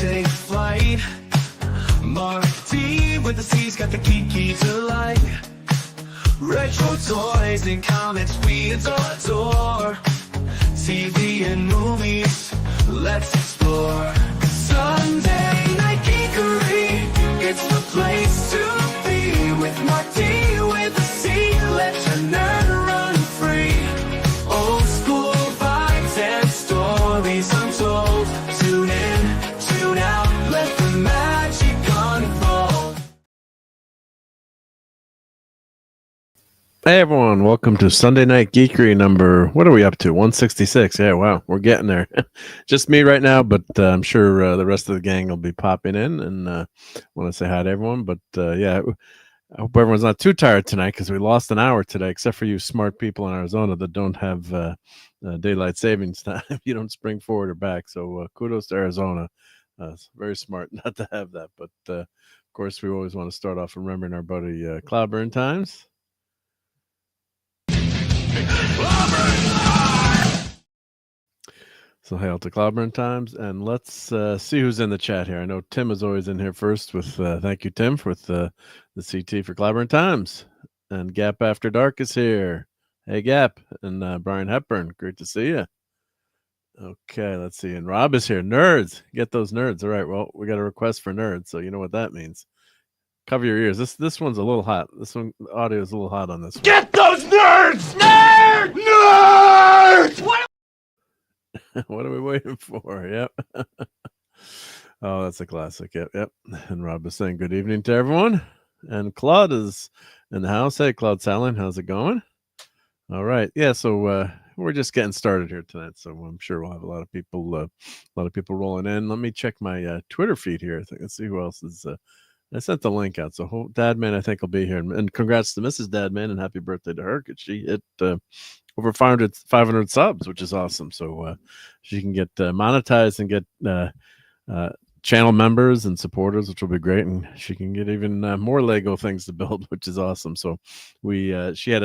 take flight. Marc D with the C's got the key to life. Retro toys and comics we adore. TV and movies, let's explore. Sunday Night Geekery, it's the place to be. With Marc D with the C, let your nerd run free. Old school vibes and stories untold. Tune in, tune out, let the magic unfold. Hey everyone, welcome to Sunday Night Geekery number, what are we up to? 166. Yeah, wow, we're getting there. Just me right now, but I'm sure the rest of the gang will be popping in and want to say hi to everyone. But yeah, I hope everyone's not too tired tonight because we lost an hour today, except for you smart people in Arizona that don't have daylight savings time. You don't spring forward or back. So kudos to Arizona. It's very smart not to have that. But of course, we always want to start off remembering our buddy Cloudburn Times. So hail to Cloudburn Times, and let's see who's in the chat here. I know Tim is always in here first with thank you, Tim, with the CT for Cloudburn Times. And Gap After Dark is here. Hey, Gap. And Brian Hepburn, great to see you. Okay, let's see. And Rob is here. Nerds. Get those nerds. All right, well, we got a request for nerds, so you know what that means. Cover your ears. This one's a little hot. This one, the audio is a little hot on this one. Get those nerds! Nerds! Nerds! What are we waiting for? Yep. Oh, that's a classic. Yep. And Rob is saying good evening to everyone. And Claude is in the house. Hey, Claude Salin, how's it going? All right. Yeah, so we're just getting started here tonight. So I'm sure we'll have a lot of people rolling in. Let me check my Twitter feed here. I think let's see who else is I sent the link out. So Dadman, I think, will be here. And congrats to Mrs. Dadman and happy birthday to her. She hit over 500 subs, which is awesome. So she can get monetized and get channel members and supporters, which will be great. And she can get even more Lego things to build, which is awesome. So she had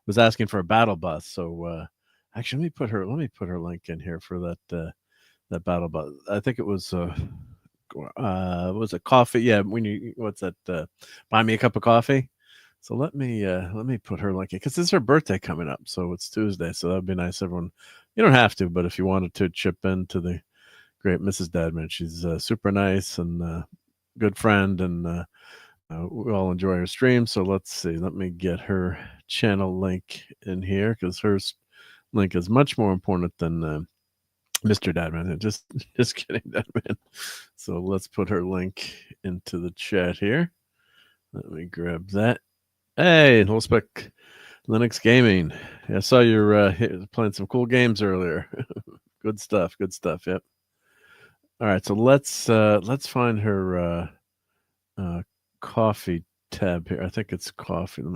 was asking for a battle bus. So actually, let me put her link in here for that battle bus. I think it was a coffee. Yeah, what's that? Buy me a cup of coffee. So let me put her link in because it's her birthday coming up. So it's Tuesday. So that'd be nice. Everyone, you don't have to, but if you wanted to chip in to the great Mrs. Dadman, she's super nice and good friend, and we all enjoy her stream. So let's see. Let me get her channel link in here because her link is much more important than Mr. Dadman. Just kidding, Dadman. So let's put her link into the chat here. Let me grab that. Hey, Holspec Linux Gaming. I saw you're playing some cool games earlier. Good stuff. Yep. All right, so let's find her coffee tab here. I think it's coffee. Let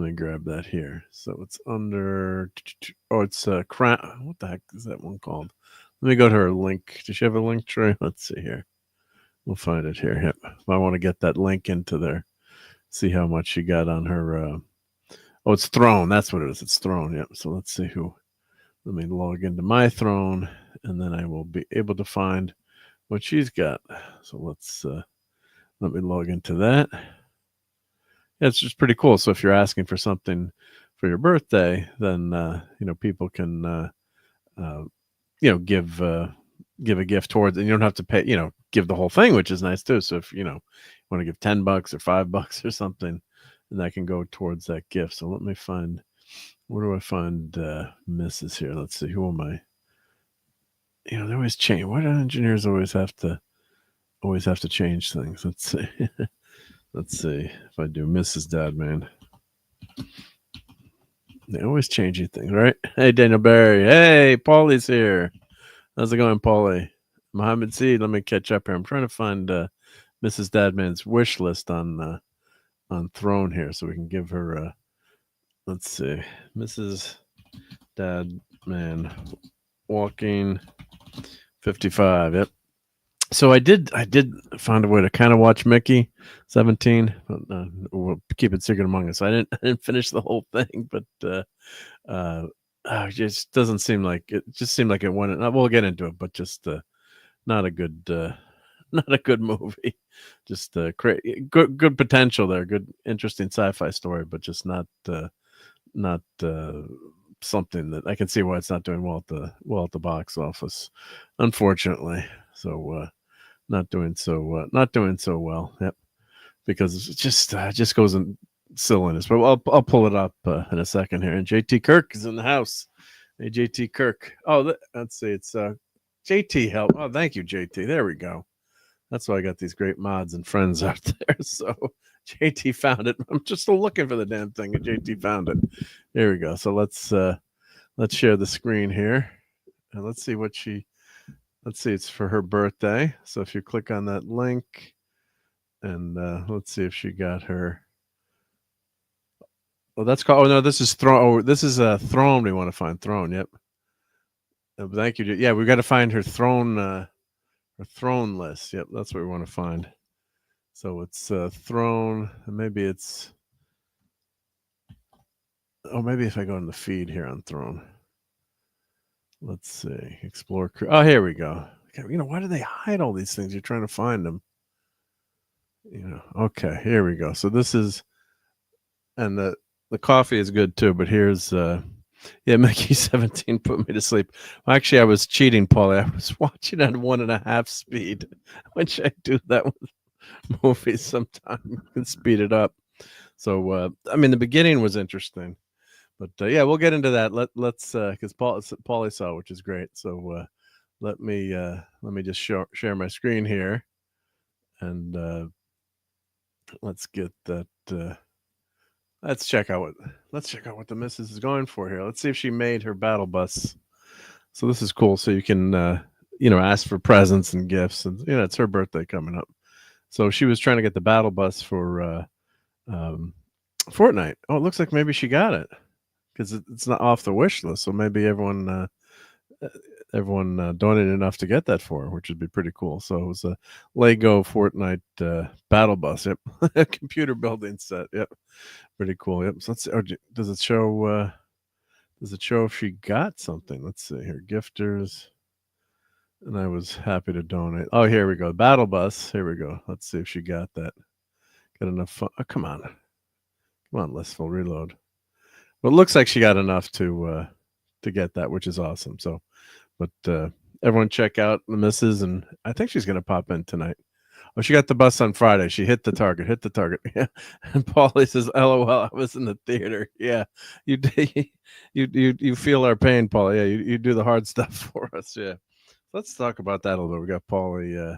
me grab that here. So it's under. Oh, it's crown. What the heck is that one called? Let me go to her link. Does she have a link tray? Let's see here. We'll find it here. Yep. I want to get that link into there. See how much she got on her. Oh, it's Throne. That's what it is. It's Throne. Yep. So let's see who. Let me log into my Throne, and then I will be able to find what she's got. So let me log into that. Yeah, it's just pretty cool. So if you're asking for something for your birthday, then people can give a gift towards, and you don't have to pay. Give the whole thing, which is nice too. So if you want to give $10 or $5 or something, and that can go towards that gift. So let me find. Where do I find Mrs. here? Let's see. Who am I? They always change. Why do engineers always have to change things? Let's see. Let's see if I do Mrs. Dadman. They always change things, right? Hey, Daniel Barry. Hey, Paulie's here. How's it going, Paulie? Mohammed C. Let me catch up here. I'm trying to find Mrs. Dadman's wish list on Throne here, so we can give her. Let's see, Mrs. Dadman walking 55. Yep. So I did find a way to kind of watch Mickey 17, but we'll keep it secret among us. I didn't finish the whole thing, but it just doesn't seem like it. Just seemed like it went. We'll get into it, but just not a good not a good movie. Just good potential there, good interesting sci-fi story, but just not something that I can see why it's not doing well at the box office, unfortunately. So not doing so well. Yep, because it just goes in silliness. But I'll pull it up in a second here. And JT Kirk is in the house. Hey, JT Kirk. Oh, let's see. It's JT help. Oh, thank you, JT. There we go. That's why I got these great mods and friends out there. So JT found it. I'm just still looking for the damn thing, and JT found it. There we go. So let's share the screen here, and let's see what she. Let's see. It's for her birthday. So if you click on that link, and let's see if she got her. Oh, that's called. Oh no, this is Throne. Oh, this is a Throne. We want to find Throne. Yep. Thank you. Yeah, we got to find her Throne. Her Throne list. Yep, that's what we want to find. So it's Throne. Maybe it's. Oh, maybe if I go in the feed here on Throne. Let's see. Explore. Oh, here we go. You know, why do they hide all these things? You're trying to find them. You know. Okay, here we go. So this is, and the coffee is good too. But here's. Yeah, Mickey 17 put me to sleep. Well, actually, I was cheating, Paulie. I was watching at 1.5 speed. Which I do that with movies sometimes. You can speed it up. So, I mean, the beginning was interesting. But yeah, we'll get into that. Let's because Paulie saw, which is great. So let me just share my screen here, and let's get that. Let's check out what the missus is going for here. Let's see if she made her battle bus. So this is cool. So you can ask for presents and gifts, and it's her birthday coming up. So she was trying to get the battle bus for Fortnite. Oh, it looks like maybe she got it. Because it's not off the wish list, so maybe everyone donated enough to get that for her, which would be pretty cool. So it was a Lego Fortnite battle bus. Yep, a computer building set. Yep, pretty cool. Yep. So let's see. Oh, does it show? Does it show if she got something? Let's see here. Gifters. And I was happy to donate. Oh, here we go. Battle bus. Here we go. Let's see if she got that. Got enough fun. Oh, come on, Listful reload. Well, it looks like she got enough to get that, which is awesome. So, but everyone check out the missus, and I think she's going to pop in tonight. Oh, she got the bus on Friday. She hit the target. Yeah. And Paulie says, "LOL, I was in the theater." Yeah, you feel our pain, Paulie. Yeah, you do the hard stuff for us. Yeah. Let's talk about that a little bit. We got Paulie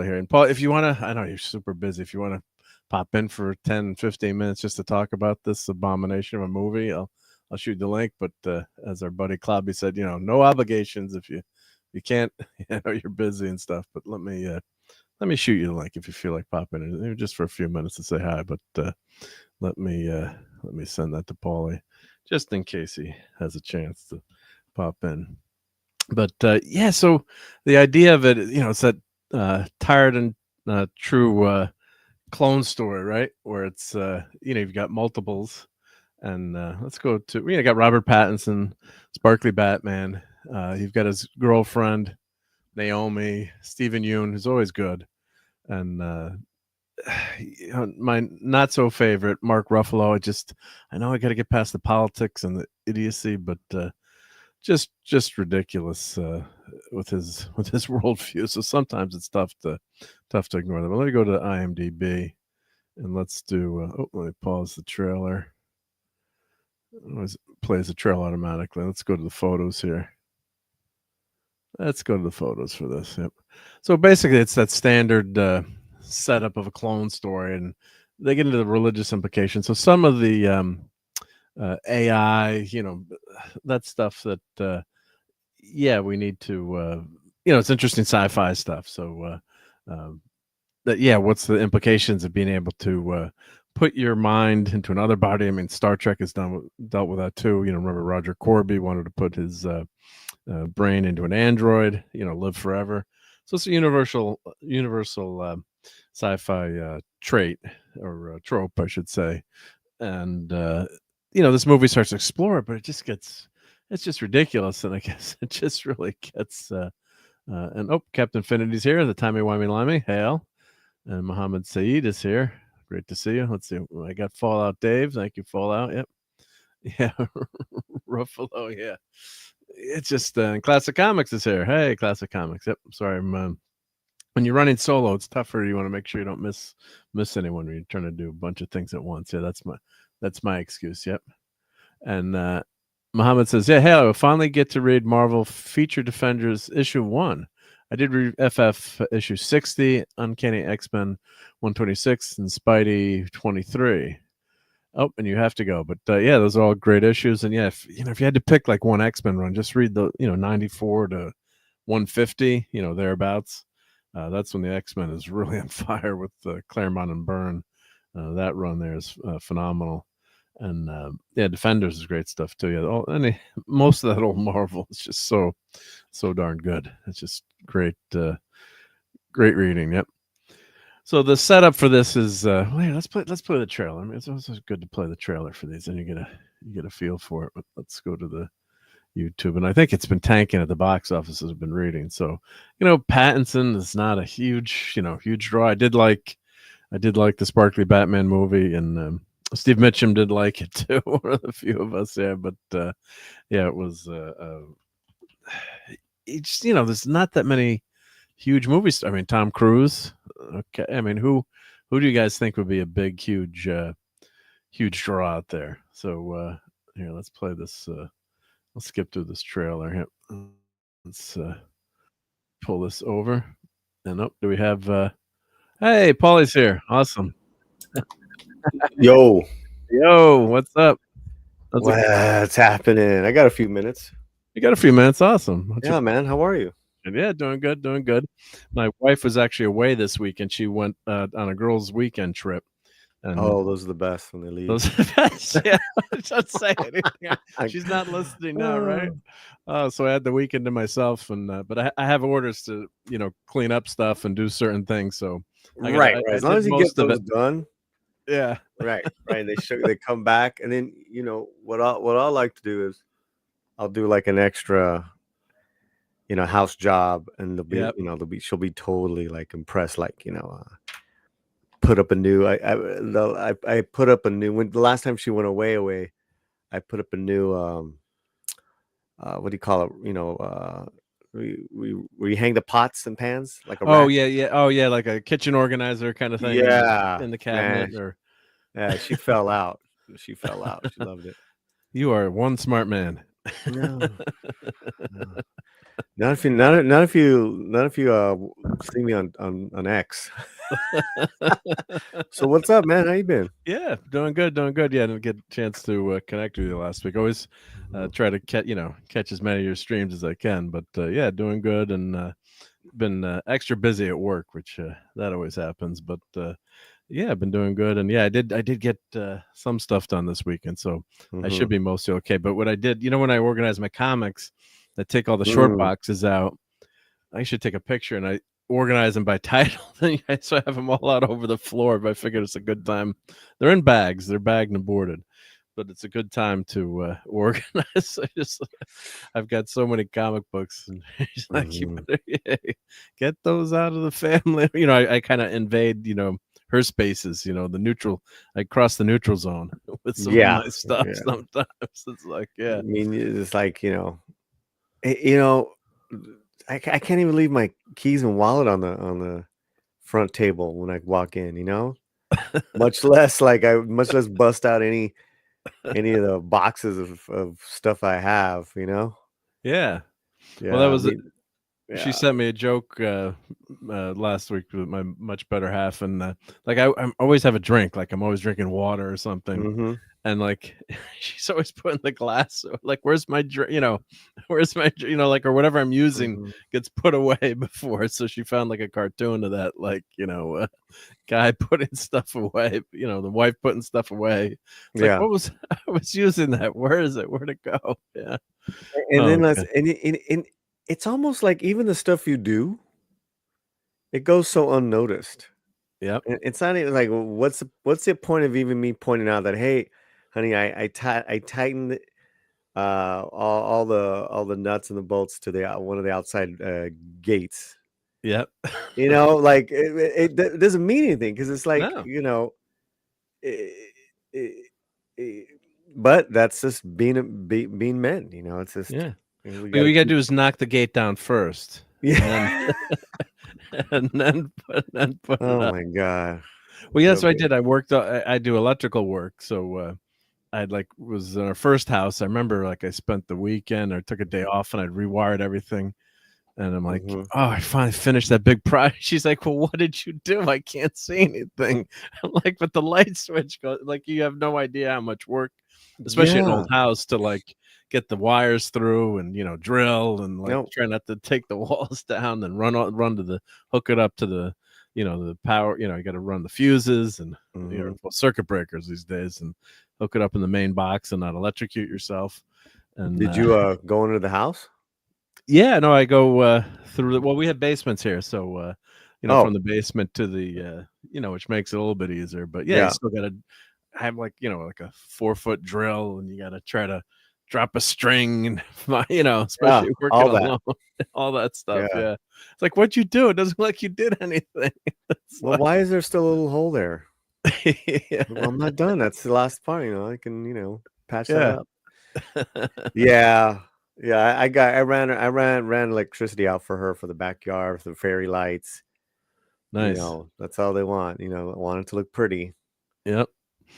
here, and Paul, if you want to, I know you're super busy. If you want to pop in for 10, 15 minutes just to talk about this abomination of a movie, I'll shoot the link. But as our buddy Clobby said, no obligations if you can't, you're busy and stuff. But let me shoot you the link if you feel like popping in, just for a few minutes to say hi. But let me send that to Paulie just in case he has a chance to pop in. But yeah, so the idea of it, it's that tired and true clone story, right? Where it's you've got multiples, and let's go to you got Robert Pattinson, Sparkly Batman. You've got his girlfriend Naomi, Stephen Yeun, who's always good, and my not so favorite Mark Ruffalo. I know I got to get past the politics and the idiocy, but just ridiculous with his worldview. So sometimes it's tough to ignore them. But let me go to IMDb and let's do. Let me pause the trailer. It always plays the trailer automatically. Let's go to the photos here. Let's go to the photos for this. Yep. So basically, it's that standard setup of a clone story, and they get into the religious implications. So some of the AI, that stuff that, we need to, it's interesting sci-fi stuff. So, what's the implications of being able to put your mind into another body? I mean, Star Trek has dealt with that too. Remember Roger Corby wanted to put his brain into an android, live forever. So it's a universal sci-fi trait or trope, I should say. And this movie starts to explore it, but it's just ridiculous, and I guess it just really gets And Captain Infinity's here. The timey-wimey limey. Hail. And Muhammad Saeed is here. Great to see you. Let's see. I got Fallout Dave. Thank you, Fallout. Yep. Yeah. Ruffalo. Yeah. It's just Classic Comics is here. Hey, Classic Comics. Yep. Sorry, when you're running solo, it's tougher. You want to make sure you don't miss anyone when you're trying to do a bunch of things at once. Yeah, that's my excuse. Yep. And Muhammad says, "Yeah, hey, I will finally get to read Marvel Feature Defenders issue 1. I did read FF issue 60, Uncanny X-Men 126, and Spidey 23. Oh, and you have to go. But yeah, those are all great issues. And yeah, if you had to pick like one X-Men run, just read the 94 to 150, thereabouts. That's when the X-Men is really on fire with Claremont and Byrne. That run there is phenomenal. And yeah, Defenders is great stuff too. Yeah, most of that old Marvel is just so darn good. It's just great great reading. Yep. So the setup for this is let's play the trailer. I mean, it's also good to play the trailer for these, and you get a feel for it. But let's go to the YouTube, and I think it's been tanking at the box office as I've been reading. So Pattinson is not a huge draw. I did like the sparkly Batman movie, and Steve Mitchum did like it too. One of the few of us, yeah. But yeah, it was. It's there's not that many huge movies. I mean, Tom Cruise. Okay, I mean, who do you guys think would be a big, huge draw out there? So here, let's play this. Let's skip through this trailer. Here. Let's pull this over. And do we have? Hey, Paulie's here. Awesome. Yo, what's up? What's happening? I got a few minutes. You got a few minutes. Awesome. Yeah, man. How are you? Yeah, doing good. My wife was actually away this week, and she went on a girls' weekend trip. And those are the best when they leave. Those are the best. Yeah, don't say anything. She's not listening now, right? So I had the weekend to myself, and but I have orders to clean up stuff and do certain things. So right. As long as you get those done. Yeah. Right. They come back, and then what I like to do is I'll do like an extra house job, and they'll be she'll be totally like impressed, like put up a new I put up a new, when the last time she went away I put up a new what do you call it, where you hang the pots and pans, like a rack. Yeah, like a kitchen organizer kind of thing. Yeah, in the cabinet. Yeah, she fell out. She loved it. You are one smart man. No. Not if you see me on X. So what's up, man? How you been? Yeah, doing good. Yeah, I didn't get a chance to connect with you last week. Always try to catch as many of your streams as I can. But yeah, doing good, and been extra busy at work, which that always happens. But yeah, I've been doing good, and yeah, I did get some stuff done this weekend, so I should be mostly okay. But what I did, when I organize my comics, I take all the short boxes out. I should take a picture, and I organize them by title. So I have them all out over the floor. But I figured it's a good time. They're in bags. They're bagged and boarded, but it's a good time to organize. I've got so many comic books, and like, you better get those out of the family. I kind of invade, her spaces, the neutral. I cross the neutral zone with some of my stuff. Yeah. Sometimes it's like, yeah. I mean, it's like, I can't even leave my keys and wallet on the front table when I walk in. Much less bust out any of the boxes of stuff I have. Yeah. Well, that was She sent me a joke last week with my much better half, and like I always have a drink, like I'm always drinking water or something, and like she's always putting the glass, like where's my drink, where's my, like, or whatever I'm using gets put away before. So she found like a cartoon of that, like guy putting stuff away, the wife putting stuff away. It's like, I was using that. Where is it? Where'd it go? Yeah. And then it's almost like even the stuff you do, it goes so unnoticed. Yeah, it's not even like, what's the point of even me pointing out that, hey, honey, I tightened all the nuts and the bolts to the one of the outside gates. Yep. Like it doesn't mean anything because it's like No. it, it, it, but that's just being men. It's just Yeah. we What got to you gotta keep. do is knock the gate down first. Yeah. And then put it Oh up. my god. Well, yeah, that's So what I good. did. I worked. I do electrical work, so I'd was in our first house. I remember I spent the weekend or took a day off, and I'd rewired everything. And I'm like, Mhm. oh, I finally finished that big project. She's like, well, what did you do? I can't see anything. I'm like, but the light switch goes. Like, you have no idea how much work, especially an Yeah. old house, to get the wires through and drill and No. try not to take the walls down and run to the hook it up to the the power. You got to run the fuses and Mhm. circuit breakers these days and hook it up in the main box and not electrocute yourself. And Did you go into the house? yeah, no, I go through well, we have basements here, so Oh, from the basement to the which makes it a little bit easier. But yeah, you yeah. still gotta have like a 4-foot drill, and you gotta try to drop a string and Yeah. especially working All that. alone, all that stuff. Yeah. Yeah. It's like, what'd you do? It doesn't look like you did anything. It's Well, like why is there still a little hole there? yeah. Well, I'm not done. That's the last part. I can patch that Yeah. up. Yeah. Yeah. I ran electricity out for her for the backyard, for the fairy lights. Nice. That's all they want. I want it to look pretty. Yep.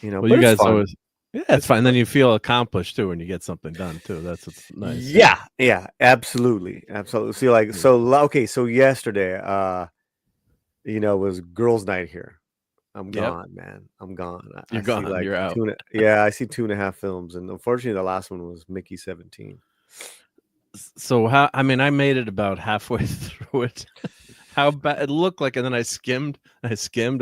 Well, But you it's guys fun. always it's It's fine. fun. Then you feel accomplished too when you get something done too. That's what's nice. Yeah. Yeah. Yeah. Absolutely. Absolutely. See, like, okay. So yesterday, was girls' night here. I'm Yep. gone, man. I'm gone. I You're see gone. like You're out. yeah, I see 2.5 films, and unfortunately, the last one was Mickey 17. So how? I mean, I made it about halfway through it. How bad it looked like, and then I skimmed. I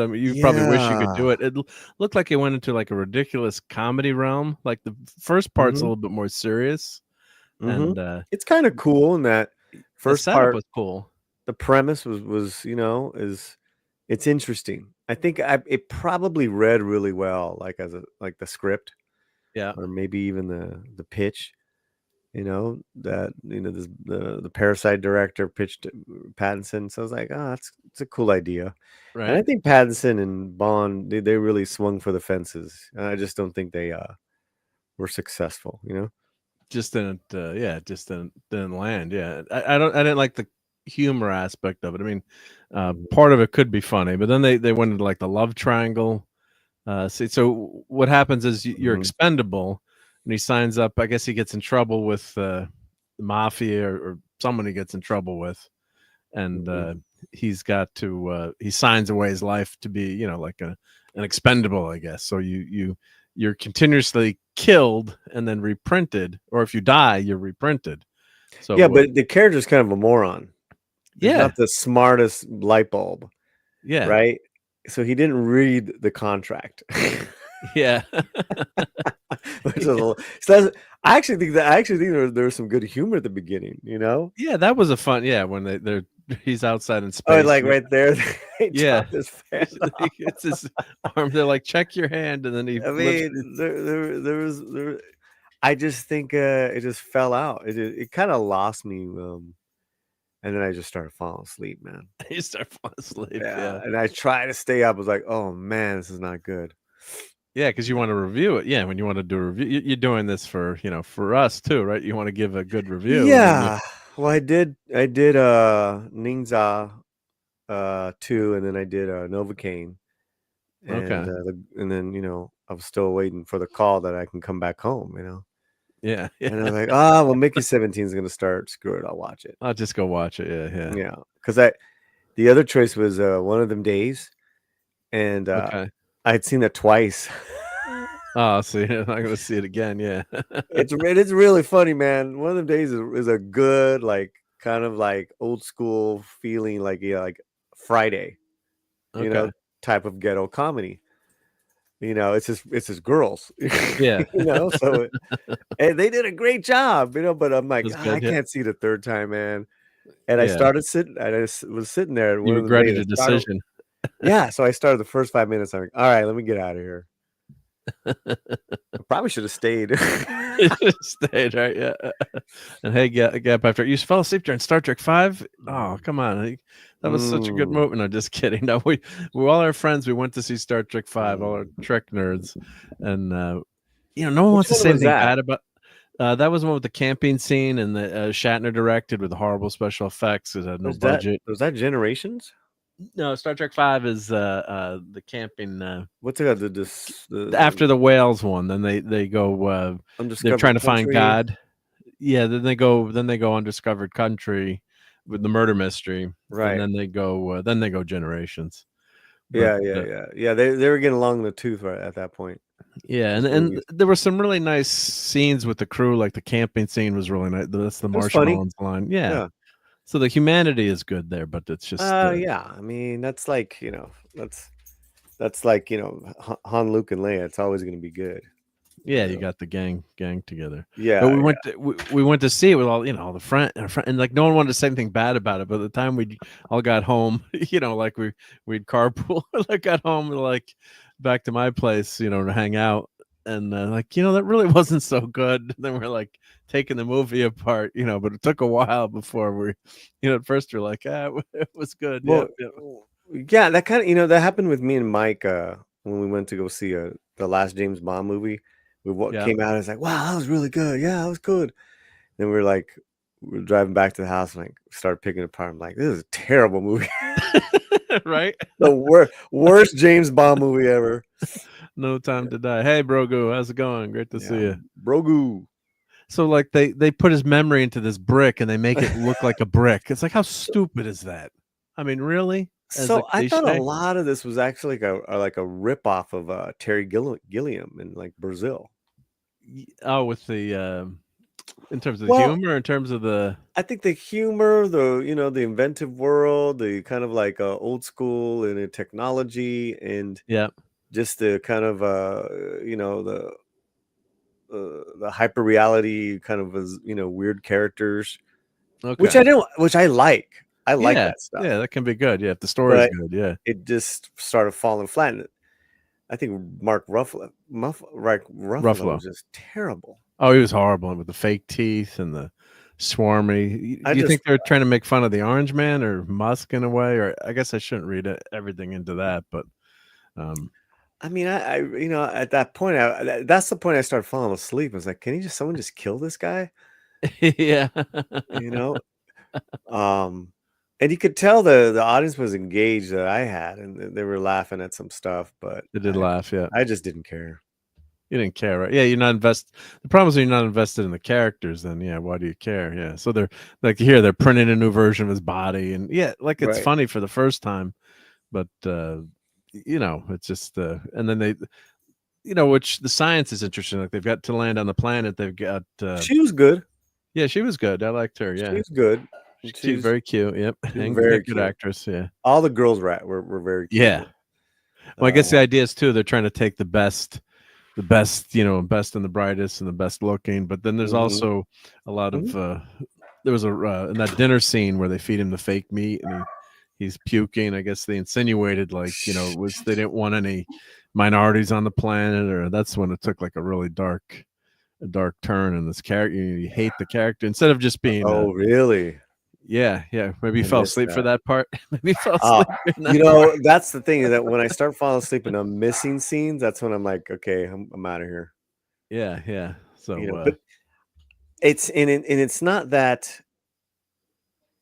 mean, you probably wish you could Yeah. do it. It looked like it went into a ridiculous comedy realm. Like the first part's a Mhm. little bit more serious, Mhm. and It's kind of cool in that the first setup part. was cool. The premise was is it's interesting. I think it probably read really well, like as like the script, Yeah. or maybe even the pitch. That the Parasite director pitched Pattinson, so I was like, oh, it's a cool idea. And I Right. think Pattinson and Bond, they really swung for the fences. And I just don't think they were successful. Just didn't. Yeah. Just didn't land. Yeah. I didn't like the humor aspect of it. I mean, Mhm. part of it could be funny, but then they went into the love triangle. So what happens is you're Mhm. expendable, and he signs up. I guess he gets in trouble with the mafia or someone he gets in trouble with, and Mhm. he's got to he signs away his life to be like an expendable, I guess. So you're continuously killed and then reprinted, or if you die, you're reprinted. Yeah, So but the character's kind of a moron. He's yeah, not the smartest light bulb, yeah, right? So he didn't read the contract. yeah, Which is a little, so I actually think there was some good humor at the beginning. yeah. That was a fun. Yeah, when they're he's outside in Oh, space. like right there, they Yeah, chopped his face off. it's his arm. They're like, check your hand, and then he I flips. mean, there. I just think it just fell out. It kind of lost me, and then I just started falling asleep, man. He start falling asleep. Yeah, Yeah, and I tried to stay up. I was like, oh man, this is not good. yeah, because you want to review it. Yeah, when you want to do a review, you're doing this for for us too, right? You want to give a good review. I mean, Yeah, well, I did Ninja 2, and then I did Novocaine, and okay, and then I was still waiting for the call that I can come back home. yeah, And I yeah. was like, oh, well, Mickey 17 is gonna start. Screw it, I'll watch it. I'll just go watch it. Yeah, yeah. Yeah, because the other choice was One of Them Days, and Okay. I had seen that twice. Oh, see, I'm not gonna see it again. Yeah. It's really funny, man. One of Them Days is a good, like, kind of like old school feeling, like, yeah, like Friday, you know, Okay. type of ghetto comedy. It's just girls, Yeah. So and they did a great job, but I'm like, That's I good. Yeah. can't see the third time, man. And I Yeah. started sitting, and was sitting there, and You one of them days regretted I your started, decision. yeah. So I started the first 5 minutes. I'm like, all right, let me get out of here. I probably should have stayed. Stayed, right? Yeah. And hey, gap after you fell asleep during Star Trek 5. Oh, come on. That was such a good movie. No, just kidding. No, we all our friends, we went to see Star Trek 5, all our Trek nerds. And no one wants to say anything bad about that was the one with the camping scene and the Shatner directed with the horrible special effects. It had no budget. Was that Generations? No, Star Trek 5 is the camping. What's it got? After the whales one, then they go. They're trying to find God. Yeah, then they go Undiscovered Country with the murder mystery. Right. And then they go Generations. But, yeah. They were getting along the tooth right at that point. Yeah, and there were some really nice scenes with the crew, like the camping scene was really nice. That's the marshmallows line. Yeah. So the humanity is good there, but it's just yeah. I mean, that's like, that's like, Han, Luke, and Leia. It's always going to be good. Yeah, you got the gang together. Yeah, but we went to see it with all all the friend, and like no one wanted to say anything bad about it. But the time we all got home, like we'd carpool. I got home and like back to my place, to hang out, and like that really wasn't so good. And then we're like taking the movie apart, but it took a while before we, at first we're like, it was good. Well, yeah, that kind of that happened with me and Mike when we went to go see the last James Bond movie. Came out, it's like, wow, that was really good. Yeah, that was good. Then we were driving back to the house and like started picking it apart. I'm like, this is a terrible movie. Right? The worst James Bond movie ever. No Time to Die. Hey, Brogu, how's it going? Great to see you. Brogu. So like they put his memory into this brick and they make it look like a brick. It's like, how stupid is that? I mean, really? So I thought a lot of this was actually like a ripoff of Terry Gilliam in like Brazil. Oh, with the in terms of the humor, in terms of the, I think the humor, the inventive world, the kind of like old school and technology, and just the kind of the hyper reality kind of weird characters, which I like. I like that stuff. Yeah, that can be good. Yeah, if the story is good. Yeah, it just started falling flat. I think Mark Ruffalo was just terrible. Oh, he was horrible with the fake teeth and the swarmy. Do you think they're trying to make fun of the Orange Man or Musk in a way? Or I guess I shouldn't read everything into that, but I mean, I at that point, that's the point I started falling asleep. I was like, can someone just kill this guy? Yeah, and you could tell the audience was engaged that I had, and they were laughing at some stuff, but they did laugh. Yeah, I just didn't care. You didn't care, right? Yeah, you're not invested. The problem is you're not invested in the characters. Then, yeah, why do you care? Yeah, so they're like they're printing a new version of his body, and like it's funny for the first time, but it's just and then they, which the science is interesting. Like they've got to land on the planet. They've got. She was good. Yeah, she was good. I liked her. Yeah, she was good. She's very cute. Yep, and very good actress. Yeah, all the girls were very cute. Yeah. Well, I guess the idea is too. They're trying to take the best, best and the brightest and the best looking. But then there's also a lot of. There was in that dinner scene where they feed him the fake meat and he's puking. I guess they insinuated they didn't want any minorities on the planet, or that's when it took like a really dark turn in this character. You hate the character instead of just being. Oh, really? Yeah. Maybe you fell asleep for that part. Maybe you fell asleep. That's the thing, is that when I start falling asleep and I'm missing scenes, that's when I'm like, okay, I'm out of here. Yeah. So, but it's not that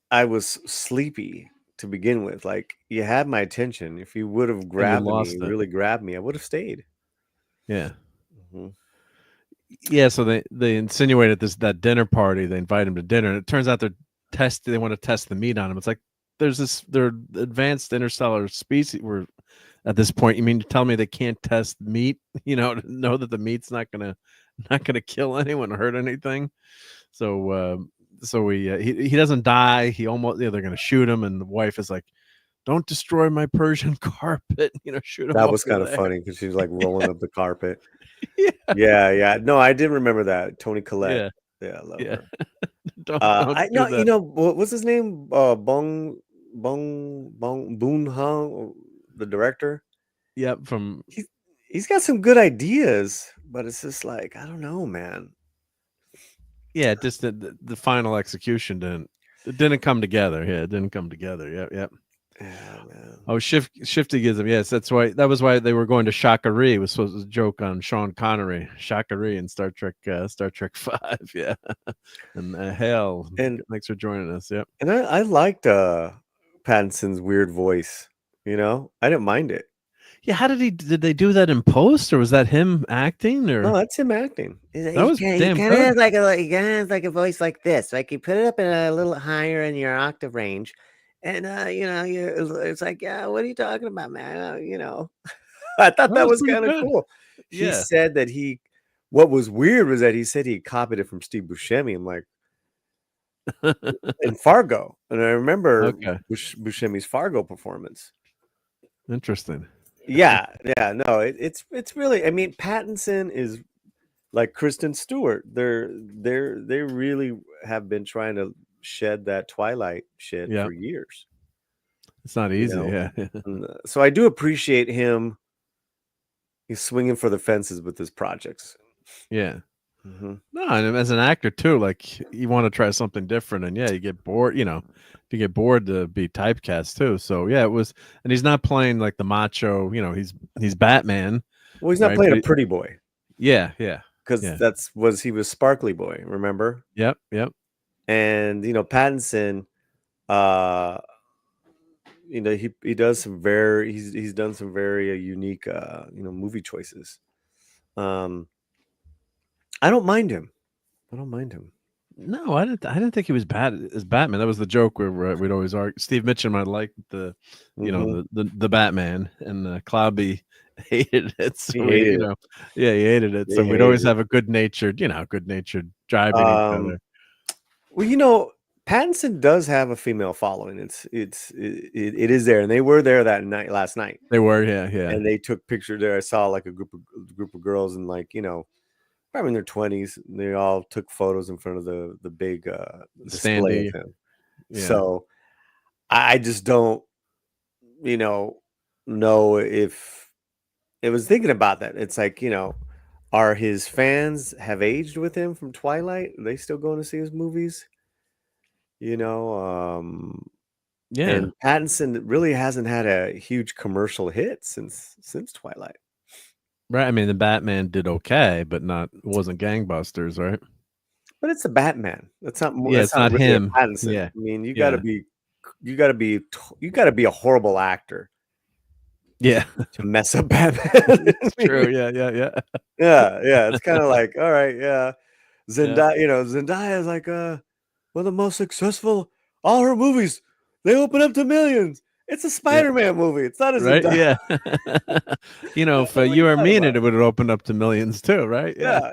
I was sleepy to begin with. Like, you had my attention. If you would have grabbed me, really grabbed me, I would have stayed. Yeah. Yeah. So they insinuated that dinner party. They invite him to dinner, and it turns out they want to test the meat on him. It's like they're advanced interstellar species. We're at this point. You mean to tell me they can't test meat? To know that the meat's not gonna kill anyone or hurt anything. So he doesn't die. He almost they're gonna shoot him, and the wife is like, "Don't destroy my Persian carpet." Shoot him. That was kind of funny because she was like rolling up the carpet. Yeah. No, I did remember that. Toni Collette. Yeah, I love her. What's his name? Bong Boon-han, the director. Yep, from he's got some good ideas, but it's just like, I don't know, man. Yeah, just the final execution didn't come together. Yeah, it didn't come together. Yep. Yeah, man. Oh, Shiftyism. Yes, that was why they were going to Shakari. It was supposed to joke on Sean Connery, Shakari in Star Trek 5. Yeah, and Hale. And thanks for joining us. Yep. And I liked Pattinson's weird voice. You know, I didn't mind it. Yeah, did they do that in post, or was that him acting? Or no, that's him acting. That was damn he good. has like a voice like this. Like you put it up in a little higher in your octave range, and it's like, yeah, what are you talking about, man? I thought that was pretty kind of good. cool. He Yeah. said that what was weird was that he said he copied it from Steve Buscemi. I'm like, in Fargo, and I remember Buscemi's Fargo performance. Interesting. Yeah, no, it's really. I mean, Pattinson is like Kristen Stewart. They really have been trying to shed that Twilight shit for years. It's not easy. Yeah. So I do appreciate him. He's swinging for the fences with his projects. Yeah. Mm-hmm. No, and as an actor too, like you want to try something different, and you get bored. If you get bored to be typecast too. So yeah, it was, and he's not playing like the macho. He's Batman. Well, he's not playing a pretty boy. Yeah. Because he was Sparkly Boy. Remember? Yep. And Pattinson, he does some he's done some very unique movie choices. I don't mind him. No, I didn't think he was bad as Batman. That was the joke where we'd always argue. Steve Mitchum might like the Batman, and Clouby hated it. So he hated it. So we'd always have a good natured driving each other. Well, Pattinson does have a female following. It is there, and they were there last night. They were, yeah. And they took pictures there. I saw like a group of girls, and probably in their 20s. They all took photos in front of the big display of him. Yeah. So I just don't, know if it was thinking about that. It's like, are his fans have aged with him from Twilight? Are they still going to see his movies? Yeah. And Pattinson really hasn't had a huge commercial hit since Twilight. Right. I mean, the Batman did okay, but wasn't gangbusters, right? But it's the Batman. That's not. Yeah, it's not really him. Pattinson. Yeah. I mean, you got to be a horrible actor. Yeah. To mess up Batman. It's true. Yeah. Yeah. It's kind of like, all right, yeah. Zendaya, Zendaya is like one of the most successful. All her movies, they open up to millions. It's a Spider-Man movie. It's not a Zendaya. Right? Yeah. If You Or Me in it would have opened up to millions too, right? Yeah.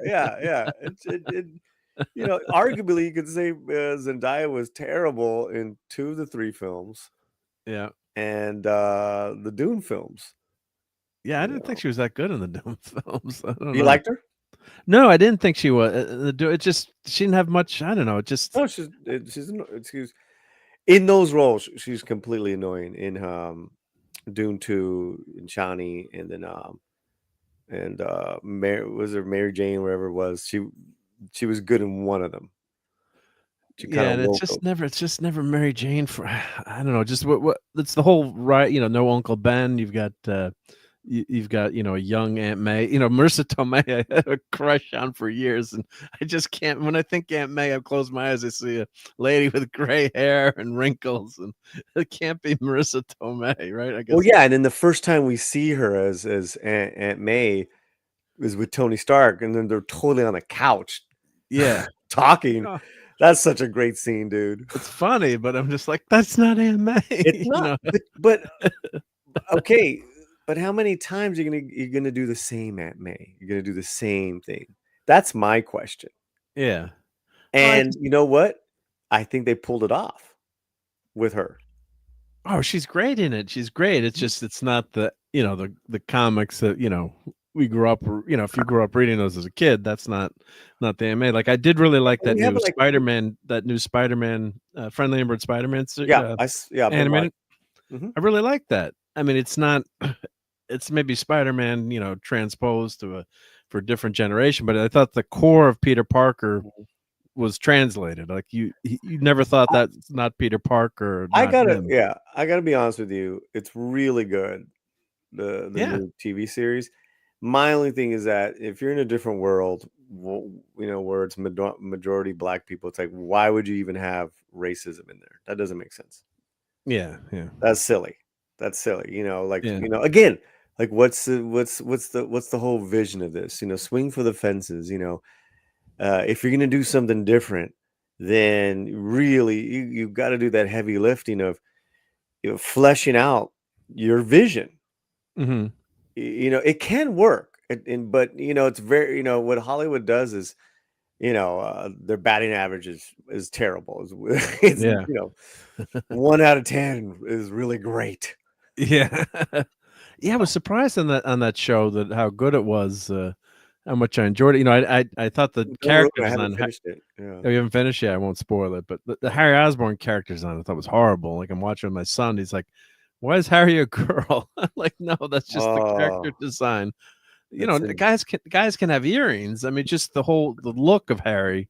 Arguably, you could say Zendaya was terrible in 2 of the 3 films. Yeah. And the Dune films. Yeah, I didn't think she was that good in the Dune films. I don't know. You liked her? No, I didn't think she was. It just, she didn't have much. I don't know. It just. No, she's in those roles. She's completely annoying in Dune 2, in Shani, and then Mary Jane, wherever it was. She was good in one of them. And it's just never Mary Jane for, I don't know, just what it's the whole, right, no Uncle Ben. You've got you've got a young Aunt May, Marissa Tomei. I had a crush on for years, and I just can't. When I think Aunt May, I close my eyes, I see a lady with gray hair and wrinkles, and it can't be Marissa Tomei, right? I guess. Well, yeah, and then the first time we see her as Aunt May is with Tony Stark, and then they're totally on a couch, talking. Oh. That's such a great scene, dude. It's funny, but I'm just like, that's not Aunt May. It's not. But okay. But how many times you're gonna do the same Aunt May? You're gonna do the same thing. That's my question. Yeah. And you know what? I think they pulled it off with her. Oh, she's great in it. She's great. It's just, it's not the the comics that we grew up. If you grew up reading those as a kid, that's not the Aunt May. Like, I did really like that new Spider-Man, Friendly Neighborhood Spider-Man. Animated. I really like that. I mean, it's not it's maybe Spider-Man, transposed for a different generation. But I thought the core of Peter Parker was translated. Like you never thought that's not Peter Parker. I Not gotta, him. yeah, I gotta be honest with you. It's really good. The Yeah. new TV series. My only thing is that if you're in a different world, where it's majority black people, it's like, why would you even have racism in there? That doesn't make sense. Yeah. That's silly. Yeah. Again, like what's the whole vision of this? Swing for the fences. If you're gonna do something different, then really you've got to do that heavy lifting of fleshing out your vision. Mm-hmm. It can work, but it's very, what Hollywood does is, their batting average is terrible. It's Yeah. 1 out of 10 is really great. Yeah. Yeah, I was surprised on that show that how good it was, how much I enjoyed it. I thought the character I haven't design. finished it. Yeah. Oh, you haven't finished yet? I won't spoil it. But the Harry Osborn character design I thought was horrible. Like I'm watching with my son. He's like, "Why is Harry a girl?" I'm like, "No, that's just the character design." Guys can have earrings. I mean, just the look of Harry.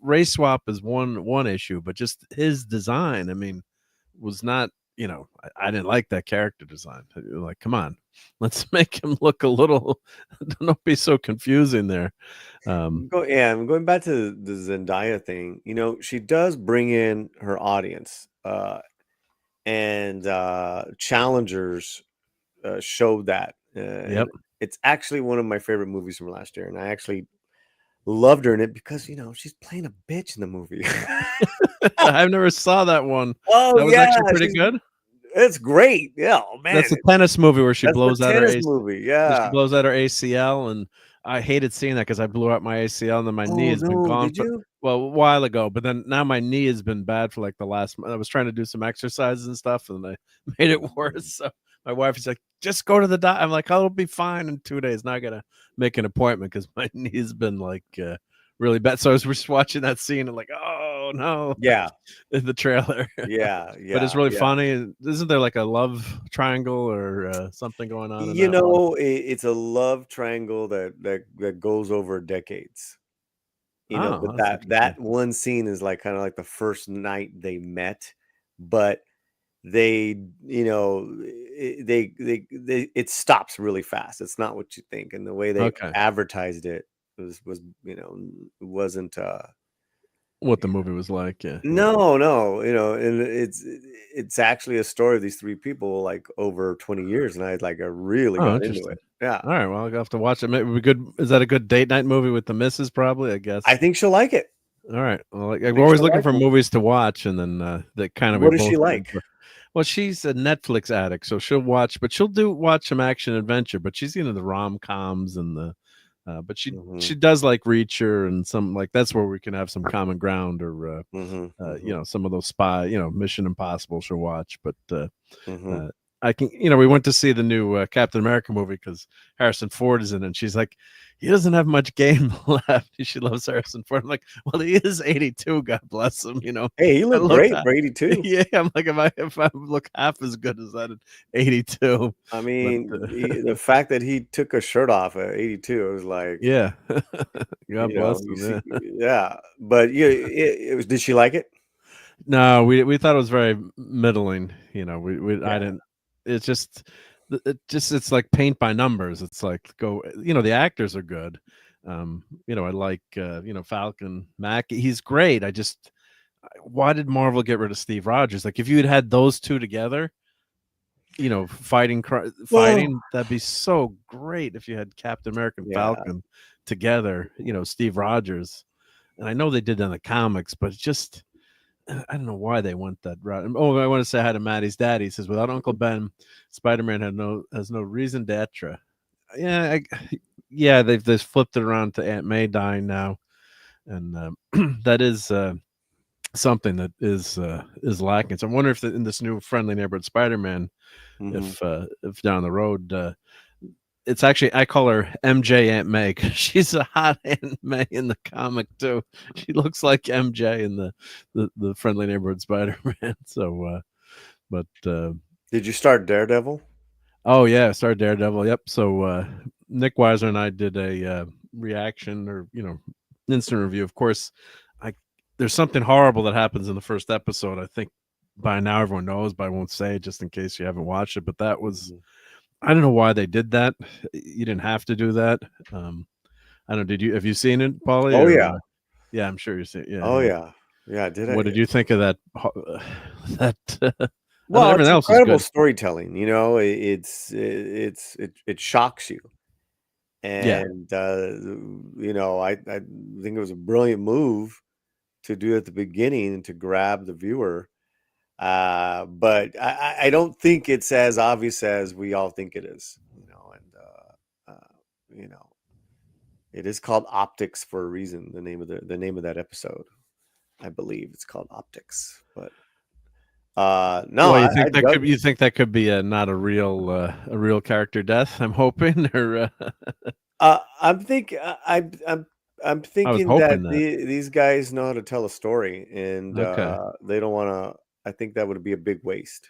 Race swap is one issue, but just his design. I mean, was not. I didn't like that character design. Like, come on, let's make him look a little. Don't be so confusing there. I'm going back to the Zendaya thing. She does bring in her audience, and Challengers showed that. Yep. It's actually one of my favorite movies from last year, and I actually loved her in it because she's playing a bitch in the movie. I never saw that one. Oh, that was actually pretty good. It's great. Yeah, man. That's a tennis movie where she blows out her movie. she Yeah. blows out her ACL, and I hated seeing that because I blew out my ACL and then my knee has been gone Did you? a while ago. But then now my knee has been bad for like the last month. I was trying to do some exercises and stuff, and I made it worse. So my wife is like, "Just go to the doctor." I'm like, "Oh, it'll be fine in 2 days." Now I gotta make an appointment because my knee's been like really bad. So I was just watching that scene and like, oh no, Yeah, in the trailer. yeah. But it's really funny. Isn't there like a love triangle or something going on? It's a love triangle that goes over decades. But that one scene is like kind of like the first night they met, but they it stops really fast. It's not what you think, and the way they advertised it was wasn't what the movie was like. Yeah. No, and it's actually a story of these three people like over 20 years, and I really got into it. Yeah. All right. Well, I'll have to watch it. Maybe we good. Is that a good date night movie with the missus? Probably, I guess. I think she'll like it. All right. Well, we're always looking for movies to watch, and then that kind of. What does she like? Well, she's a Netflix addict, so she'll watch, but she'll watch some action adventure. But she's into the rom-coms and the. But she does like Reacher and some that's where we can have some common ground or some of those spy Mission Impossible she'll watch. But I can we went to see the new Captain America movie because Harrison Ford is in it, and she's like, he doesn't have much game left. She loves Harrison Ford. I'm like, well, he is 82, God bless him. Hey, he looked great for 82. Yeah, I'm like, if I look half as good as that at 82. I mean, the fact that he took a shirt off at 82, it was like, yeah, God bless him. Yeah, but did she like it? No, we thought it was very middling. I didn't. It's like paint by numbers. It's like the actors are good. I like Falcon Mac. He's great. Why did Marvel get rid of Steve Rogers? Like if you had those two together, fighting, that'd be so great. If you had Captain America and Falcon together, Steve Rogers, and I know they did that in the comics, but just. I don't know why they went that route. Oh, I want to say hi to Maddie's dad. He says, without Uncle Ben, Spider-Man has no reason d'etre. Yeah, they've flipped it around to Aunt May dying now, and that is something that is lacking. So I wonder if in this new Friendly Neighborhood Spider-Man, if down the road. It's actually, I call her MJ Aunt May because she's a hot Aunt May in the comic too. She looks like MJ in the Friendly Neighborhood Spider-Man. So, but did you start Daredevil? Oh yeah, started Daredevil. Yep. So Nick Weiser and I did a reaction or instant review. Of course, there's something horrible that happens in the first episode. I think by now everyone knows, but I won't say it just in case you haven't watched it. But that was I don't know why they did that. You didn't have to do that. I don't. Have you seen it, Paulie? Oh yeah. Yeah, I'm sure you've seen it. Yeah. Oh yeah. Yeah. What did you think of that? That well, everything it's else is incredible good. storytelling. It shocks you. And I think it was a brilliant move to do at the beginning to grab the viewer. But I don't think it's as obvious as we all think it is. It is called Optics for a reason. The name of that episode, I believe, it's called Optics. But no, well, you think that could be not a real character death? I'm hoping, or I'm thinking hoping that that. these guys know how to tell a story, and Okay. they don't want to. I think that would be a big waste.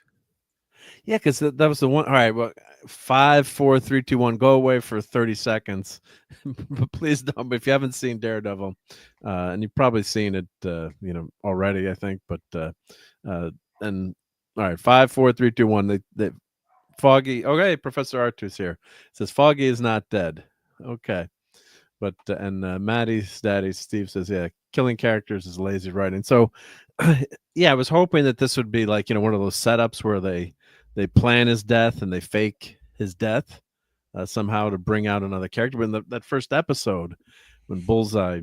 Yeah, because that was the one. All right, well, 5, 4, 3, 2, 1. Go away for 30 seconds, but please don't. But if you haven't seen Daredevil, and you've probably seen it, already, I think. But and all right, 5, 4, 3, 2, 1. They Foggy. Okay, Professor Artus here says Foggy is not dead. Okay, but and Maddie's daddy Steve says, yeah, killing characters is lazy writing. So yeah, I was hoping that this would be like one of those setups where they plan his death and they fake his death somehow to bring out another character. But in that first episode, when Bullseye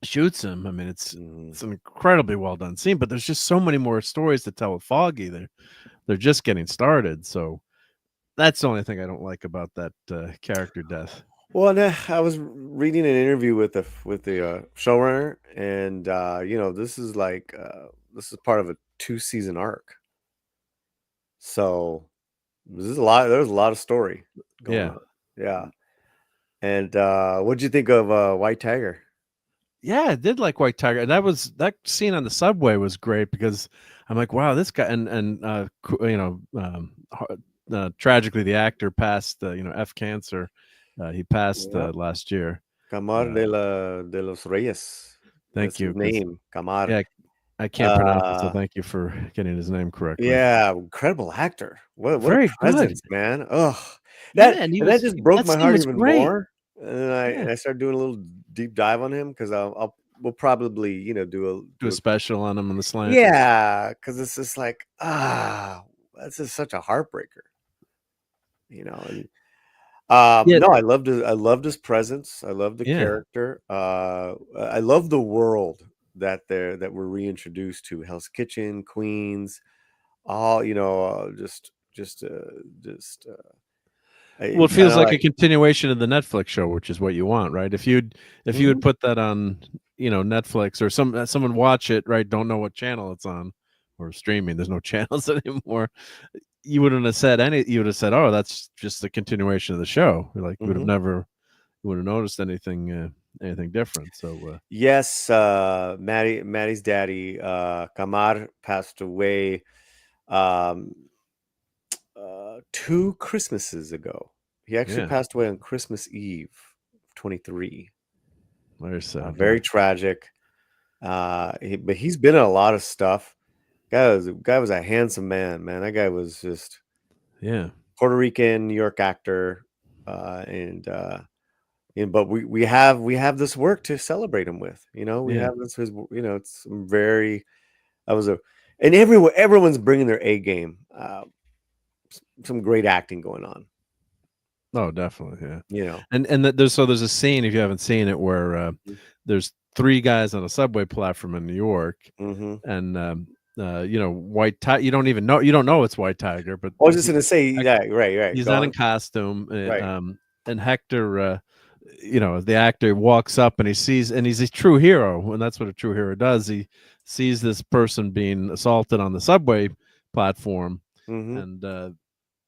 shoots him, I mean, it's an incredibly well done scene. But there's just so many more stories to tell with Foggy. They're just getting started. So that's the only thing I don't like about that character death. Well, I was reading an interview with the showrunner, and this is part of a 2-season arc. So there's a lot of story going on. Yeah. And what'd you think of White Tiger? Yeah, I did like White Tiger. That scene on the subway was great because I'm like, wow, this guy and tragically the actor passed F cancer. He passed last year. Camar de los Reyes. Thank you. His name, Camar. Yeah, I can't pronounce it, so thank you for getting his name correctly. Yeah, incredible actor. What Very a presence, good, man. Ugh. That just broke my heart even more. And I started doing a little deep dive on him because we'll probably do a special on him in the slant. Yeah, because it's just like that's just such a heartbreaker. No, I loved his presence. I loved the character. I love the world that we're reintroduced to. Hell's Kitchen, Queens, all just well, it feels like a continuation of the Netflix show, which is what you want, right? If you would put that on Netflix or someone watch it, right, don't know what channel it's on or streaming, there's no channels anymore, you wouldn't have said you would have said, oh, that's just the continuation of the show. Like you would have noticed anything different. So yes, Maddie's daddy Camar passed away 2 Christmases ago. He actually passed away on Christmas Eve, 23. Very sad. Very tragic. But he's been in a lot of stuff. Guy was a handsome man. That guy was just Puerto Rican, New York actor, but we have this work to celebrate him with. We have this. It's very. And everyone's bringing their A game. Some great acting going on. Oh, definitely, yeah. And there's a scene, if you haven't seen it, where there's 3 guys on a subway platform in New York, and White Tiger. You don't know it's White Tiger, but I was just gonna say, right. He's not in costume, and Hector, the actor walks up and he sees, and he's a true hero, and that's what a true hero does. He sees this person being assaulted on the subway platform, and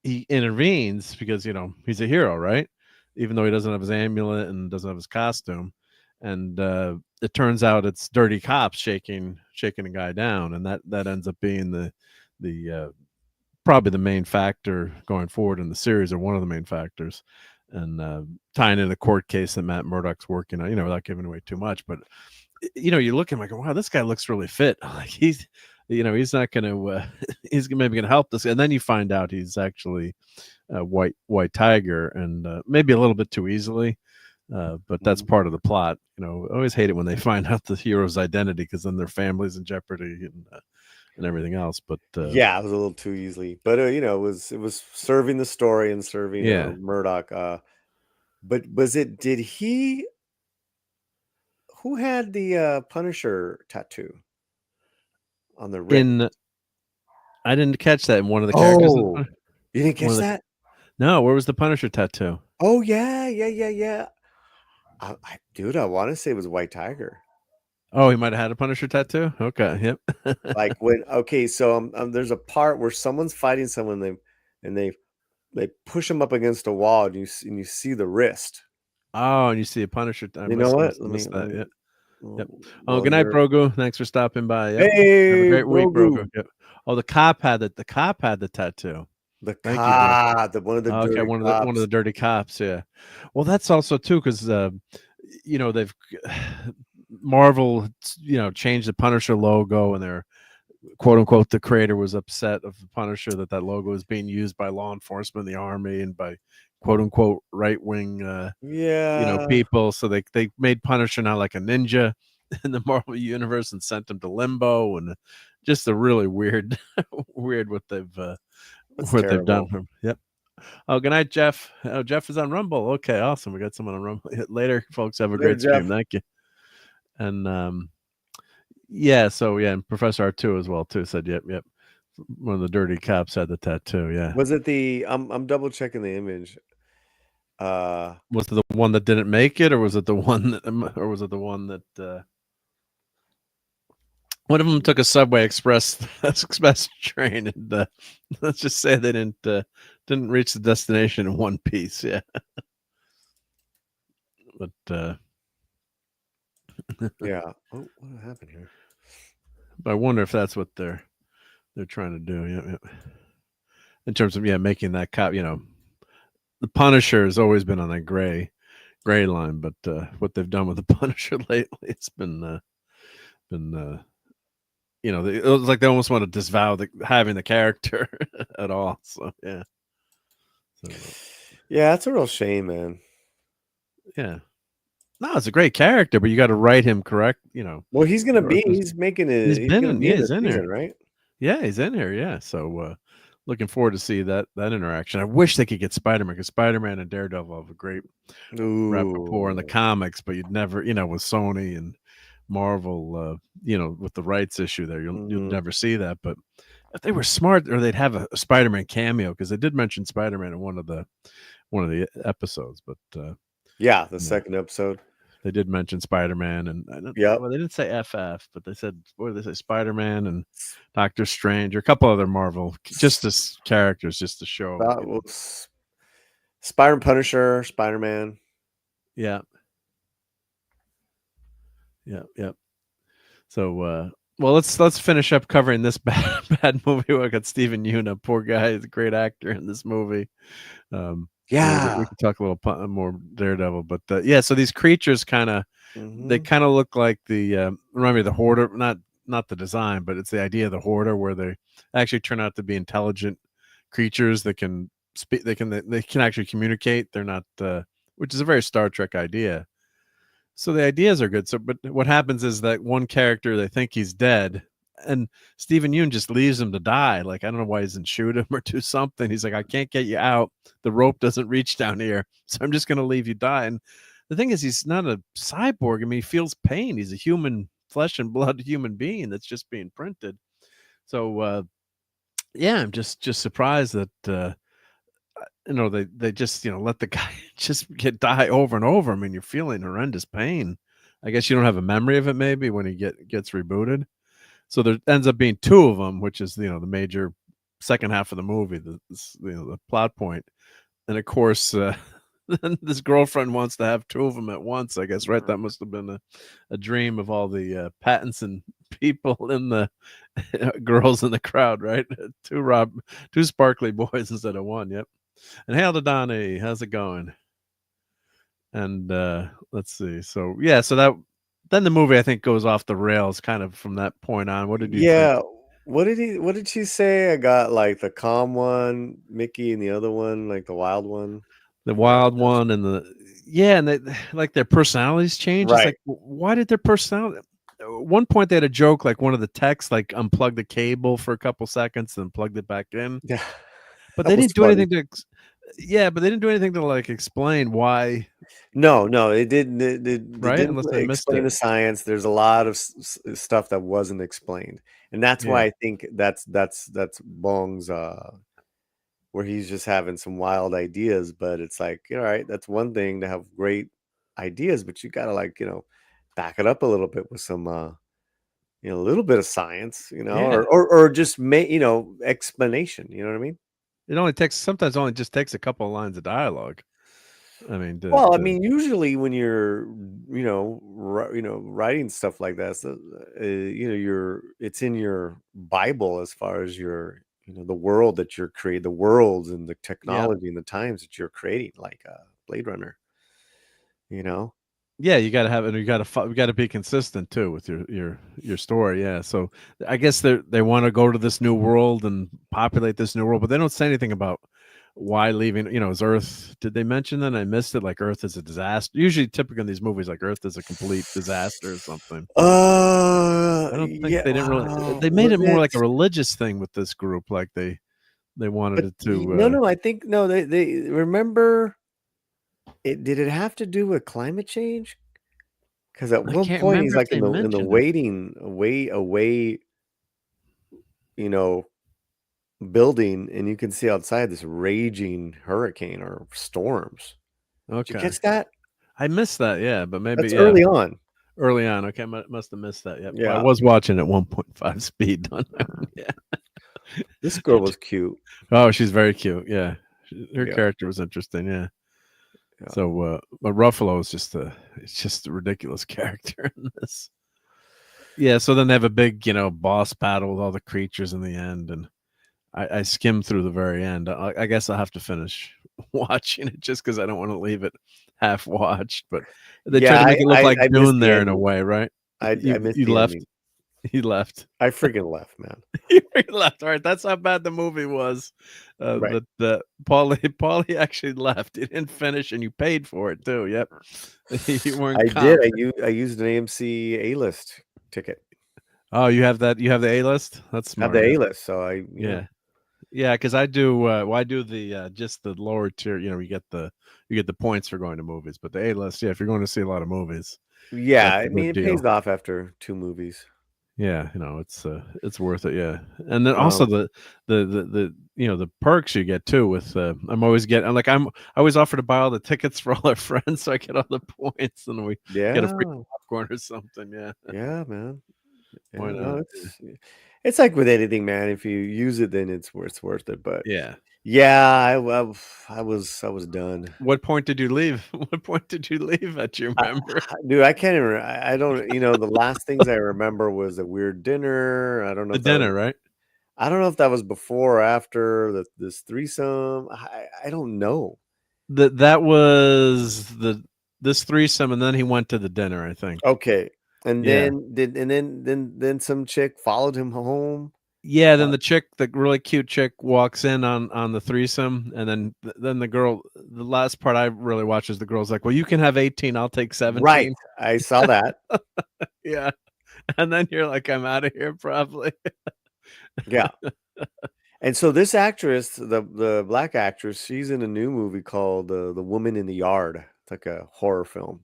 he intervenes because he's a hero, right? Even though he doesn't have his amulet and doesn't have his costume, and it turns out it's dirty cops shaking a guy down, and that ends up being the probably the main factor going forward in the series, or one of the main factors, and tying in a court case that Matt Murdock's working on, without giving away too much. But you look at him like, wow, this guy looks really fit. Like he's not going to, he's maybe going to help this. And then you find out he's actually a white tiger, and maybe a little bit too easily. But that's part of the plot. I always hate it when they find out the hero's identity, because then their family's in jeopardy and everything else. But yeah, it was a little too easily. But it was serving the story and serving Murdock. But who had the Punisher tattoo on the wrist? I didn't catch that in one of the characters. Oh, you didn't catch that? No, where was the Punisher tattoo? Oh yeah. Dude, I want to say it was White Tiger. Oh, he might have had a Punisher tattoo. Okay, yep. Like so there's a part where someone's fighting someone, and they push him up against a wall, and you see the wrist. Oh, and you see a Punisher. You know what? Yep. Oh, good night, Brogu. Thanks for stopping by. Yep. Hey, have a great week, Brogu. Yep. Oh, the cop had the tattoo. One of the dirty cops. Yeah. Well, that's also too, because they've Marvel changed the Punisher logo, and they're, quote unquote, the creator was upset of the Punisher that logo is being used by law enforcement, the army, and by, quote unquote, right wing people. So they made Punisher now like a ninja in the Marvel universe, and sent him to limbo, and just a really weird what they've done for him. Yep. Oh, good night, Jeff. Oh, Jeff is on Rumble. Okay, awesome. We got someone on Rumble. Later, folks. Have a great stream. Thank you. And and Professor R2 as well too said, yep. One of the dirty cops had the tattoo. Yeah. Was it the? I'm double checking the image. Was it the one that didn't make it, or was it the one that? One of them took a Subway Express train, and let's just say they didn't reach the destination in one piece. Yeah. But yeah. Oh, what happened here? But I wonder if that's what they're trying to do. Yeah. In terms of making that cop. The Punisher has always been on a gray line, but what they've done with the Punisher lately, it's been it was like they almost want to disavow having the character at all. So yeah. Yeah, that's a real shame, man. Yeah. No, it's a great character, but you got to write him correct. Well, he's gonna be. He's making it. He's in season, here, right? Yeah, he's in here. Yeah. So looking forward to see that interaction. I wish they could get Spider-Man, because Spider-Man and Daredevil have a great rapport in the comics, but you'd never, with Sony and Marvel, with the rights issue there, you'll never see that. But if they were smart, or they'd have a Spider-Man cameo, because they did mention Spider-Man in one of the episodes. But the second episode, they did mention Spider-Man, and they didn't say FF, but they said, what did they say? Spider-Man and Doctor Strange, or a couple other Marvel, just as characters, just to show. Spider-Man, Punisher, Spider-Man. Yeah. Yep. So, let's finish up covering this bad movie. We got Steven Yeun, a poor guy, he's a great actor in this movie. We can talk a little more Daredevil, but so these creatures they kind of look like the remind me of the Hoarder, not the design, but it's the idea of the Hoarder, where they actually turn out to be intelligent creatures that can speak. They can actually communicate. They're not, which is a very Star Trek idea. So the ideas are good. So, but what happens is that one character, they think he's dead, and Steven Yeun just leaves him to die. Like, I don't know why he doesn't shoot him or do something. He's like, I can't get you out. The rope doesn't reach down here, so I'm just going to leave you die. And the thing is, he's not a cyborg. I mean, he feels pain. He's a human, flesh and blood human being that's just being printed. So, I'm just surprised that they just let the guy just die over and over. I mean, you're feeling horrendous pain. I guess you don't have a memory of it maybe when he gets rebooted. So there ends up being two of them, which is the major second half of the movie, the plot point. And of course, this girlfriend wants to have two of them at once, I guess, right? That must have been a dream of all the Pattinson people in the girls in the crowd, right? Two sparkly boys instead of one. Yep. And hail to Donnie, how's it going? And let's see. So yeah, so that then the movie I think goes off the rails kind of from that point on. What did you think? Yeah. What did she say? I got like the calm one, Mickey, and the other one, like the wild one. The wild one and and they like their personalities change. It's Right. like, why did their personality? At one point they had a joke like one of the techs like unplugged the cable for a couple seconds and plugged it back in. Yeah. But That they was didn't do funny. anything to but they didn't do anything to like explain why. No, it didn't. It Right? didn't Unless I missed explain it. the science. There's a lot of stuff that wasn't explained, and that's why Yeah. I think that's Bong's where he's just having some wild ideas. But it's like, all right, that's one thing to have great ideas, but you gotta like back it up a little bit with some a little bit of science, Yeah. or just make explanation. You know what I mean? It sometimes only just takes a couple of lines of dialogue. I mean, Well, I mean, usually when you're, writing stuff like that, so, it's in your Bible as far as your, the world that you're creating, the worlds and the technology and the times that you're creating, like Blade Runner. Yeah, you got to have it. You got to be consistent too with your story. Yeah, so I guess they want to go to this new world and populate this new world, but they don't say anything about why leaving. Is Earth? Did they mention that? I missed it. Like Earth is a disaster. Usually, typical in these movies, like Earth is a complete disaster or something. I don't think they didn't really. They made it more like a religious thing with this group. Like they wanted it to. No, I think no. They remember. Did it have to do with climate change? Because at one point he's like in the waiting away, building, and you can see outside this raging hurricane or storms. Okay. Did you catch that? I missed that. Yeah, but maybe that's early on. Early on. Okay, must have missed that. Yeah, I was watching at 1.5 speed. Yeah. This girl was cute. Oh, she's very cute. Yeah, her character was interesting. Yeah. So, but Ruffalo is just a ridiculous character in this. Yeah. So then they have a big, boss battle with all the creatures in the end, and I skimmed through the very end. I guess I'll have to finish watching it just because I don't want to leave it half watched. But they try to make it look like Dune there in a way, right? You left. He left. I freaking left, man. You left. All right, that's how bad the movie was. Right. But Paulie actually left. He didn't finish, and you paid for it too. Yep. You weren't. I did. I used an AMC A-list ticket. Oh, you have that? You have the A-list? That's smart. I have the A-list, so yeah, because I do. I do the just the lower tier. You get the points for going to movies, but the A-list, yeah, if you're going to see a lot of movies, yeah, I mean, it pays off after 2 movies. Yeah, it's worth it. Yeah, and then also the the perks you get too. With I'm always offer to buy all the tickets for all our friends, so I get all the points, and we get a free popcorn or something. Yeah, yeah, man. Why not? It's like with anything, man. If you use it, then it's worth it. But yeah, I was done. What point did you leave? What point did you leave at? You remember? Dude, I can't even. I don't. The last things I remember was a weird dinner. I don't know. The dinner, right? I don't know if that was before or after this threesome. I don't know. That was this threesome, and then he went to the dinner, I think. Okay. And then some chick followed him home. Yeah, then the really cute chick walks in on the threesome, and then the girl. The last part I really watched is the girl's like, "Well, you can have 18, I'll take 17." Right, I saw that. Yeah, and then you're like, "I'm out of here, probably." Yeah. And so this actress, the black actress, she's in a new movie called The Woman in the Yard. It's like a horror film.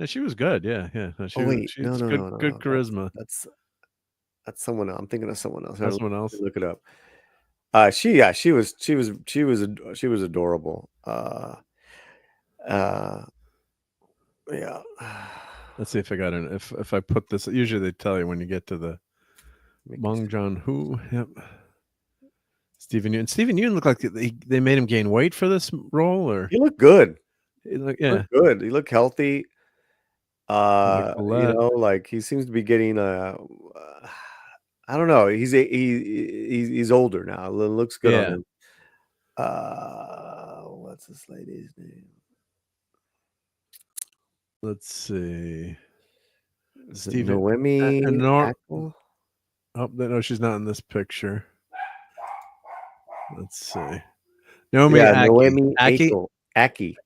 Yeah, she was good. Yeah. No, good charisma. That's someone else. I'm thinking of someone else. That's someone else. Look it up. She was adorable. Yeah. Let's see if I got it. If I put this, usually they tell you when you get to the Bong Joon-ho. Yep. Steven Yeun looked like they made him gain weight for this role, or he looked good. He looked good. He looked healthy. You know, like he seems to be getting I don't know. He's older now. It looks good on him. What's this lady's name? Let's see. Is it Noemi Ackle? Oh, no, she's not in this picture. Let's see. Noemi Ackle. Aki,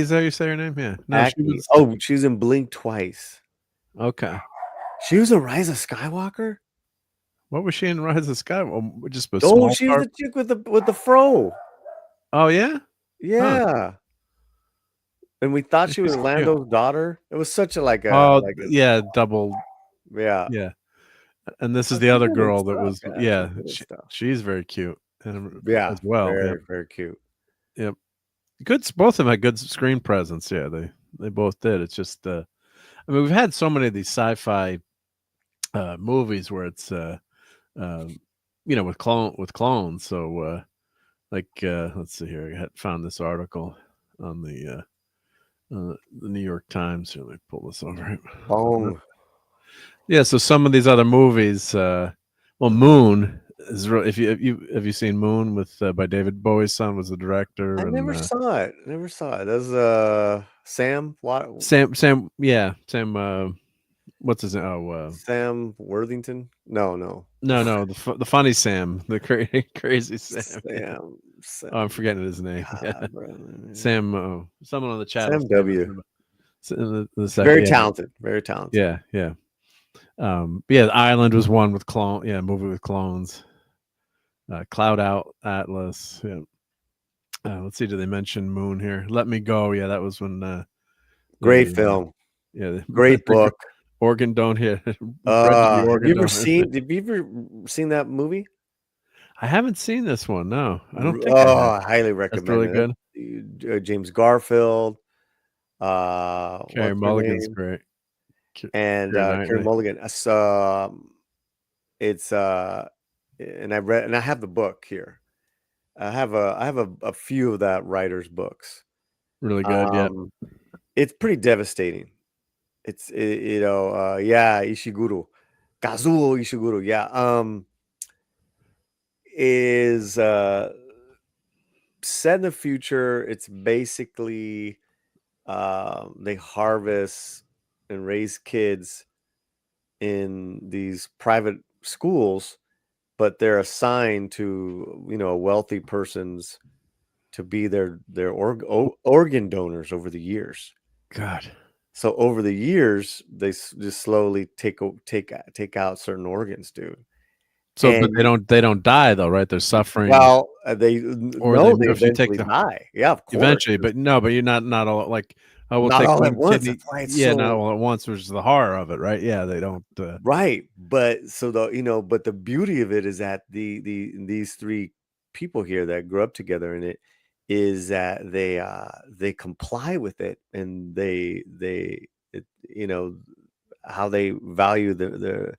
is that how you say her name? Yeah. No, she's in Blink twice. Okay. She was in Rise of Skywalker? What was she in Rise of Skywalker? Just a small she was the chick with the fro. Oh, yeah? Yeah. Huh. And we thought she was Lando's daughter. It was such a double. Yeah. Yeah. And this is the other girl that was she's very cute. And as well. Very, very cute. Yep. Good. Both of them had good screen presence. Yeah, they both did. It's just I mean, we've had so many of these sci-fi movies where it's with clones. So let's see here. I found this article on the New York Times. Here, let me pull this over. Bong. Yeah, so some of these other movies, Moon is real. Have you seen Moon with by David Bowie's son was the director? I never saw it. That's Sam. What? Sam. Yeah, Sam. What's his name? Oh, Sam Worthington. No. The funny Sam, the crazy Sam. Sam. Oh, I'm forgetting his name. God, Sam. Someone on the chat. Sam W. Very talented. Very talented. Yeah. The Island was one with clone. Yeah, movie with clones. Cloud Out Atlas. Yeah. Let's see. Do they mention Moon here? Let Me Go. Yeah, that was when. Great film. Yeah, great book. Organ Don't Hit. Have you ever seen that movie? I haven't seen this one. No, I don't think. I highly recommend. That's really good. James Garfield. Carey Mulligan's great. And Carey Mulligan. It's and I have the book here. I have a few of that writer's books. Really good. Yeah. It's pretty devastating. It's Ishiguro, Kazuo Ishiguro. Yeah. Is set in the future. It's basically they harvest and raise kids in these private schools, but they're assigned to a wealthy person's to be their organ donors over the years. God. So over the years, they just slowly take out certain organs, dude. So, but they don't die though, right? They're suffering. Well, they eventually die. Yeah, of course. Eventually, but you're not all like. We'll not take all at once. Kidney, not all at once, which is the horror of it, right? Yeah, they don't. Right, but but the beauty of it is that these three people here that grew up together in it is that they comply with it, and how they value their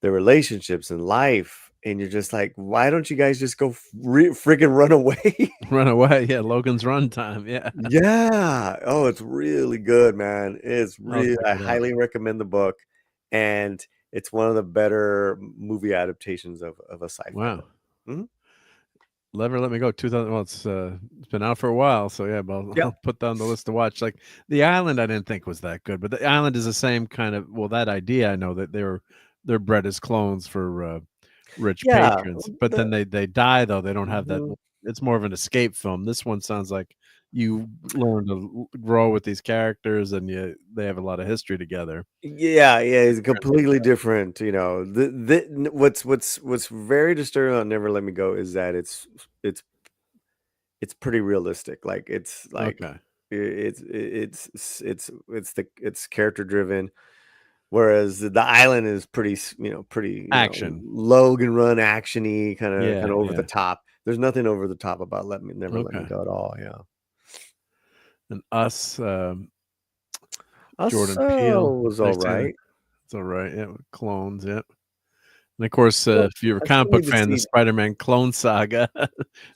relationships and life. And you're just like, why don't you guys just go freaking run away? Run away. Yeah. Logan's Run time. Yeah. Yeah. Oh, it's really good, man. It's really, I highly recommend the book. And it's one of the better movie adaptations of a sci-fi. Wow. Mm-hmm. Let Me Go. 2000. Well, it's been out for a while. So yeah, but I'll put that on the list to watch. Like The Island, I didn't think was that good, but The Island is the same kind of, that idea. I know that they're bred as clones for, rich patrons, but then they die though. They don't have that. It's more of an escape film. This one sounds like you learn to grow with these characters, and they have a lot of history together. Yeah, it's completely different. What's very disturbing on Never Let Me Go is that it's pretty realistic. Like it's like it's character driven. Whereas The Island is pretty action, Logan Run actiony, kind of over the top. There's nothing over the top about Never Let Me Go at all. Yeah. And Us, Jordan Peele was all right. It's all right. Yeah, with clones. Yeah. And of course, if you're a comic book fan, the Spider-Man clone saga,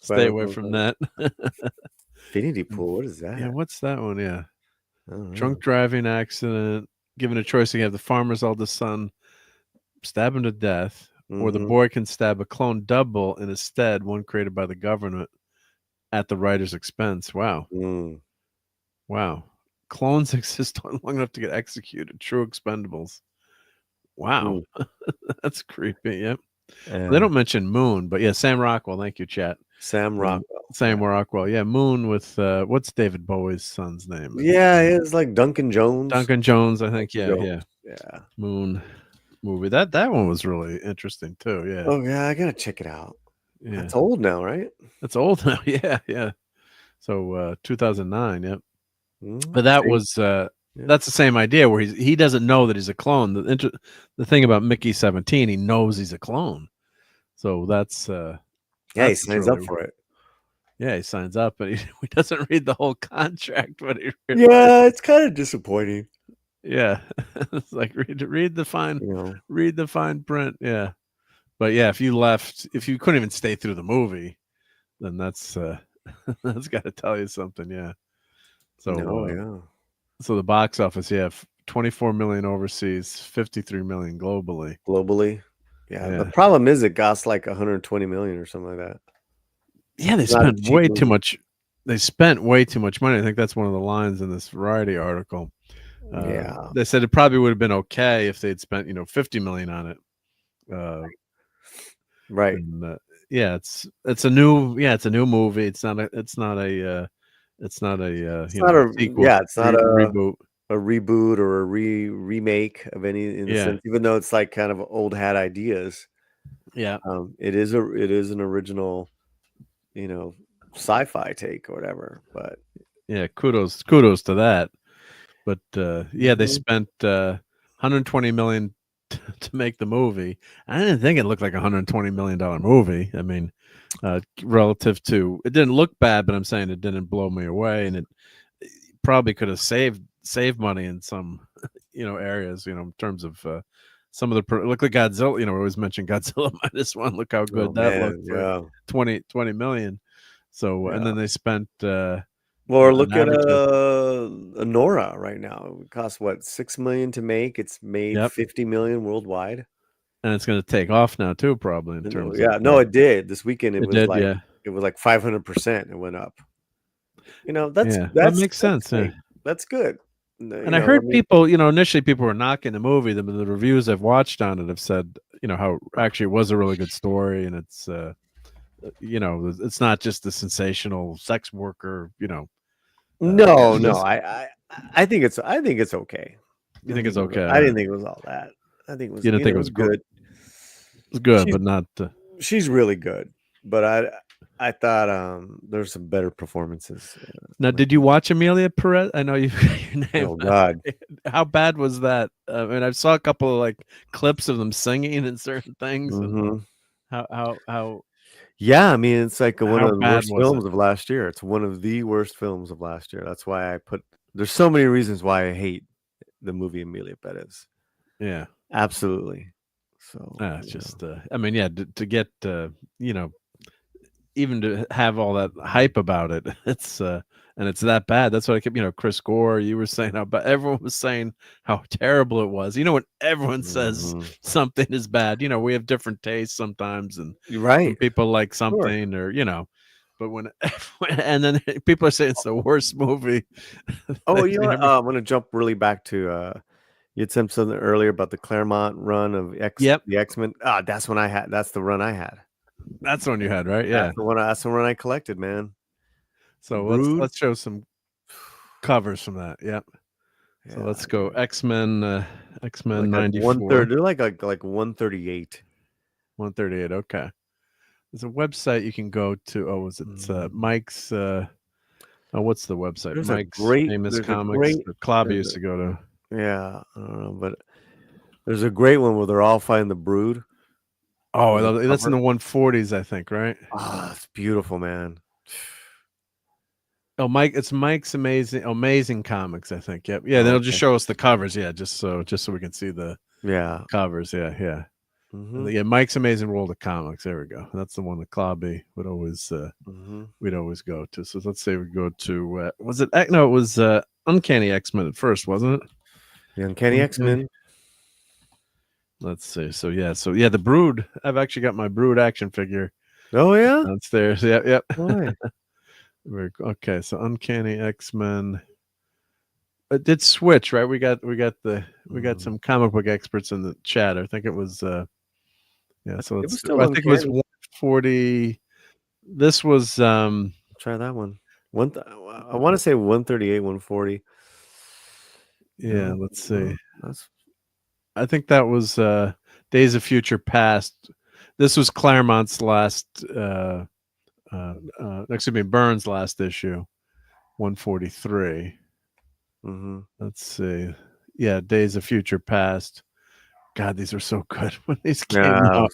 stay away from that. Infinity Pool. What is that? Yeah, what's that one? Yeah. Oh, Drunk driving accident. Given a choice, you have the farmer's eldest son stab him to death, or the Mhm. boy can stab a clone double in his stead, one created by the government at the writer's expense. Wow. Mm. Wow. Clones exist long enough to get executed. True expendables. Wow. Mm. That's creepy. Yep. They Yeah. don't mention Moon, but yeah, Sam Rockwell. Thank you, chat. Sam Rockwell. Sam Rockwell. Yeah, Moon with what's David Bowie's son's name? Yeah, it's like Duncan Jones. Duncan Jones, I think. Yeah, Jones. yeah. Yeah. Moon movie. That one was really interesting too. Yeah. Oh yeah, I gotta check it out. Yeah. That's old now, right? That's old now. Yeah, yeah. So 2009. Yep. Mm, But that same. was that's the same idea where he doesn't know that he's a clone. The thing about Mickey 17, he knows he's a clone. So that's yeah, he that's signs really, up for it. Yeah, he signs up, but he doesn't read the whole contract. But Yeah, it's kind of disappointing. Yeah, it's like read the fine, You know. read the fine print. Yeah, but yeah, if you couldn't even stay through the movie, then that's that's got to tell you something. Yeah. So yeah. So the box office, yeah, 24 million overseas, 53 million globally. Globally, yeah. The problem is it costs like 120 million or something like that. Yeah, they spent way too much. They spent way too much money. I think that's one of the lines in this Variety article. Yeah, they said it probably would have been okay if they'd spent 50 million on it. Right. And, yeah, it's a new movie. It's not a sequel. Yeah, it's not reboot. A reboot or a remake of any in the sense, even though it's like kind of old hat ideas. Yeah. It is an original, sci-fi take or whatever. But yeah, kudos to that. But yeah, they spent 120 million to make the movie. I didn't think it looked like $120 million movie. I mean, relative to, it didn't look bad, but I'm saying it didn't blow me away, and it probably could have saved money in some areas, in terms of some of the look like Godzilla. We always mention Godzilla -1. Look how good that looked for 20 million. So and then they spent well, look at Nora right now. It costs what, $6 million to make. It's made 50 million worldwide, and it's going to take off now too, probably in terms. No, it did this weekend. It was like 500%. It went up. That makes sense. Yeah. That's good. And I heard people, initially people were knocking the movie. The reviews I've watched on it have said, how actually it was a really good story, and it's, it's not just the sensational sex worker, No, I think it's okay. You think it's okay? I didn't think it was all that. I think it was. You didn't think it was good. It was good, but not. She's really good, but I thought there's some better performances. Now, did you watch Amelia Perez? I know you. Your name. Oh God, how bad was that? I mean, I saw a couple of like clips of them singing and certain things. Mm-hmm. And how? Yeah, I mean, it's like one of the worst films of last year. It's one of the worst films of last year. That's why there's so many reasons why I hate the movie Amelia Perez. Yeah, absolutely. So it's just, I mean, yeah, to get, even to have all that hype about it, it's, and it's that bad. That's what I kept, Chris Gore, you were saying how bad, everyone was saying how terrible it was. When everyone says something is bad, we have different tastes sometimes, and people like something, or, but when and then people are saying it's the worst movie. Oh, I'm going to jump really back to, you had said something earlier about the Claremont run of the X-Men. That's when I had. That's the run I had. That's the one you had, right? Yeah, that's the one I collected, man. So let's show some covers from that. Yep. Yeah, so let's go X-Men. X-Men 94. They're like 138. 138. Okay. There's a website you can go to. Oh, was it Mike's? What's the website? There's Mike's Famous Comics. Claudia used to go to. Yeah, I don't know, but there's a great one where they're all fighting the Brood. Oh, I love it. That's in the 140s, I think, right? It's beautiful, man. Oh, it's Mike's amazing comics, I think. Yep. Yeah, they'll just show us the covers. Yeah, just so we can see the covers. Yeah, yeah. Mm-hmm. Yeah, Mike's Amazing World of Comics. There we go. That's the one that Claudia would always we'd always go to. So let's say we go to was it? No, it was Uncanny X-Men at first, wasn't it? The Uncanny X-Men. Let's see. So yeah, the Brood. I've actually got my Brood action figure Oh yeah. downstairs. Yep. Boy. Okay, so Uncanny X-Men. It did switch, right? We got some comic book experts in the chat. I think it was So It was I still think it was Uncanny. 140. This was Try that one. I want to say 138, 140. Yeah, let's see. That's I think that was Days of Future Past. This was Claremont's last Burns' last issue, 143. Let's see. Yeah, Days of Future Past. God, these are so good when these came out.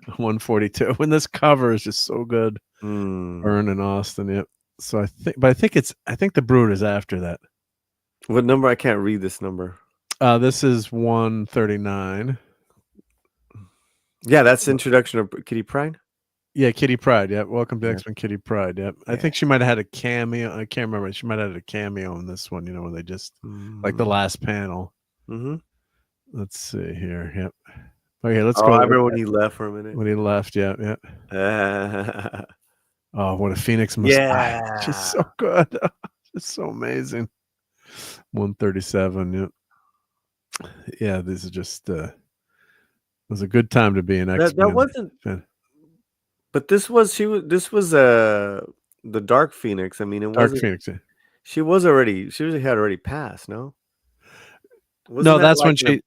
142. When this cover is just so good. Byrne and Austin. Yep. So I think the Brood is after that. What number? I can't read this number. This is 139. Yeah, that's the introduction of Kitty Pryde. Yeah, Kitty Pryde. Yeah, welcome to X-Men Kitty Pryde. Yep. I think she might have had a cameo. I can't remember. She might have had a cameo in this one. When they just like the last panel. Let's see here. Yep. Okay, let's go. I remember when he left for a minute. When he left, yeah. Oh, what a Phoenix mustache! Yeah, just so good. Just so amazing. 137. Yep. Yeah, this is just. It was a good time to be an X-Men. That wasn't. Fan. But this was the Dark Phoenix. I mean, it Dark Phoenix. Yeah. She had already passed. No. No, that's when she.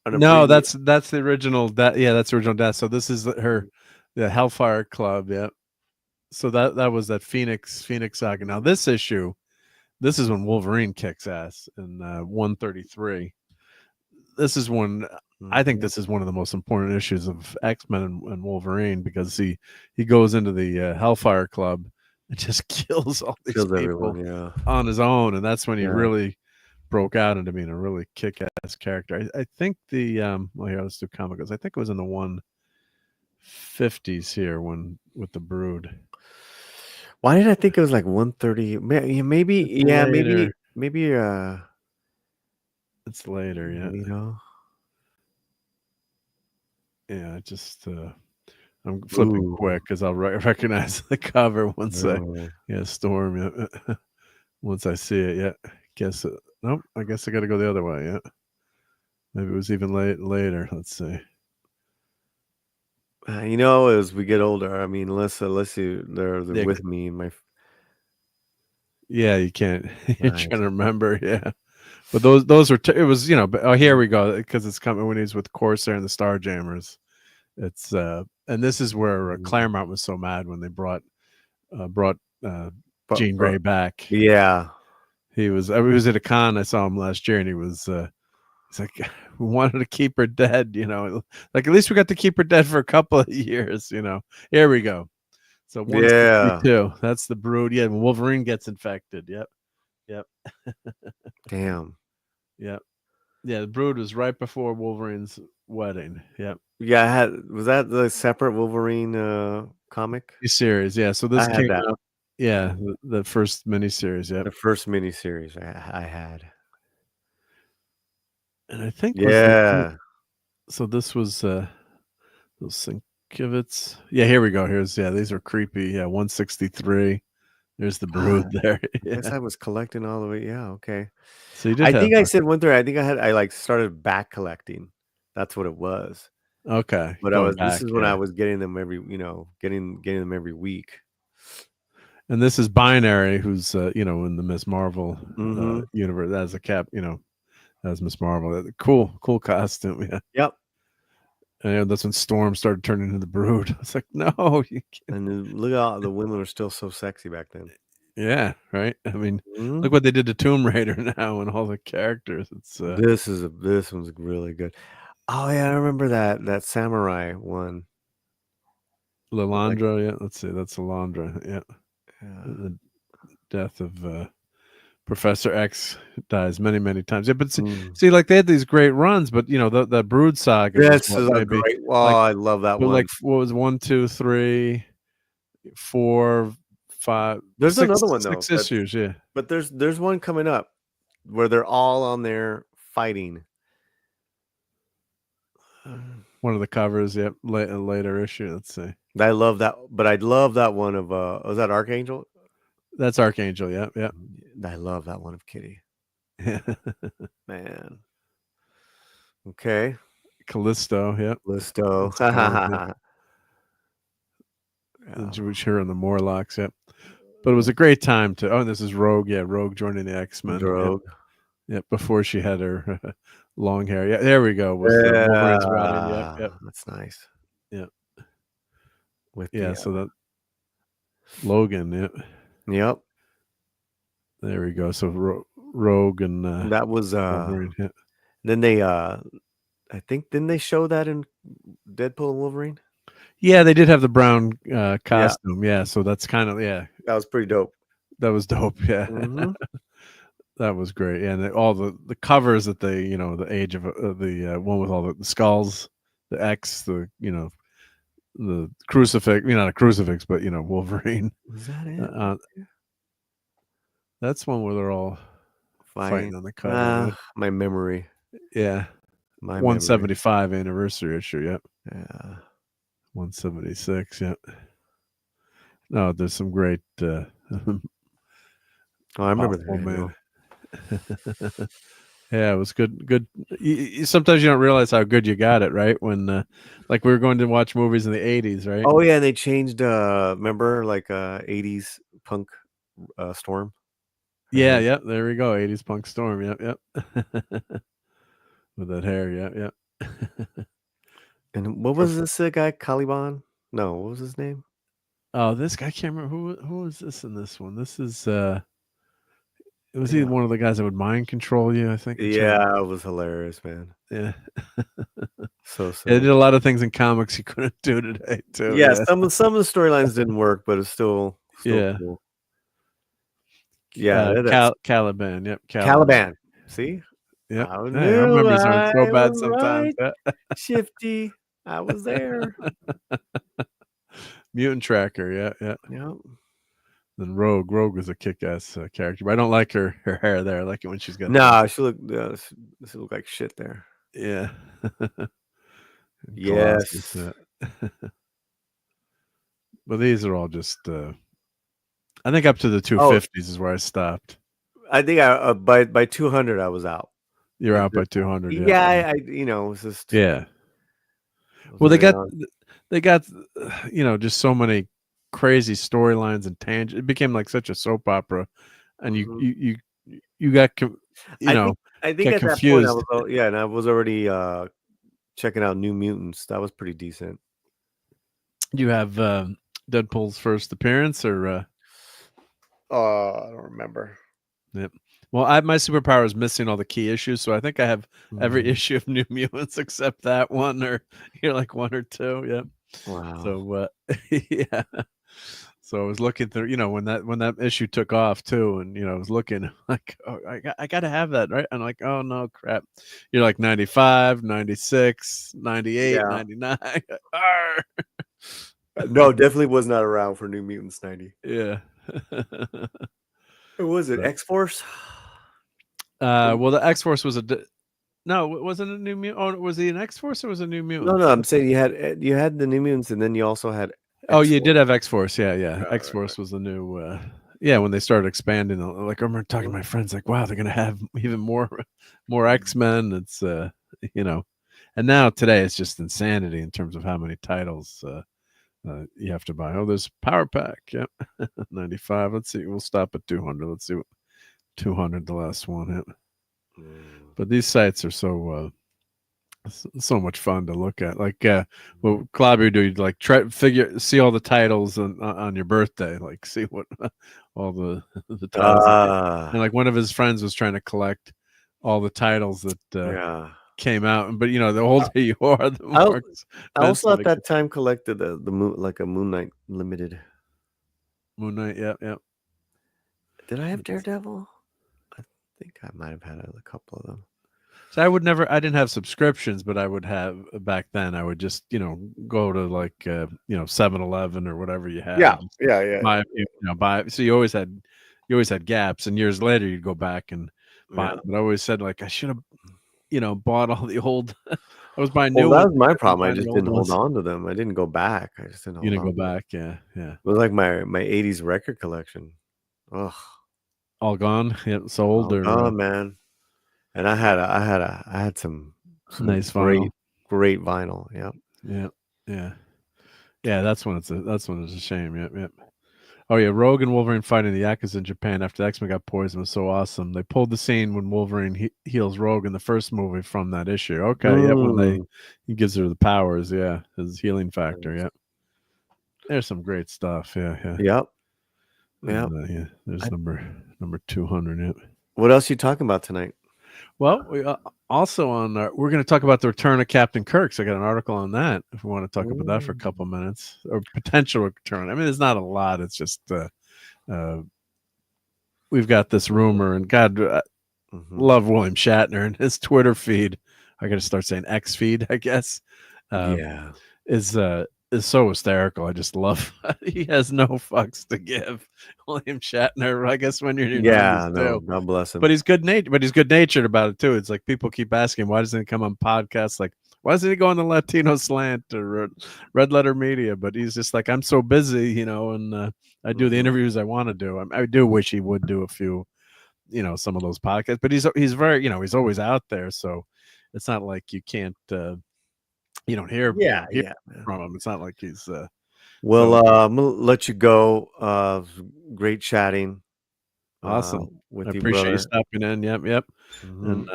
No, that's the original. That's the original death. So this is the Hellfire Club. Yeah. So that was that Phoenix saga. Now this issue, this is when Wolverine kicks ass in 133. This is when I think this is one of the most important issues of X-Men and Wolverine, because he goes into the Hellfire Club and just kills all these people on his own, and that's when he really broke out into being a really kick-ass character. I think the here, let's do comic books. I think it was in the 150s here with the Brood. Why did I think it was like 130? Maybe it's later, yeah. Yeah, I just I'm flipping quick because I'll recognize the cover once Storm. Yeah. Once I see it, yeah. Nope. I guess I got to go the other way. Yeah. Maybe it was even later. Let's see. As we get older, I mean, unless they're with me in my. Yeah, you can't. You're trying to remember, yeah. But those were. It was, here we go, because it's coming when he's with Corsair and the Starjammers. It's and this is where Claremont was so mad when they brought Jean Grey back. Yeah, he was at a con. I saw him last year, and he was. He's like, we wanted to keep her dead, like at least we got to keep her dead for a couple of years, Here we go. So 162. That's the Brood. Yeah, when Wolverine gets infected. Yep. Damn. Yep. Yeah, the Brood was right before Wolverine's wedding. Yep. Yeah, was that the separate Wolverine comic series? Yeah. So this came out. Yeah, the first miniseries. Yeah, the first miniseries I had. And I think so this was those Sienkiewicz. Yeah, here we go. These are creepy. Yeah, 163. There's the Brood there. I guess I was collecting all the way. Yeah, okay. So you did. I said 130. I think I started back collecting. That's what it was. Okay. But this is when I was getting them getting them every week. And this is Binary, who's in the Miss Marvel universe as a cap, as Miss Marvel. Cool costume. Yeah. Yep. And that's when Storm started turning into the Brood. It's like, no, you can't. And look how the women were still so sexy back then. Yeah, right. I mean, look what they did to Tomb Raider now and all the characters. It's this one's really good. Oh yeah, I remember that samurai one. Lilandra, yeah. Let's see, that's Lilandra, yeah. The death of Professor X dies many, many times. Yeah, but see, like they had these great runs, but the Brood saga. This is a great. Oh, I love that one. Like what was 1, 2, 3, 4, 5. There's another one though. 6 issues, yeah. But there's one coming up where they're all on there fighting. One of the covers, yep, later issue. Let's see. I love that, but I love that one of was that Archangel? That's Archangel, yep, yep. I love that one of Kitty. Yeah. Man. Okay. Callisto, yep. Listo. Her and the Morlocks, yep. But it was a great time to. Oh, and this is Rogue, yeah, Rogue joining the X-Men. Rogue. Yep, before she had her long hair. Yeah, there we go. Was the Wolverine's riding. Yep. That's nice. Yep. With so that Logan, yep. Yep. There we go. So Rogue and that was Wolverine. Yeah. Then they I think didn't they show that in Deadpool and Wolverine? Yeah, they did have the brown costume. Yeah, so that's kind of that was pretty dope. That was dope. Yeah. Mm-hmm. That was great. Yeah, and all the covers that they, the age of the one with all the skulls, the X, the the crucifix, not a crucifix, but Wolverine. Is that it? That's one where they're all fighting on the cover. My memory. Yeah. My 175 anniversary issue. Yep. Yeah. 176. Yep. No, there's some great. I remember that. Man. Yeah, it was good. Good. Sometimes you don't realize how good you got it, right? When, like, we were going to watch movies in the 80s, right? Oh yeah, and they changed. Remember, like, 80s punk Storm. Yeah, yep. There we go. 80s punk Storm. Yep. With that hair. Yep. And what was this guy? Caliban? No, what was his name? Oh, this guy, I can't remember who was this in this one. This is it was either one of the guys that would mind control you, I think. Yeah, it was hilarious, man. Yeah. So they did a lot of things in comics you couldn't do today too. Yeah, some of the storylines didn't work, but it's still cool. Yeah, Caliban. Yep, Caliban. See? Yeah, our memories aren't so bad sometimes. Right. Shifty. I was there. Mutant Tracker. Yeah. Yep. Then Rogue. Rogue was a kick-ass character, but I don't like her hair there. I like it when she's got. Nah, she looked like shit there. Yeah. Yes. But these are all just. I think up to the 250s is where I stopped. I think by 200 I was out. You're out by 200. Yeah, I it was just. Yeah. Well, they got just so many crazy storylines and tangents. It became like such a soap opera, and you got I think at confused. that point and I was already checking out New Mutants. That was pretty decent. You have Deadpool's first appearance, or I don't remember. Yep. Well, my superpower is missing all the key issues, so I think I have every issue of New Mutants except that one, or like one or two. Yep. Wow. So yeah. So I was looking through, when that issue took off too, and I was looking like, oh, I got to have that, right? I'm like, oh no, crap. You're like 95, 96, 98, 99. No, definitely was not around for New Mutants 90. Yeah. Or was it X-Force? Well, the X-Force was no, wasn't a New Mutant. Oh, was he an X-Force or was it a New Mutant? No, I'm saying you had the New Mutants, and then you also had X-Force. Oh, you did have X-Force. Yeah. Right, X-Force was the new when they started expanding. Like, I remember talking to my friends, like, wow, they're gonna have even more X-Men. It's and now today it's just insanity in terms of how many titles you have to buy. Oh, there's Power Pack. Yep. 95. Let's see. We'll stop at 200. Let's see what 200, the last one. Yep. But these sites are so much fun to look at. Like what Clobby do, you'd like see all the titles on your birthday, like see what all the titles and like one of his friends was trying to collect all the titles that came out, but the older you are, the more I also at that time collected the moon, like a Moon Knight limited. Moon Knight. Yeah. Did I have Daredevil? I think I might have had a couple of them. So I didn't have subscriptions, but I would have back then. I would just, go to like, 7-Eleven or whatever you had. Yeah. Buy. So you always had gaps, and years later you'd go back and But I always said like I should have, bought all the old. I was buying Well, new that ones. was my I didn't problem. I buy the just old didn't hold ones. on to them. I didn't go back. I just didn't You hold didn't on. go back, yeah. It was like my 80s record collection. Ugh, All gone, sold, all or gone, man. And I had some nice vinyl. great vinyl. Yeah. That's when it's a shame. Yep. Oh yeah, Rogue and Wolverine fighting the Yakuza in Japan after X-Men got poisoned was so awesome. They pulled the scene when Wolverine heals Rogue in the first movie from that issue. Okay, when he gives her the powers, his healing factor. Yep. There's some great stuff. Yeah. Yep. And, there's number 200. Yep. What else are you talking about tonight? Well, we also we're going to talk about the return of Captain Kirk. So I got an article on that. If we want to talk about that for a couple of minutes, or potential return. I mean, there's not a lot. It's just we've got this rumor, and God, love William Shatner and his Twitter feed. I got to start saying X feed, I guess. Is so hysterical. I just love. He has no fucks to give. William Shatner. I guess when you're in your 90s too. God bless him. But he's good natured about it too. It's like people keep asking, why doesn't he come on podcasts? Like, why doesn't he go on the Latino Slant or Red Letter Media? But he's just like, I'm so busy, and I do the interviews I want to do. I do wish he would do a few, some of those podcasts. But he's very, he's always out there. So it's not like you can't, you don't hear from him. It's not like he's. Well, I'm gonna let you go. Great chatting. Awesome. With I you, appreciate brother. you stopping in. Yep. And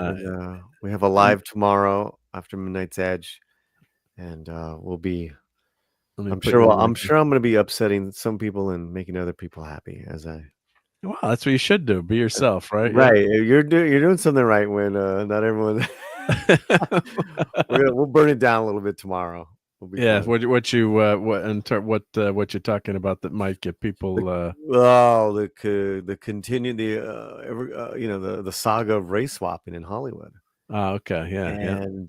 we have a live tomorrow after Midnight's Edge, and we'll be. I'm sure I'm going to be upsetting some people and making other people happy as I. Well, that's what you should do. Be yourself, right? Right. Yeah. You're doing something right when not everyone. We'll burn it down a little bit tomorrow. Yeah, fun. What you're talking about that might get people the saga of race swapping in Hollywood. Okay, yeah. And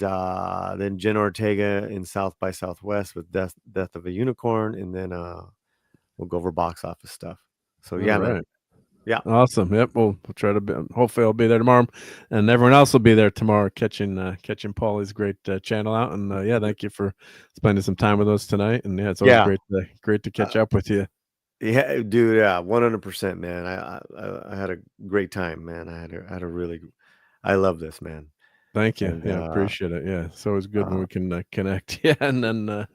then Jen Ortega in South by Southwest with Death of a Unicorn, and then we'll go over box office stuff. So yeah, man. Yeah. Awesome. Yep. We'll try to hopefully I'll be there tomorrow, and everyone else will be there tomorrow catching Paulie's great channel out. And thank you for spending some time with us tonight. And it's always great to catch up with you. Yeah, dude. Yeah, 100%, man. I had a great time, man. I love this, man. Thank you. And, appreciate it. Yeah, it's always good when we can connect. Yeah, and then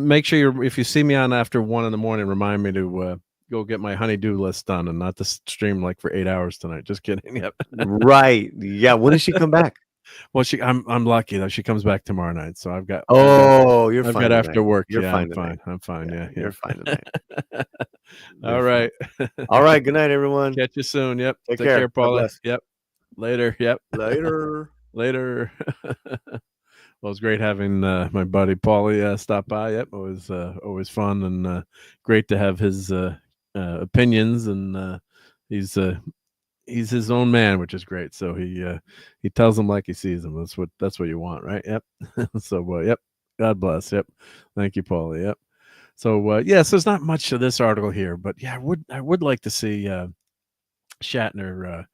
make sure if you see me on after 1 a.m, remind me to go get my honey-do list done and not to stream like for 8 hours tonight. Just kidding. Yep. Right. Yeah. When does she come back? Well, I'm lucky though. She comes back tomorrow night, so I've got. You're fine. I've got after work. You're fine. I'm fine. Yeah. You're fine tonight. All right. All right. Good night, everyone. Catch you soon. Yep. Take care, Paula. Yep. Later. Yep. Later. Well, it was great having my buddy Paulie stop by. Yep, it was always fun and great to have his opinions, and he's his own man, which is great. So he tells them like he sees them. That's what you want, right? Yep. So yep. God bless. Yep. Thank you, Paulie. Yep. So so there's not much to this article here, but yeah, I would like to see Shatner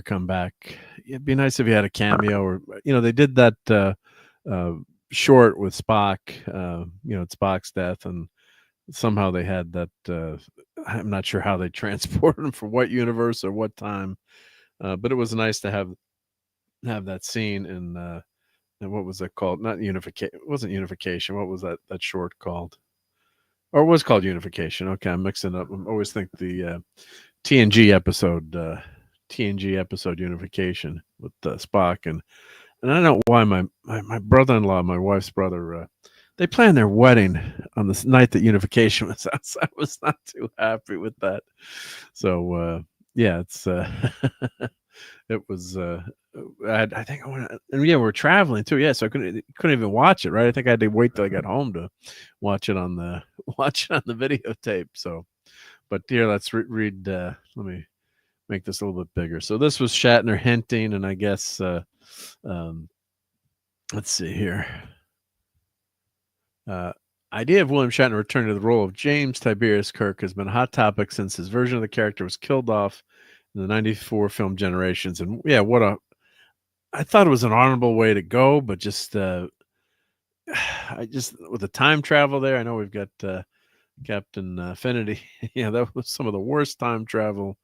come back. It'd be nice if he had a cameo, or they did that short with Spock, Spock's death, and somehow they had that. I'm not sure how they transported him for what universe or what time, but it was nice to have that scene in. What was that called? Not unification. It wasn't unification. What was that short called? Or it was called Unification. Okay, I'm mixing up. I always think the TNG episode Unification with Spock, and I don't know why my brother-in-law, my wife's brother, they planned their wedding on the night that Unification was out. So I was not too happy with that. So it's it was. I think I went, and we're traveling too. Yeah, so I couldn't even watch it. Right, I think I had to wait till I got home to watch it on the videotape. So, but here, let's read. Let me make this a little bit bigger. So this was Shatner hinting, and I guess let's see here. Idea of William Shatner returning to the role of James Tiberius Kirk has been a hot topic since his version of the character was killed off the 94 film Generations. And yeah, I thought it was an honorable way to go, but just I just with the time travel there, I know we've got Captain Affinity. Yeah, that was some of the worst time travel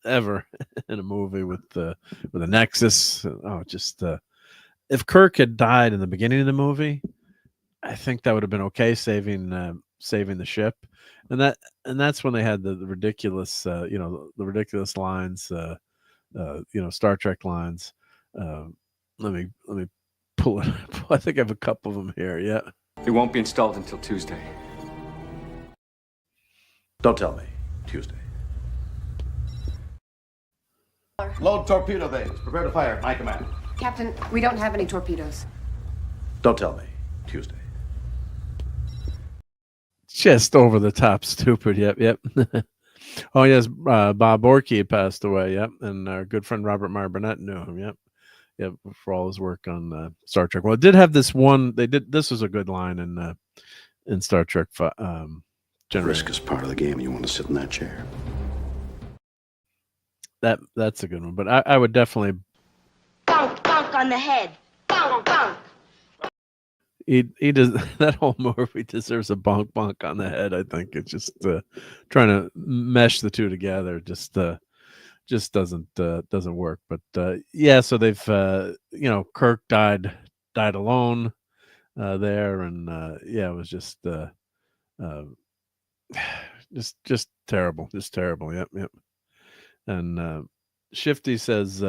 ever in a movie with a Nexus. Oh, just if Kirk had died in the beginning of the movie, I think that would have been okay, saving the ship, and that's when they had the ridiculous, the ridiculous lines, Star Trek lines. Let me pull it. I think I have a couple of them here. Yeah. It won't be installed until Tuesday. Don't tell me. Tuesday. Load torpedo bays. Prepare to fire. My command. Captain, we don't have any torpedoes. Don't tell me. Tuesday. Just over the top stupid. Yep. Oh yes, Bob Orkey passed away. Yep, and our good friend Robert Meyer Burnett knew him. Yep, for all his work on Star Trek. Well, it did have this one. This was a good line in Star Trek. Risk is part of the game. You want to sit in that chair. That's a good one. But I would definitely bonk on the head. Bonk. he does that whole movie deserves a bonk on the head. I think it's just trying to mesh the two together just doesn't work. But yeah, so they've Kirk died alone there, and yeah, it was just terrible, Yep. And Shifty says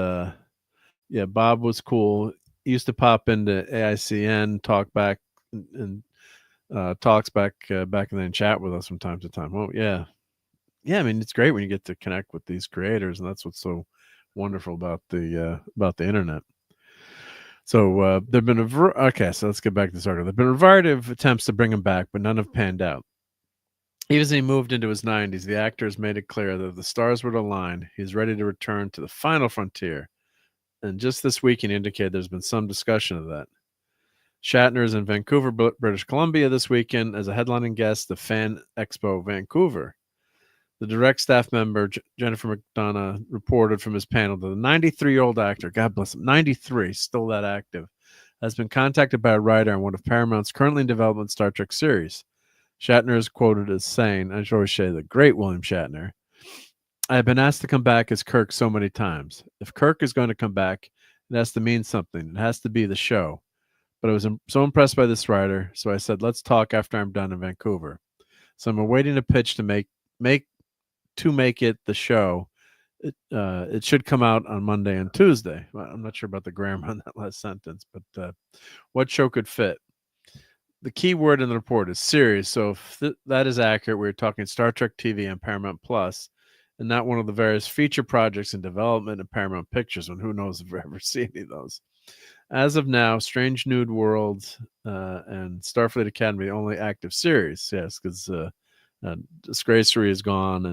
yeah, Bob was cool. He used to pop into AICN, talks back and chat with us from time to time. Oh yeah. I mean, it's great when you get to connect with these creators, and that's what's so wonderful about the internet. So there've been so let's get back to this article. There've been a variety of attempts to bring him back, but none have panned out. Even as he moved into his 90s, the actor has made it clear that if the stars were to align, he's ready to return to the final frontier. And just this week, he indicated there's been some discussion of that. Shatner is in Vancouver, British Columbia this weekend as a headlining guest of Fan Expo Vancouver. The direct staff member, Jennifer McDonough, reported from his panel that the 93-year-old actor, God bless him, 93, still that active, has been contacted by a writer on one of Paramount's currently in development Star Trek series. Shatner is quoted as saying, I should always say the great William Shatner, I have been asked to come back as Kirk so many times. If Kirk is going to come back, it has to mean something. It has to be the show. But I was so impressed by this writer, so I said, let's talk after I'm done in Vancouver. So I'm awaiting a pitch to make it the show. It should come out on Monday and Tuesday. I'm not sure about the grammar on that last sentence, but what show could fit? The key word in the report is series. So if that is accurate, we're talking Star Trek TV and Paramount Plus, and not one of the various feature projects in development at Paramount Pictures, and who knows if we've ever seen any of those. As of now, Strange New Worlds and Starfleet Academy only active series. Yes, because Disgracery is gone,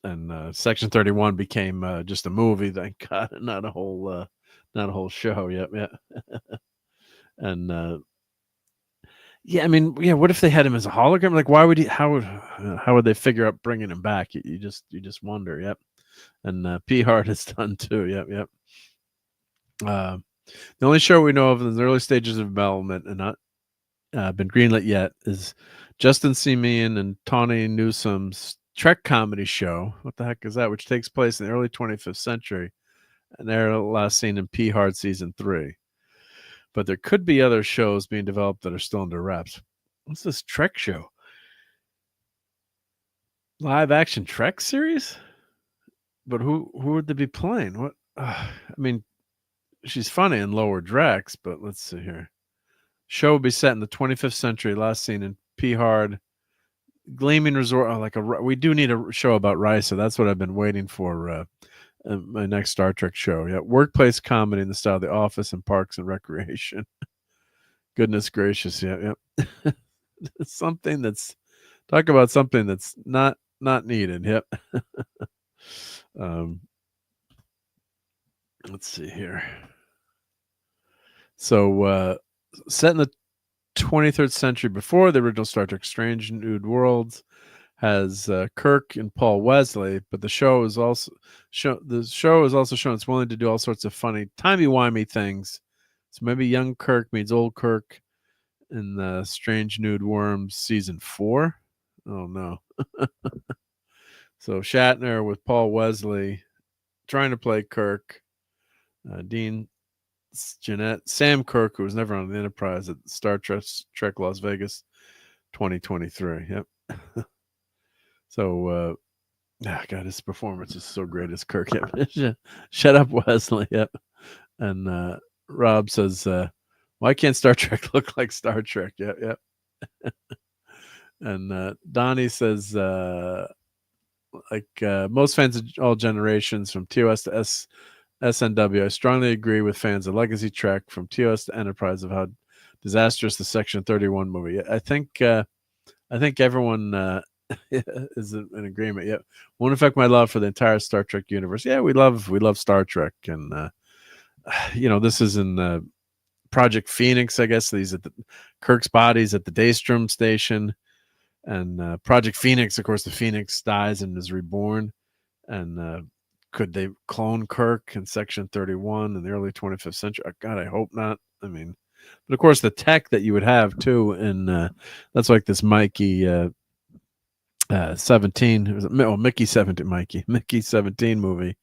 and Section 31 became just a movie. Thank God, not a whole show. Yep. And yeah, I mean, yeah. What if they had him as a hologram? Like, why would he? How would they figure out bringing him back? You just wonder. Yep. And P. Hart is done too. Yep. The only show we know of in the early stages of development and not been greenlit yet is Justin Simeon and Tawny Newsom's Trek comedy show. What the heck is that? Which takes place in the early 25th century, and they're last seen in P. Hart season 3. But there could be other shows being developed that are still under wraps. What's this Trek show? Live action Trek series? But who would they be playing? What? I mean, she's funny in Lower Decks, but let's see here. Show will be set in the 25th century, last seen in P. Hard, Gleaming Resort. We do need a show about Risa. That's what I've been waiting for. My next Star Trek show. Yeah, workplace comedy in the style of The Office and Parks and Recreation. Goodness gracious, yeah. Something that's talk about something that's not needed. Yep. Let's see here. So set in the 23rd century before the original Star Trek Strange New Worlds has Kirk and Paul Wesley, but the show is also shown it's willing to do all sorts of funny timey-wimey things. So maybe young Kirk meets old Kirk in the Strange Nude Worms season 4. Oh no. So Shatner with Paul Wesley trying to play Kirk. Dean Jeanette, Sam Kirk, who was never on the Enterprise at Star Trek Las Vegas 2023. Yep. So God, his performance is so great as Kirk. Yep. Shut up, Wesley. Yep. And Rob says, why can't Star Trek look like Star Trek? Yep, yep. And Donnie says, most fans of all generations from TOS to SNW, I strongly agree with fans of Legacy Trek from TOS to Enterprise of how disastrous the Section 31 movie. I think everyone is in agreement. Yeah, won't affect my love for the entire Star Trek universe. Yeah, we love Star Trek, and this is in Project Phoenix. I guess these at Kirk's body's at the Daystrom station, and Project Phoenix. Of course, the Phoenix dies and is reborn, and could they clone Kirk in Section 31 in the early 25th century? God, I hope not. I mean, but of course, the tech that you would have too, and that's like this Mikey 17, Mickey 17 movie.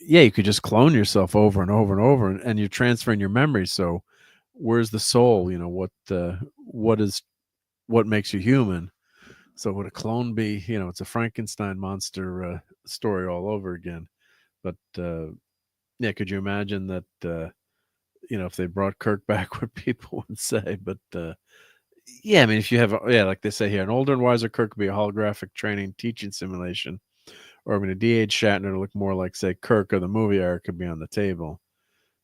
Yeah, you could just clone yourself over and over and over, and you're transferring your memories. So, where's the soul? What makes you human? So, would a clone be? It's a Frankenstein monster story all over again. But yeah, could you imagine that? If they brought Kirk back, what people would say. But yeah, I mean, if you have, like they say here, an older and wiser Kirk could be a holographic training teaching simulation, or I mean, a de-aged Shatner to look more like, say, Kirk of the movie era could be on the table.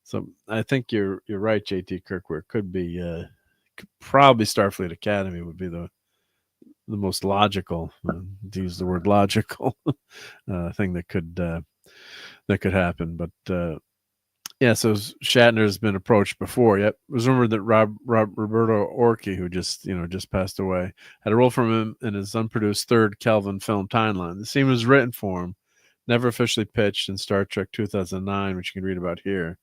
So I think you're right, JT Kirk, where it could be probably Starfleet Academy would be the most logical, to use the word logical, thing that could happen. But yeah, so Shatner's been approached before. Yep, it was rumored that Roberto Orci, who just passed away, had a role from him in his unproduced third Kelvin film timeline. The scene was written for him, never officially pitched in Star Trek 2009, which you can read about here.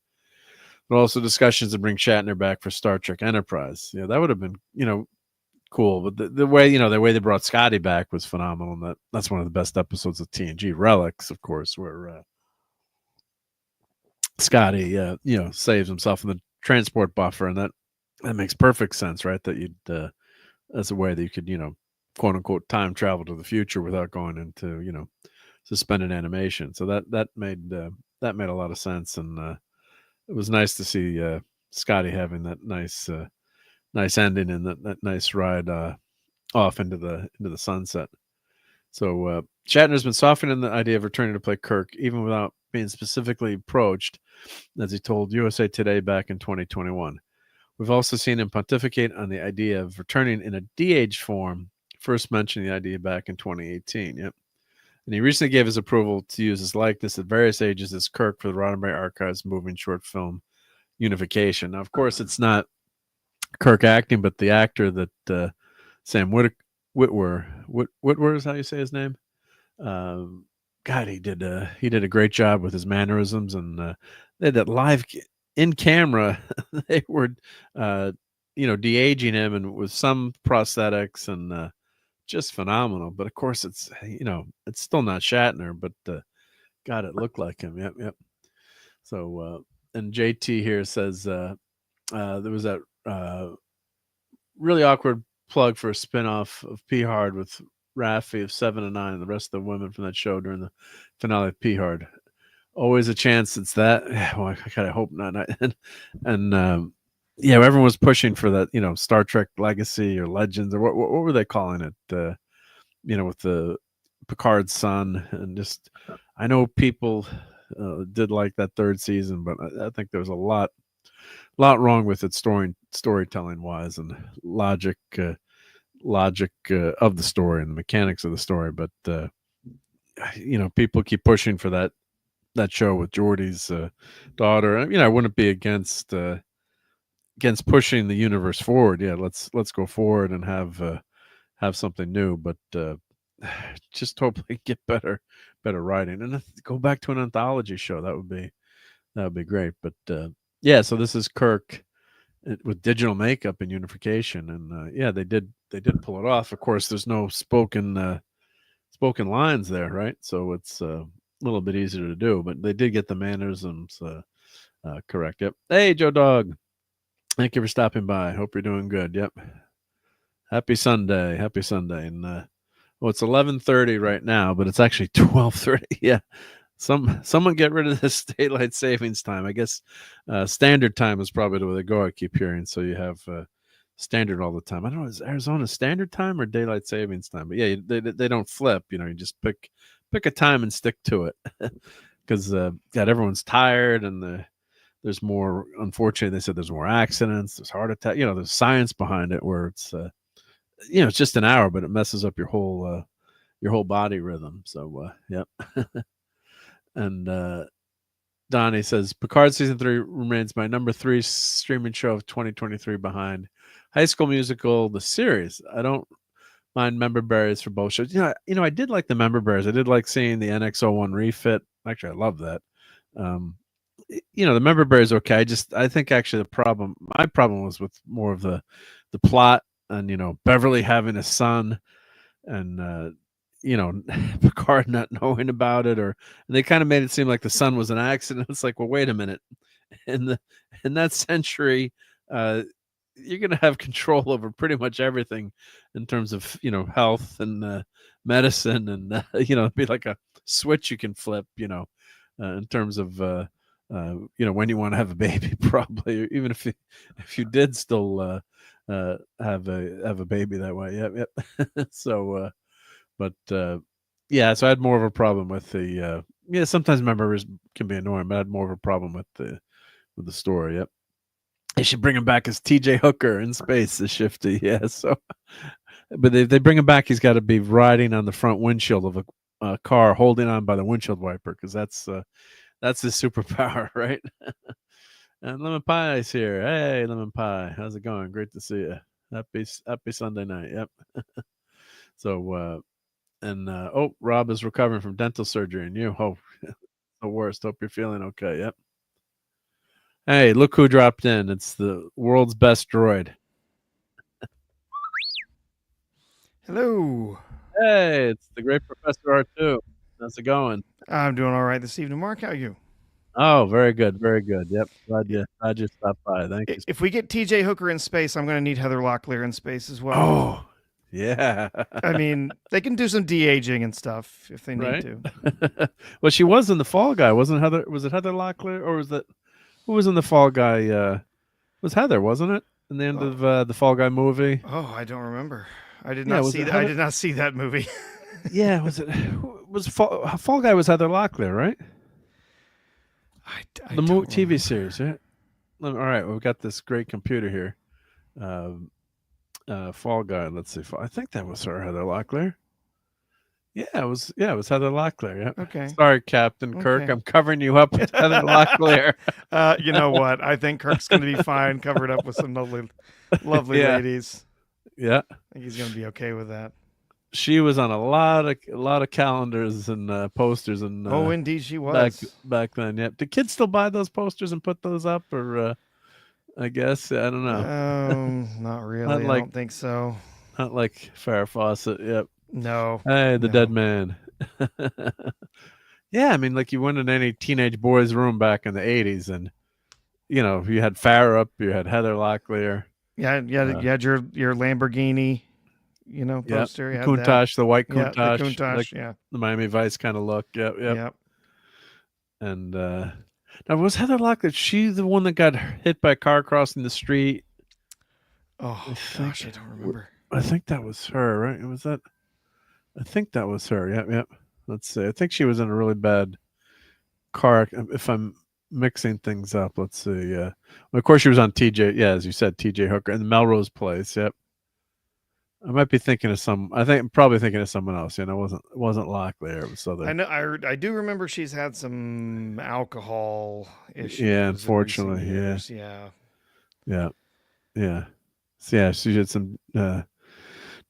But also discussions to bring Shatner back for Star Trek Enterprise. Yeah, that would have been cool. But the way they brought Scotty back was phenomenal, and that's one of the best episodes of TNG. Relics, of course, where Scotty, saves himself in the transport buffer, and that makes perfect sense, right? That you'd as a way that you could, quote unquote, time travel to the future without going into, suspended animation. So that made a lot of sense, and it was nice to see Scotty having that nice ending and that nice ride off into the sunset. So Shatner's been softening the idea of returning to play Kirk, even without being specifically approached, as he told USA Today back in 2021. We've also seen him pontificate on the idea of returning in a de-aged form, first mentioning the idea back in 2018. Yep. And he recently gave his approval to use his likeness at various ages as Kirk for the Roddenberry Archives moving short film Unification. Now, of course, it's not Kirk acting, but the actor that Sam Witwer is how you say his name. God, he did a great job with his mannerisms, and they had that live in camera. They were, de-aging him and with some prosthetics, and just phenomenal. But of course, it's still not Shatner, but God, it looked like him. Yep. So, and JT here says there was that really awkward plug for a spinoff of P Hard with Raffi of 7 and 9 and the rest of the women from that show during the finale of P Hard. Always a chance it's that. Well, I kind of hope not. And everyone was pushing for that, Star Trek Legacy or Legends, or what were they calling it? With the Picard's son, and just I know people did like that third season, but I think there was a lot wrong with it storytelling wise and logic of the story and the mechanics of the story. But people keep pushing for that show with Geordie's daughter. I wouldn't be against pushing the universe forward. Yeah, let's go forward and have something new. But just hopefully get better writing and go back to an anthology show. That would be great. But yeah, so this is Kirk with digital makeup and unification, and yeah, they did pull it off. Of course, there's no spoken lines there, right? So it's a little bit easier to do, but they did get the mannerisms correct. Yep. Hey, Joe Dog, thank you for stopping by. Hope you're doing good. Yep. Happy Sunday, and well, it's 11:30 right now, but it's actually 12:30. Yeah. Someone get rid of this daylight savings time. I guess standard time is probably the way to go. I keep hearing. So you have standard all the time. I don't know, is Arizona standard time or daylight savings time? But yeah, they don't flip. You know, you just pick a time and stick to it because God, everyone's tired and there's more. Unfortunately, they said there's more accidents. There's heart attack. You know, there's science behind it where it's you know, it's just an hour, but it messes up your whole body rhythm. So yep. And Donnie says Picard season 3 remains my number 3 streaming show of 2023 behind High School Musical the series. I don't mind member berries for both shows. You know, I did like the member berries. I did like seeing the NX-01 refit. Actually, I love that. You know, the member berries okay. I think actually my problem was with more of the plot and, you know, Beverly having a son and you know, Picard not knowing about it, and they kind of made it seem like the son was an accident. It's like, well, wait a minute. In that century, you're going to have control over pretty much everything in terms of, you know, health and medicine, and you know, it'd be like a switch you can flip, you know, in terms of you know, when you want to have a baby, probably, even if you did still have a baby that way. Yep. So. But yeah, so I had more of a problem with the yeah. Sometimes members can be annoying, but I had more of a problem with the story. Yep, they should bring him back as T.J. Hooker in space, the Shifty. Yeah, so but if they bring him back, he's got to be riding on the front windshield of a car, holding on by the windshield wiper, because that's his superpower, right? And Lemon Pie is here. Hey, Lemon Pie, how's it going? Great to see you. Happy Sunday night. Yep. So. And Rob is recovering from dental surgery, and you, the worst. Hope you're feeling okay. Yep. Hey, look who dropped in. It's the world's best droid. Hello. Hey, it's the great Professor R2. How's it going? I'm doing all right this evening, Mark. How are you? Oh, very good, very good. Yep, glad you stopped by. Thank you. If we get T.J. Hooker in space, I'm going to need Heather Locklear in space as well. Oh. Yeah. I mean, they can do some de-aging and stuff if they need to. Well, she was in the Fall Guy, wasn't Heather? Was it Heather Locklear, or was that who was in the Fall Guy? It was Heather, wasn't it? In the end of the Fall Guy movie. Oh, I don't remember. I did not see that. I did not see that movie. Yeah, was Fall Guy was Heather Locklear, right? The TV series, yeah. All right, we've got this great computer here. Fall Guy. Let's see. I think that was her, Heather Locklear. Yeah, it was Heather Locklear. Yeah. Okay. Sorry, Captain Kirk. I'm covering you up with Heather Locklear. You know what? I think Kirk's going to be fine, covered up with some lovely ladies. Yeah. I think he's going to be okay with that. She was on a lot of calendars and posters and. Oh, indeed, she was back then. Yeah. Do kids still buy those posters and put those up, or? I guess I don't know. Not really. I don't think so. Not like Farrah Fawcett. Yep. No. Hey, the dead man. Yeah, I mean, like you went in any teenage boy's room back in the '80s, and you know, you had Farrah up, you had Heather Locklear. Yeah, you had your Lamborghini, you know, poster. Yeah, Countach, the white Countach, yeah, the Countach, like the Miami Vice kind of look. Yep. Yep. And now, was Heather Locklear, she the one that got hit by a car crossing the street? Oh, gosh, I don't remember. I think that was her, right? Was that? I think that was her. Yep. Let's see. I think she was in a really bad car. If I'm mixing things up, let's see. Yeah. Well, of course, she was on TJ. Yeah, as you said, TJ Hooker and the Melrose Place. Yep. I might be thinking of I'm probably thinking of someone else. You know, it wasn't Locklear. It was other. I know. I do remember she's had some alcohol issues. Yeah, unfortunately. Yeah. So, yeah, she had some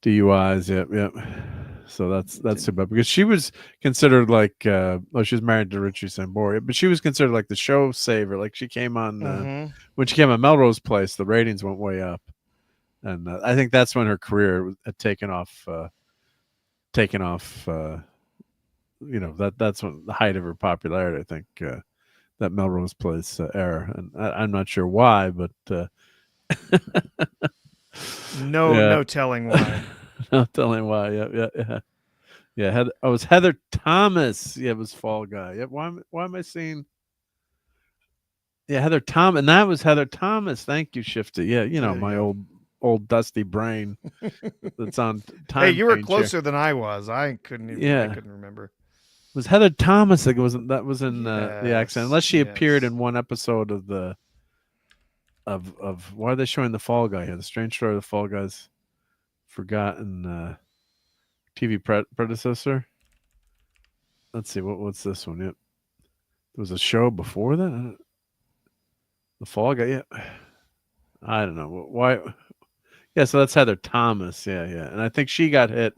DUIs. Yep. So that's too bad, because she was considered like she was married to Richie Sambora, but she was considered like the show saver. Like she came on when she came on Melrose Place, the ratings went way up, and I think that's when her career had taken off. That's when the height of her popularity. I think that Melrose Place era, and I'm not sure why, but no telling why. No telling why. Yeah. It was Heather Thomas. Yeah, it was Fall Guy. Yeah. Why am I seeing? Yeah, Heather Thomas, and that was Heather Thomas. Thank you, Shifty. Yeah, my old dusty brain that's on time. Hey, you were change closer here. than I was. I couldn't remember. It was Heather Thomas. Like that was in the accent. Unless she appeared in one episode of the of why are they showing the Fall Guy here? The Strange Story of the Fall Guy's Forgotten TV predecessor. Let's see, what's this one? Yep, there was a show before that. The Fall Guy. Yeah, I don't know why. Yeah, so that's Heather Thomas. Yeah, and I think she got hit.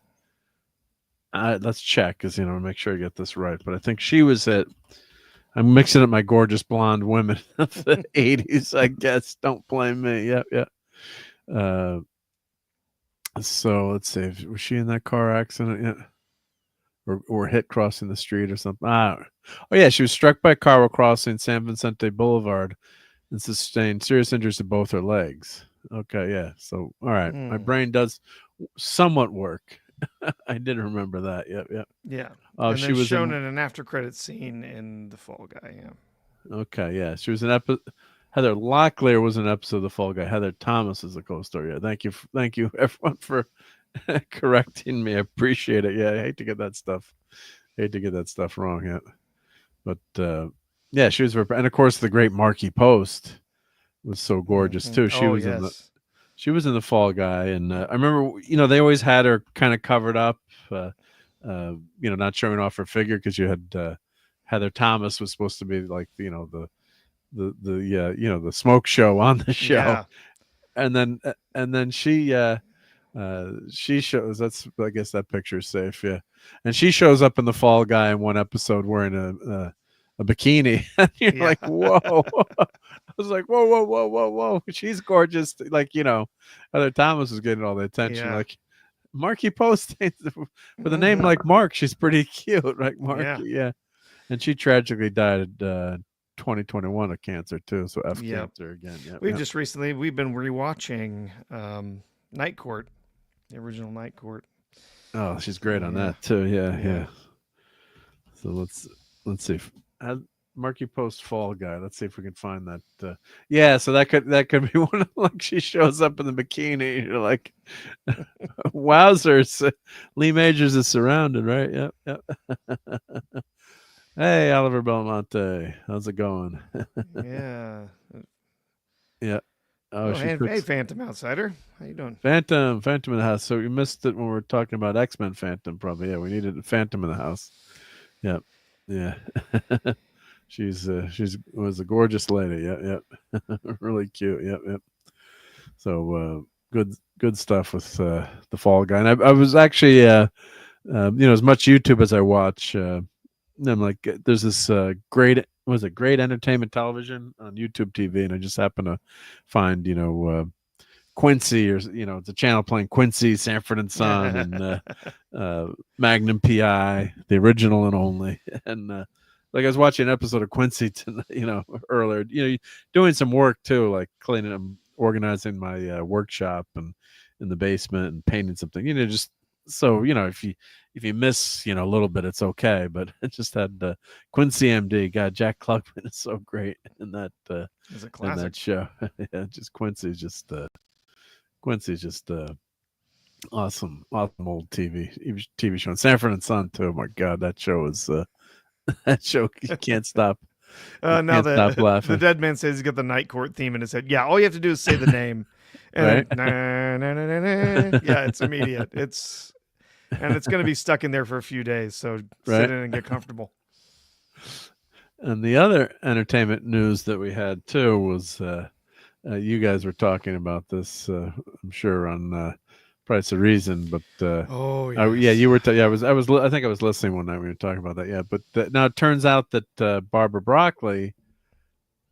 Let's check, because make sure I get this right. But I think she was hit. I'm mixing up my gorgeous blonde women of the '80s. I guess. Don't blame me. Yeah. So let's see. Was she in that car accident yet? Or hit crossing the street or something? Oh yeah, she was struck by a car while crossing San Vicente Boulevard and sustained serious injuries to both her legs. Okay, yeah. So all right, my brain does somewhat work. I did remember that. Yep. Yeah. Oh, and she then was shown in an after credit scene in The Fall Guy. Yeah. Okay, yeah. She was an episode. Heather Locklear was an episode of The Fall Guy. Heather Thomas is the co-star. Yeah, thank you everyone for correcting me. I appreciate it. Yeah, I hate to get that stuff wrong. Yeah, but yeah, she was, and of course the great Marky Post was so gorgeous too. She was in the Fall Guy, and I remember they always had her kind of covered up, not showing off her figure, because you had Heather Thomas was supposed to be like the smoke show on the show. Yeah. And then she shows, that's, I guess that picture is safe. Yeah. And she shows up in the Fall Guy in one episode wearing a bikini. And you're like, whoa. I was like, whoa. She's gorgeous. Like, Heather Thomas was getting all the attention. Yeah. Like Marky Post with a name like Mark, she's pretty cute, right? Marky, yeah. And she tragically died 2021 of cancer too, so cancer again. We've been rewatching Night Court, the original Night Court. Oh, she's great on that too. Yeah. So let's see. Marky Post Fall Guy. Let's see if we can find that. So that could be one of, like, she shows up in the bikini. You're like, wowzers! Lee Majors is surrounded, right? Yep. Hey, Oliver Belmonte, how's it going? Yeah. Yeah. Hey, Phantom Outsider, how you doing? Phantom in the house. So you missed it when we were talking about X-Men Phantom, probably. Yeah, we needed a Phantom in the house. Yep. Yeah. She was a gorgeous lady. Yep. Really cute. Yep. So good stuff with the Fall Guy. And I was actually as much YouTube as I watch. I'm like, there's this great entertainment television on YouTube TV, and I just happen to find Quincy, or it's a channel playing Quincy, Sanford and Son, and Magnum PI, the original and only. And like, I was watching an episode of Quincy earlier, doing some work too, like cleaning and organizing my workshop and in the basement and painting something, just so if you miss a little bit, it's okay. But it just had Quincy MD. God, Jack Klugman is so great in that in that show. Yeah, just Quincy's just awesome old TV show. And Sanford and Son too. Oh my God, that show is that show, you can't stop. Now stop laughing. The dead man says he's got the Night Court theme in his head. Yeah, all you have to do is say the name, and then, yeah, it's immediate. It's going to be stuck in there for a few days. So sit in and get comfortable. And the other entertainment news that we had too was you guys were talking about this, I'm sure, on Price of Reason, but Oh yeah, you were. I think I was listening one night when we were talking about that. Yeah, but now it turns out that Barbara Broccoli,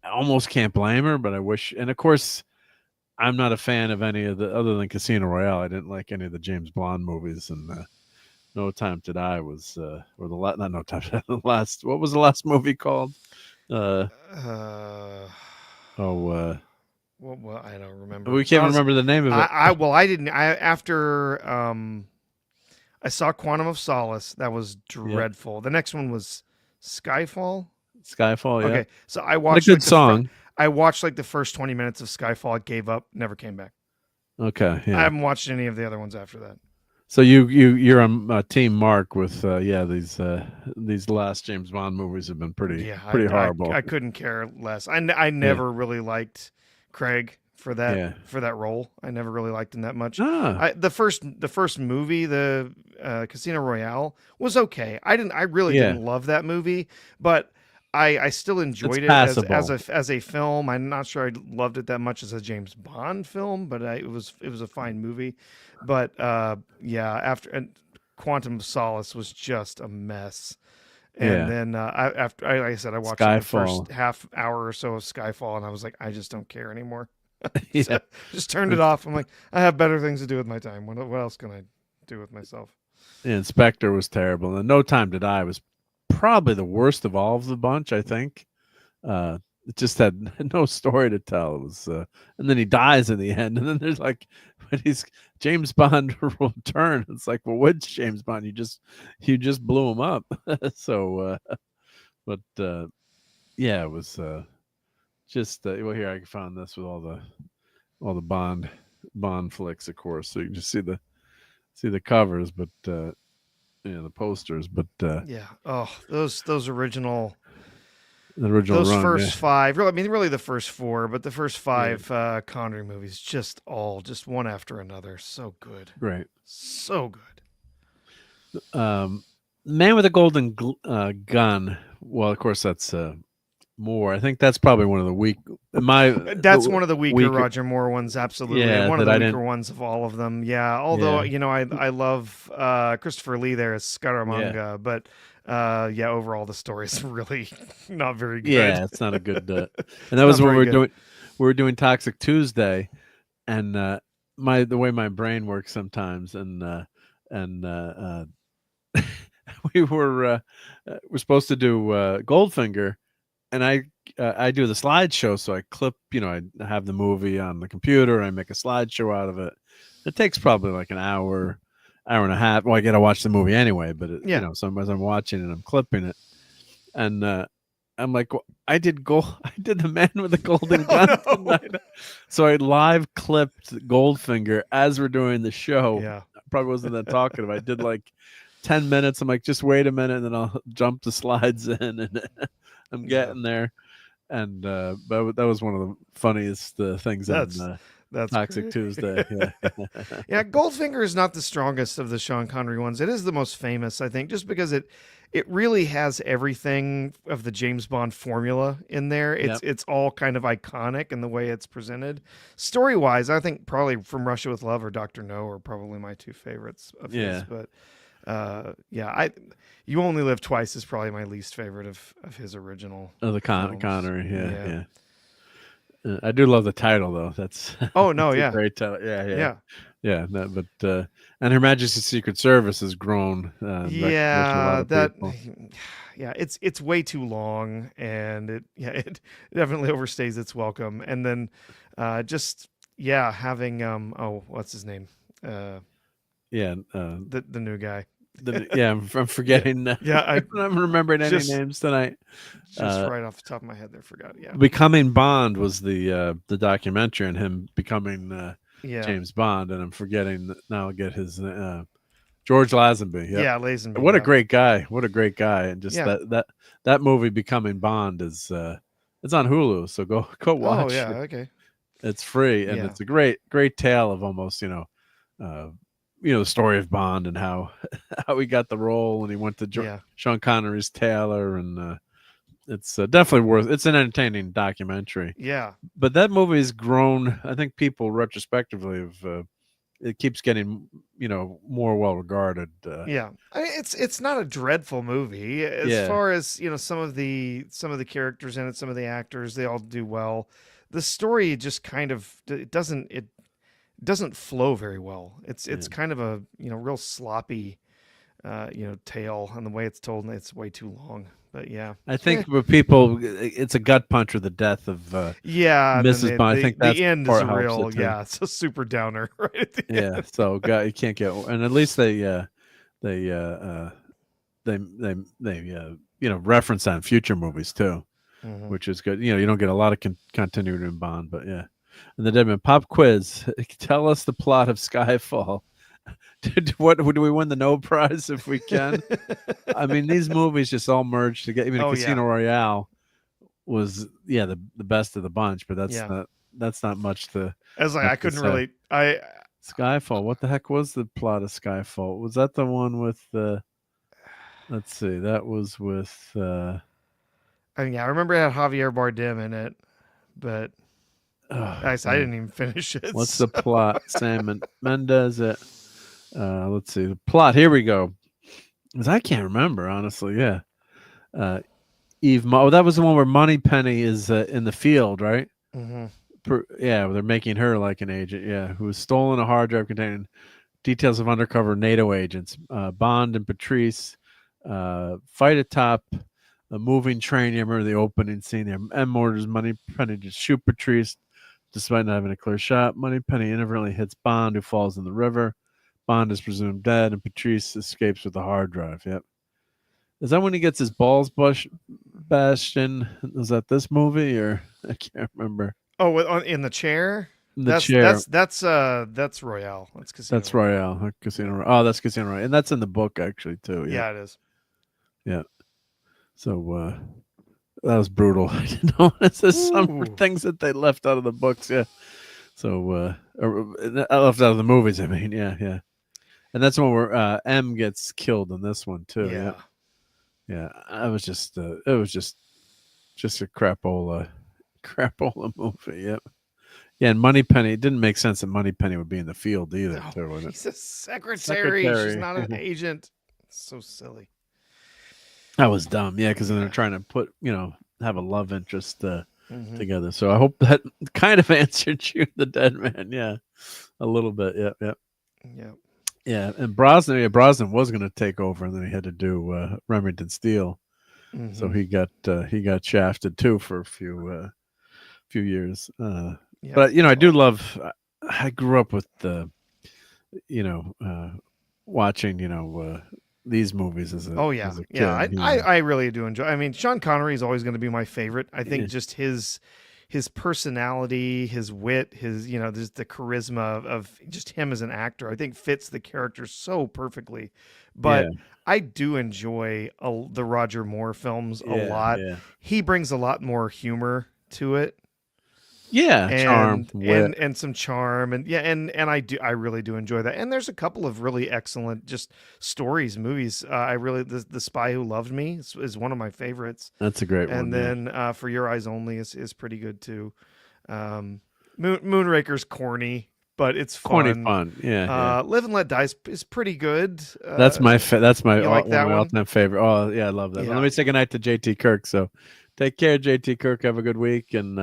I almost can't blame her, but I wish. And of course, I'm not a fan of any of the other than Casino Royale. I didn't like any of the James Bond movies, and No Time to Die was or the last, not No Time to Die, the last. What was the last movie called? Well, I don't remember. We can't remember the name of it. I didn't. After I saw Quantum of Solace. That was dreadful. The next one was Skyfall. Skyfall, yeah. Okay, so I watched a good song. I watched like the first 20 minutes of Skyfall. I gave up. Never came back. Okay, yeah. I haven't watched any of the other ones after that. So you're on Team Mark with these last James Bond movies have been pretty horrible. I couldn't care less. I never really liked Craig for that role. I never really liked him that much. The first movie, the Casino Royale, was okay. I really didn't love that movie, but I still enjoyed it as a film. I'm not sure I loved it that much as a James Bond film, but it was a fine movie. But after Quantum of Solace was just a mess. And then after, like I said, I watched the first half hour or so of Skyfall, and I was like, I just don't care anymore. So just turned it off. I'm like, I have better things to do with my time. What else can I do with myself? Yeah, Inspector was terrible, and No Time to Die was probably the worst of all of the bunch. I think it just had no story to tell. It was, and then he dies in the end, and then there's like, when he's James Bond return, it's like, well, which James Bond? You just blew him up. So, it was just well, here I found this with all the Bond flicks, of course, so you can just see the covers, but the posters, but those original. Those first five, really the first four, but the first five Connery movies, just one after another. So good. Right. So good. Man with a Golden Gun. Well, of course, that's Moore. I think that's probably one of the That's one of the weaker Roger Moore ones, absolutely. Yeah, one of the weaker ones of all of them. Yeah. Although, I love Christopher Lee there as Scaramanga, but overall the story is really not very good. Yeah, it's not a good and that was when we were doing Toxic Tuesday, and the way my brain works sometimes, and we're supposed to do Goldfinger, and I do the slideshow, so I clip, I have the movie on the computer, I make a slideshow out of it. It takes probably like an hour and a half. Well, I got to watch the movie anyway, but so as I'm watching it, I'm clipping it, and I'm like, well, I did the Man with the Golden Gun tonight. So I live clipped Goldfinger as we're doing the show. Yeah, I probably wasn't that talkative. I did like 10 minutes. I'm like, just wait a minute, and then I'll jump the slides in, and I'm getting there. And but that was one of the funniest things that's Toxic great. Tuesday. Yeah, Goldfinger is not the strongest of the Sean Connery ones. It is the most famous, I think, just because it really has everything of the James Bond formula in there. It's all kind of iconic in the way it's presented. Story-wise, I think probably From Russia with Love or Dr. No are probably my two favorites of his. But You Only Live Twice is probably my least favorite of his original. Oh, the Connery, yeah. I do love the title though. That's a great title. Yeah. But and Her Majesty's Secret Service has grown. It's way too long, and it definitely overstays its welcome. And then having what's his name? The new guy. I'm forgetting. I'm remembering any names tonight. Just right off the top of my head, there, forgot. Yeah, Becoming Bond was the documentary on him becoming James Bond, and I'm forgetting now. I'll get his George Lazenby. Yeah, Lazenby. What a great guy! What a great guy! And just that movie, Becoming Bond, is it's on Hulu, so go watch. Oh yeah, okay. It's free, and it's a great tale of almost the story of Bond and how he got the role, and he went to Sean Connery's tailor, and it's definitely it's an entertaining documentary. Yeah, but that movie has grown. I think people retrospectively have it keeps getting more well regarded. Yeah, I mean, it's not a dreadful movie as far as some of the characters in it, some of the actors, they all do well. The story just kind of it doesn't flow very well. It's kind of a real sloppy tale on the way it's told, and it's way too long. But yeah, I think for people, it's a gut punch with the death of Mrs. Bond. I think that's the end is part helps real. it, too. Yeah, it's a super downer, right? At the Yeah, end. so you can't get, and at least they reference that in future movies too, which is good. You don't get a lot of continuity in Bond, but yeah. And the Deadman pop quiz. Tell us the plot of Skyfall. What do we win the Nobel Prize if we can? I mean, these movies just all merged together. I mean, Casino Royale was the best of the bunch, but that's not much to. As I couldn't really. Skyfall. What the heck was the plot of Skyfall? Was that the one with the? Let's see. That was with. I remember it had Javier Bardem in it, but I didn't even finish it. What's the plot? Sam Mendes. Let's see the plot. Here we go. Because I can't remember honestly. Yeah. Eve. That was the one where Moneypenny is in the field, right? Mm-hmm. They're making her like an agent. Yeah, who has stolen a hard drive containing details of undercover NATO agents. Bond and Patrice fight atop a moving train. You remember the opening scene there? M orders Moneypenny to shoot Patrice, despite not having a clear shot. Moneypenny inadvertently hits Bond, who falls in the river. Bond is presumed dead, and Patrice escapes with the hard drive. Yep. Is that when he gets his balls bashed in? Was that this movie, or I can't remember? Oh, in the chair. That's Royale. That's Casino. That's Royale. Casino Royale. Oh, that's Casino Royale, and that's in the book actually too. Yeah, it is. Yeah. So that was brutal. I didn't know some things that they left out of the books. Yeah. So I left out of the movies. I mean, yeah. And that's the one where M gets killed in this one too. Yeah. It was just a crapola movie. Yep. Yeah, and Moneypenny, it didn't make sense that Moneypenny would be in the field either. She's a secretary. She's not an agent. It's so silly. That was dumb. Yeah, because then they're trying to put, have a love interest together. So I hope that kind of answered you, the Dead Man. Yeah, a little bit. Yep. Yeah, and Brosnan was going to take over, and then he had to do Remington Steele. Mm-hmm. So he got shafted too for a few years. But I do love. I grew up with watching these movies as a as a kid. I really do enjoy. I mean, Sean Connery is always going to be my favorite. I think just his personality, his wit, his just the charisma of just him as an actor, I think fits the character so perfectly. But I do enjoy the Roger Moore films a lot. Yeah. He brings a lot more humor to it. Yeah, charm, and some charm, and I really do enjoy that. And there's a couple of really excellent just movies. The Spy Who Loved Me is one of my favorites. That's a great one. And then For Your Eyes Only is pretty good too. Moonraker's corny, but it's fun. Corny fun, yeah. Live and Let Die is pretty good. That's my my all-time favorite. Oh yeah, I love that. Yeah. Well, let me say goodnight to JT Kirk. So take care, JT Kirk. Have a good week, and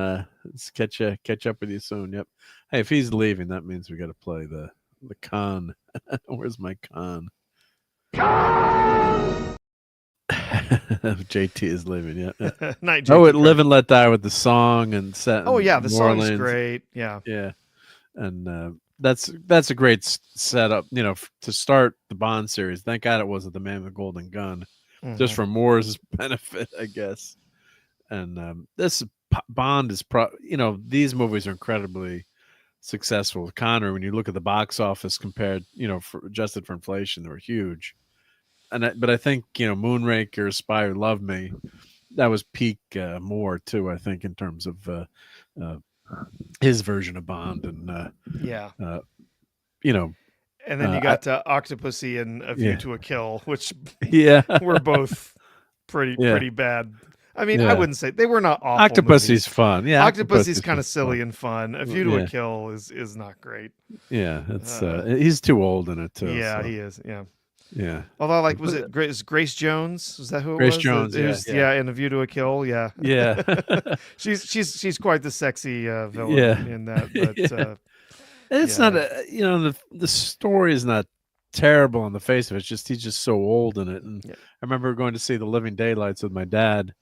let's catch up with you soon. Yep. Hey, if he's leaving, that means we got to play the con. Where's my con? JT is leaving. Yeah. Night, JT Live and Let Die with the song and set. Oh yeah, the song's great. Yeah. And that's a great setup. To start the Bond series. Thank God it wasn't The Man with the Golden Gun, just for Moore's benefit, I guess. And this Bond is these movies are incredibly successful. Connery, when you look at the box office compared, adjusted for inflation, they were huge. But I think Moonraker, Spy Who Loved Me, that was peak Moore too. I think in terms of his version of Bond, and and then you got Octopussy and A View to a Kill, which were both pretty bad. I mean, Yeah. I wouldn't say they were not awful. Octopussy's movies. fun. Yeah, Octopussy's kind of is silly fun. and fun. A View to Yeah. a Kill is not great. Yeah, it's he's too old in it too. Yeah, so. he is. Yeah. Yeah. Although, like, was it Grace Jones? Was that who it Grace was? Jones, yeah. In A View to a Kill. Yeah. Yeah. she's quite the sexy villain Yeah. in that. But Yeah. It's not the story is not terrible on the face of it. It's just he's just so old in it. And I remember going to see The Living Daylights with my dad,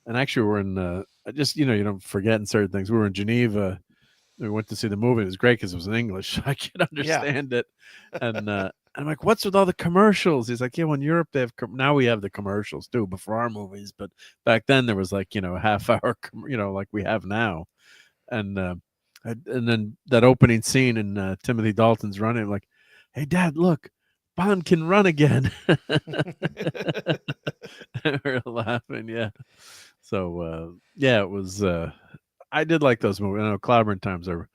and actually we're in just you don't forget in certain things. We were in Geneva. We went to see the movie. It was great because it was in English, so I could understand it. And I'm like, "What's with all the commercials?" He's like, "Yeah, well, in Europe they have now we have the commercials too, but for our movies. But back then there was like a half hour, like we have now." And then that opening scene and Timothy Dalton's running like, "Hey, Dad, look, Bond can run again." We're laughing, yeah. So it was. I did like those movies. I know Clobberin' Time's our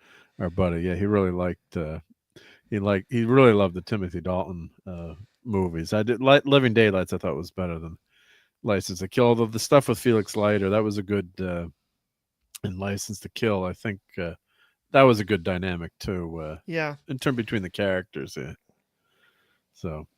buddy. Yeah, he really liked. He really loved the Timothy Dalton movies. I did like Living Daylights. I thought was better than License to Kill. Although the stuff with Felix Leiter, that was a good. And License to Kill, I think that was a good dynamic too. In turn between the characters. Yeah. So,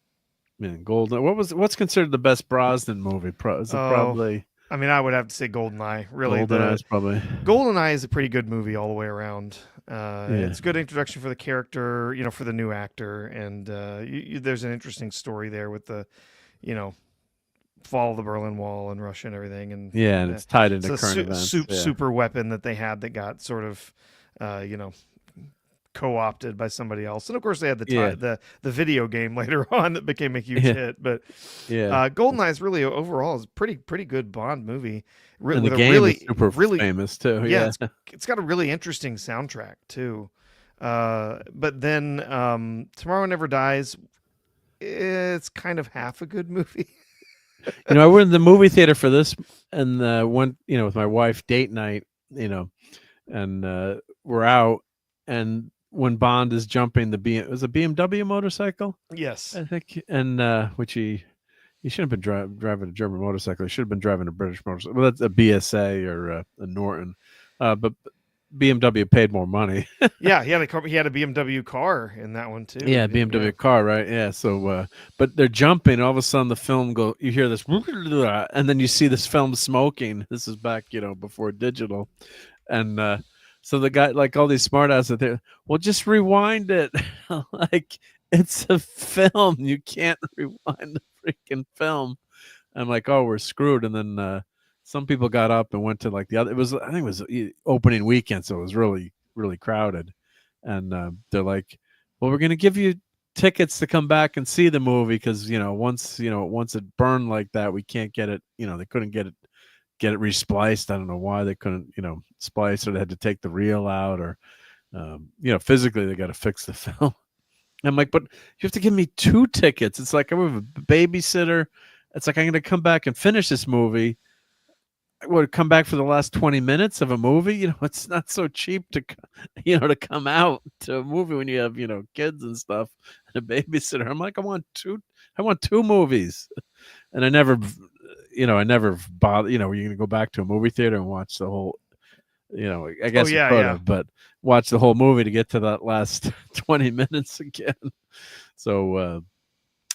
man, Golden. What's considered the best Brosnan movie? Is it probably? I mean, I would have to say GoldenEye. Really, GoldenEye's probably. GoldenEye is a pretty good movie all the way around. It's a good introduction for the character, for the new actor, and there's an interesting story there with the, fall of the Berlin Wall and Russia and everything, and and it's tied into current events. Super weapon that they had that got sort of, co-opted by somebody else, and of course they had the video game later on that became a huge hit. But GoldenEye is really overall is a pretty good Bond movie. And the game is super famous too. Yeah, it's got a really interesting soundtrack too. But then Tomorrow Never Dies, it's kind of half a good movie. I went in the movie theater for this, and went with my wife date night. And we're out, and when Bond is jumping it was a BMW motorcycle. Yes, I think, and which he shouldn't have been driving a German motorcycle. He should have been driving a British motorcycle. Well, that's a BSA or a Norton, but BMW paid more money. Yeah, he had a BMW car in that one too. Yeah, BMW car, right? Yeah. So, but they're jumping. All of a sudden, the film you hear this, and then you see this film smoking. This is back, before digital, and so the guy, like all these smartasses out there, well, just rewind it. Like it's a film. You can't rewind the freaking film. I'm like, oh, we're screwed. And then some people got up and went to like the other. I think it was opening weekend, so it was really, really crowded. And they're like, well, we're gonna give you tickets to come back and see the movie because once it burned like that, we can't get it. They couldn't get it respliced. I don't know why they couldn't, splice, or they had to take the reel out, or physically they got to fix the film. I'm like, but you have to give me 2 tickets. It's like I have a babysitter. It's like I'm going to come back and finish this movie. I would come back for the last 20 minutes of a movie. It's not so cheap to, to come out to a movie when you have, kids and stuff and a babysitter. I'm like, I want 2 movies. And I never bother, you're going to go back to a movie theater and watch the whole, I guess you could have, but watch the whole movie to get to that last 20 minutes again. So,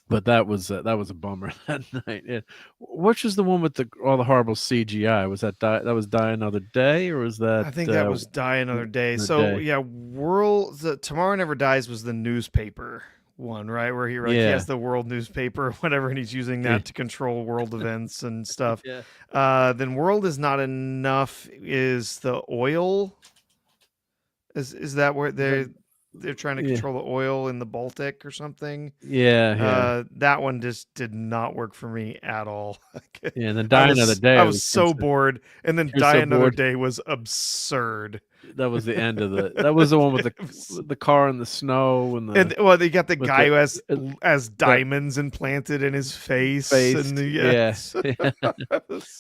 but that was a bummer that night. Yeah. Which was the one with all the horrible CGI? Was that was Die Another Day, or was that? I think that was Die Another Day. Tomorrow Never Dies was the newspaper one, right? Where he has the world newspaper or whatever, and he's using that to control world events and stuff. Then World Is Not Enough is the oil. Is that where they're trying to control the oil in the Baltic or something? That one just did not work for me at all. And then Die Another Day, I was so bored, and then Die Another Day was absurd. That was the end of that was the one with the car in the snow and they got the guy who has diamonds implanted in his face. And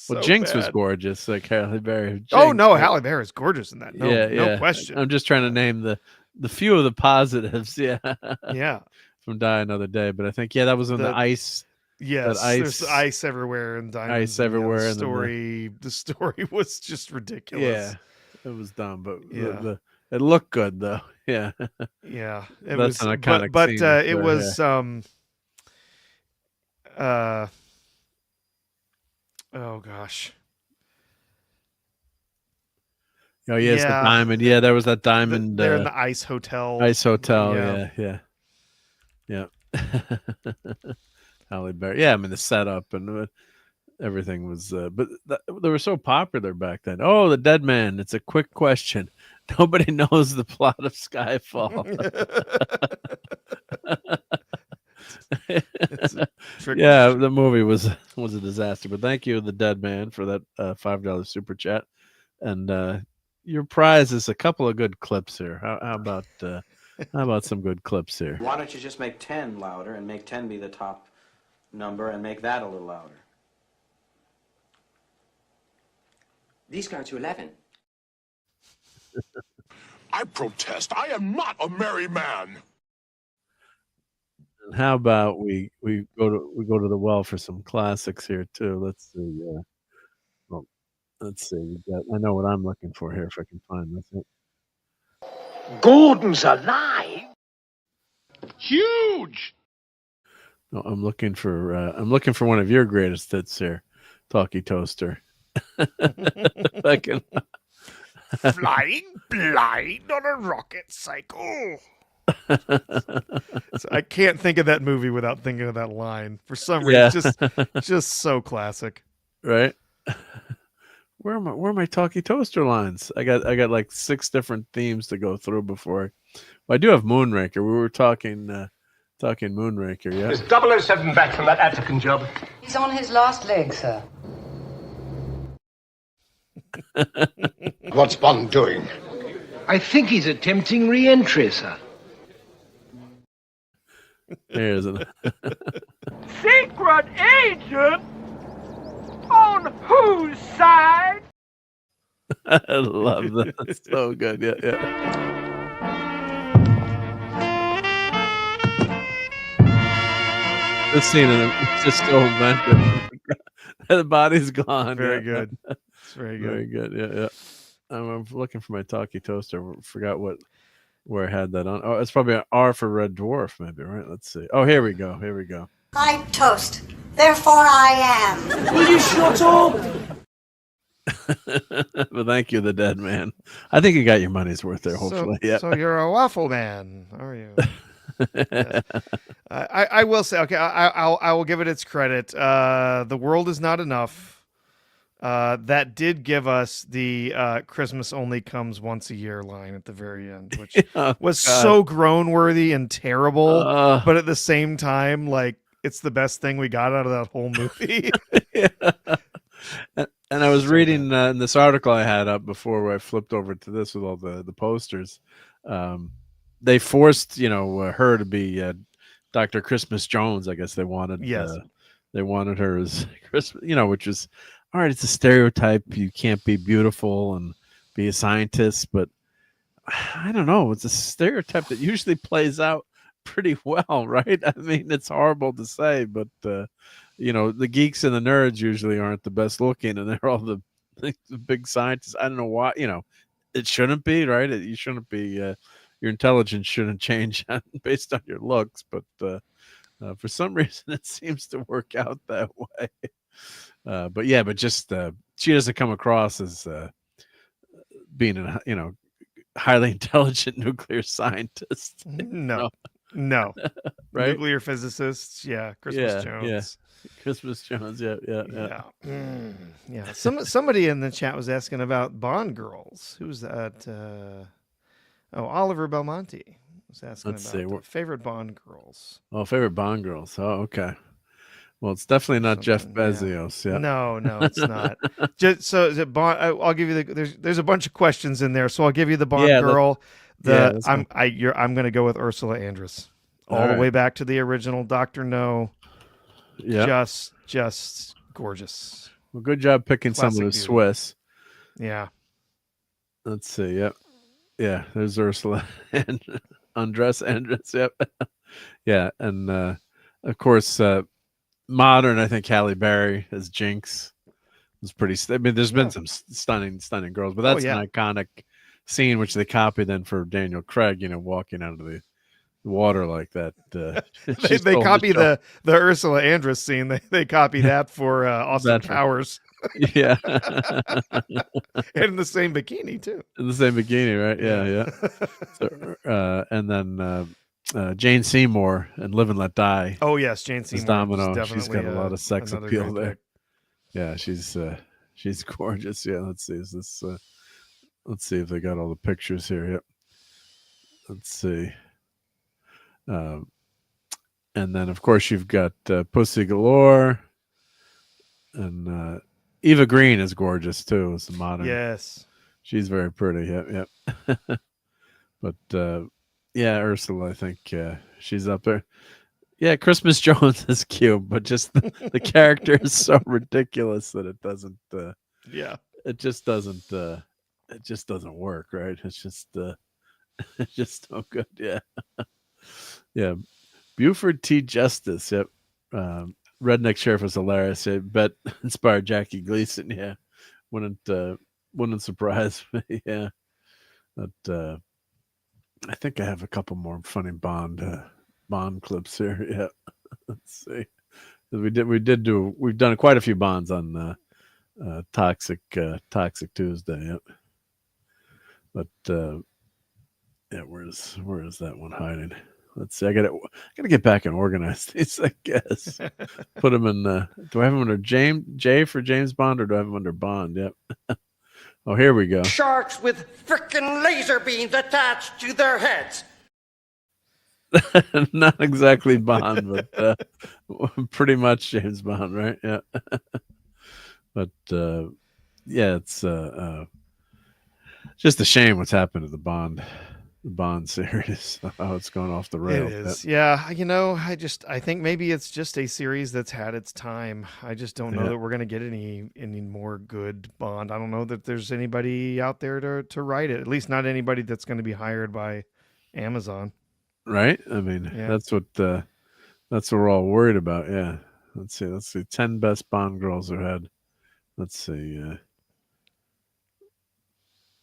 well, Jinx was gorgeous, like Halle Berry. Jinx, Halle Berry is gorgeous in that. No question. I'm just trying to name the few of the positives. From Die Another Day, but I think that was in the ice. Yes, there's ice everywhere and diamonds. Ice everywhere, and the story was just ridiculous. Yeah, it was dumb, but Yeah. it looked good though. Yeah, yeah, that's an iconic but scene. it was oh gosh. Oh yes, the diamond. Yeah, there was that diamond. They're in the ice hotel. Ice hotel. Yeah. Halle Berry. Yeah, I mean the setup and everything was, but they were so popular back then. Oh, The Dead Man. It's a quick question. Nobody knows the plot of Skyfall. Yeah, the movie was a disaster. But thank you, The Dead Man, for that $5 super chat. And your prize is a couple of good clips here. How about some good clips here? Why don't you just make 10 louder and make 10 be the top number and make that a little louder? These go to 11. I protest. I am not a merry man. And how about we go to the well for some classics here too? Let's see. Well, let's see. I know what I'm looking for here if I can find this. Gordon's alive. Huge. No, I'm looking for one of your greatest hits here, Talkie Toaster. I can... Flying blind on a rocket cycle. So I can't think of that movie without thinking of that line for some reason. Just so classic, right? Where are my Talkie Toaster lines? I got like 6 different themes to go through before. Well, I do have Moonraker. We were talking Moonraker. Yeah. Is 007 back from that Attican job? He's on his last leg, sir. What's Bond doing? I think he's attempting re-entry, sir. There's an Secret agent? On whose side? I love that. It's so good. Yeah. This scene is just so inventive. The body's gone. Very good. It's very good. Very good. Yeah. I'm looking for my Talkie Toaster. Forgot where I had that on. Oh, it's probably an R for Red Dwarf, maybe, right? Let's see. Oh, here we go. I toast. Therefore I am. Will you shut up? But thank you, The Dead Man. I think you got your money's worth there, hopefully. So you're a waffle man, are you? Yes. I will say, okay, I will give it its credit. The World Is Not Enough. That did give us the Christmas only comes once a year line at the very end, which was so groan-worthy and terrible, but at the same time, like, it's the best thing we got out of that whole movie. And I was reading in this article I had up before where I flipped over to this with all the posters. They forced, her to be Dr. Christmas Jones. I guess they wanted. Yes. They wanted her as Christmas, which is, all right, it's a stereotype. You can't be beautiful and be a scientist, but I don't know. It's a stereotype that usually plays out pretty well, right? I mean, it's horrible to say, but the geeks and the nerds usually aren't the best looking, and they're all the big scientists. I don't know why. It shouldn't be, right? You shouldn't be. Your intelligence shouldn't change based on your looks, but for some reason, it seems to work out that way. But just she doesn't come across as being a highly intelligent nuclear scientist. No. Right? Nuclear physicists. Yeah. Christmas Jones. Yeah. Christmas Jones. Yeah. Yeah. Somebody in the chat was asking about Bond girls. Who's that? Oliver Belmonte was asking about favorite Bond girls. Oh, favorite Bond girls. Oh, okay. Well, it's definitely not Jeff Bezos. Yeah. No, it's not. Just so is it Bond? I'll give you there's a bunch of questions in there, so I'll give you the Bond girl. I'm going to go with Ursula Andress, all the way back to the original Dr. No. Yeah. Just gorgeous. Well, good job picking someone who's Swiss. Yeah. Let's see. Yep. Yeah. There's Ursula and Andress. Yep. Yeah, and of course. modern, I think Halle Berry as Jinx was pretty. I mean, there's been some stunning girls, but that's an iconic scene which they copied then for Daniel Craig. Walking out of the water like that. They copy the Ursula Andress scene. They copy that for Austin Powers. Yeah. In the same bikini too. In the same bikini, right? Yeah. So, and then Jane Seymour and Live and Let Die. Oh yes, Jane Seymour. Domino. She's got a lot of sex appeal there. Pick. Yeah, she's gorgeous. Yeah, let's see. Is this? Let's see if they got all the pictures here. Yep. Let's see. And then of course you've got Pussy Galore, and Eva Green is gorgeous too. It's a modern. Yes, she's very pretty. Yep. But yeah, Ursula, I think she's up there. Yeah, Christmas Jones is cute, but just the character is so ridiculous that it doesn't. It just doesn't. It just doesn't work, right? It's just so good. Yeah. Yeah. Buford T. Justice. Yep. Redneck Sheriff was hilarious. I bet inspired Jackie Gleason. Yeah. Wouldn't surprise me. Yeah. But I think I have a couple more funny Bond clips here. Yeah. Let's see. We've done quite a few Bonds on Toxic Tuesday. Yep. But yeah, where is that one hiding? Let's see. I gotta get back and organize these, I guess. Put them in. Do I have them under J for James Bond, or do I have them under Bond? Yep. Oh, here we go. Sharks with frickin' laser beams attached to their heads. Not exactly Bond, but pretty much James Bond, right? Yeah. But yeah, it's just a shame what's happened to the Bond series. How it's gone off the rails. It is. Yeah, I think maybe it's just a series that's had its time. I just don't know that we're going to get any more good Bond. I don't know that there's anybody out there to write it. At least not anybody that's going to be hired by Amazon. Right? I mean, that's what we're all worried about. Yeah. Let's see. 10 best Bond girls who had. Let's see.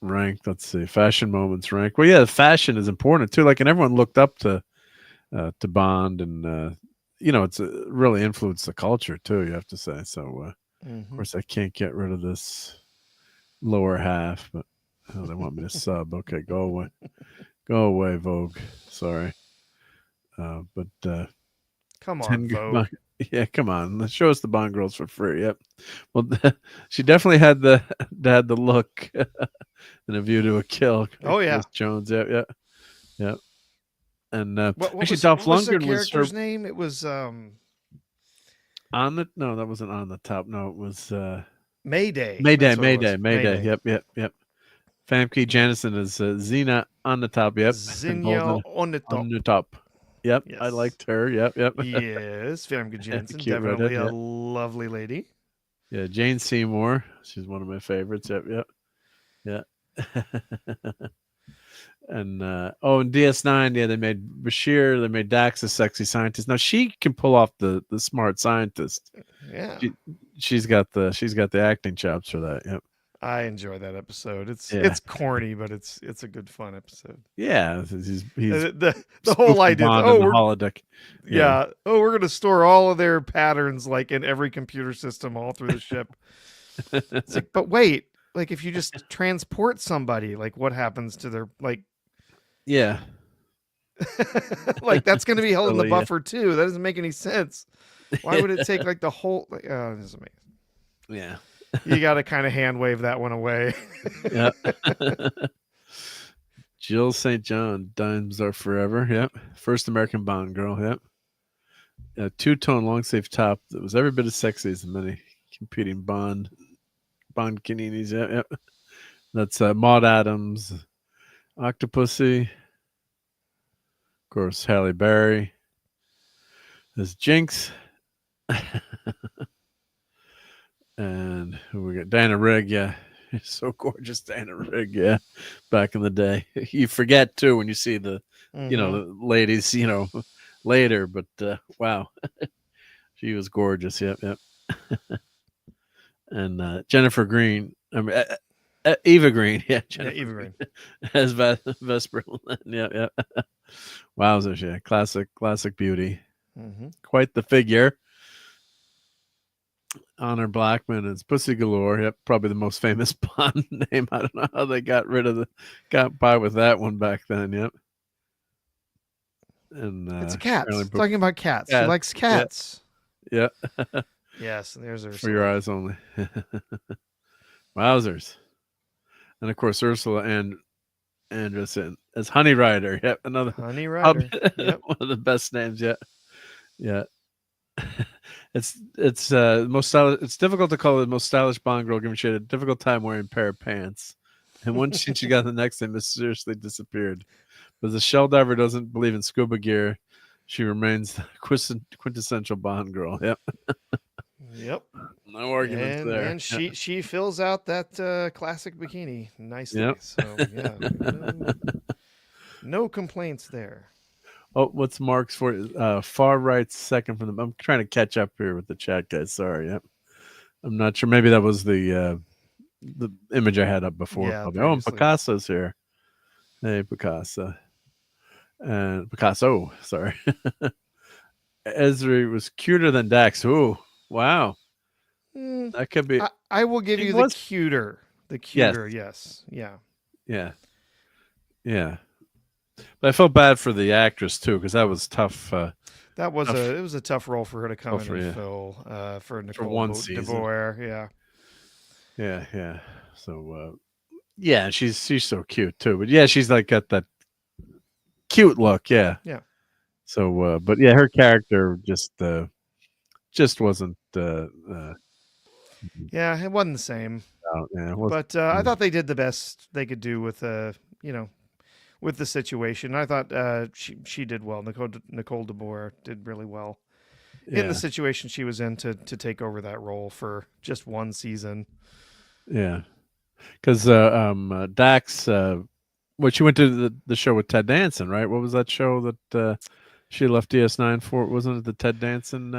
Ranked. Let's see. Fashion moments ranked. Well, yeah, fashion is important too. Like, and everyone looked up to Bond, and it's really influenced the culture too. You have to say. So, of course, I can't get rid of this lower half, but they want me to sub. Okay, go away, Vogue. Sorry, but come on, Vogue. Yeah, come on. Let's show us the Bond girls for free. Yep. Well, she definitely had the look and A View to a Kill. Oh yeah, Jones. Yep. And actually, Dolph Lundgren was her name. It was that wasn't on the top. No, it was Mayday. Mayday. Yep. Famke Janssen is Xena on the top. Yep. Xenia on the top. Yep, yes. I liked her. Yep. Yes, Famke Janssen, definitely a lovely lady. Yeah, Jane Seymour, she's one of my favorites. Yep. And in DS9, they made Bashir, they made Dax a sexy scientist. Now she can pull off the smart scientist. Yeah, she's got the acting chops for that. Yep. I enjoy that episode. It's corny, but it's a good fun episode. Yeah, he's the whole idea. We're holodeck. Yeah. Oh, we're gonna store all of their patterns like in every computer system all through the ship. It's like, but wait, like if you just transport somebody, like what happens to their like? Yeah. Like that's gonna be held in the buffer too. That doesn't make any sense. Why would it take like the whole? Like, this is amazing. Yeah. You got to kind of hand wave that one away. Yep. Jill St. John, Dimes Are Forever. Yep. First American Bond girl. Yep. A two-tone long sleeve top that was every bit as sexy as the many competing Bond Caninis. Yep. That's Maud Adams, Octopussy. Of course, Halle Berry. There's Jinx. And who we got? Diana Rigg, yeah. So gorgeous, Diana Rigg, yeah. Back in the day. You forget too when you see the the ladies, later, but wow. She was gorgeous. Yep, yep. And Jennifer Green, I mean, Eva Green, yeah, Jennifer Eva Green as Vesper. Yeah, yeah. Wowzers, yeah, classic beauty. Mm-hmm. Quite the figure. Honor Blackman is Pussy Galore. Yep, probably the most famous Bond name. I don't know how they got by with that one back then. Yep. And it's cats. Talking about cats. She likes cats. Yeah. Yes, there's her. For your eyes only. Wowzers. And of course Ursula and Anderson as Honey Rider. Yep, another Honey Rider. Yep. One of the best names yet. Yeah. It's most stylish. It's difficult to call it the most stylish Bond girl, given she had a difficult time wearing a pair of pants. And once she got the next name, mysteriously disappeared. But the shell diver doesn't believe in scuba gear. She remains the quintessential Bond girl. Yep. Yep. No arguments there. And she fills out that classic bikini nicely. Yep. So yeah, no complaints there. Oh, what's Mark's for? Far right second from the. I'm trying to catch up here with the chat, guys. Sorry. Yep. I'm not sure. Maybe that was the image I had up before. Yeah, oh, and Picasso's here. Hey, Picasso. And Picasso. Sorry. Ezri was cuter than Dax. Ooh, wow. That could be. I will give you the cuter. The cuter, yes. Yeah. Yeah. Yeah. But I felt bad for the actress too, because that was tough. It was a tough role for her to come in and fill for Nicole for one season. DeBoer, yeah. Yeah, yeah. So yeah, she's so cute too. But yeah, she's like got that cute look, yeah. Yeah. So but yeah, her character just wasn't yeah, it wasn't the same. Yeah, but I thought they did the best they could do with with the situation. I thought she did well. Nicole DeBoer did really well in the situation she was in to take over that role for just one season. Yeah, because Dax, she went to the show with Ted Danson, right? What was that show that she left DS9 for? Wasn't it the Ted Danson?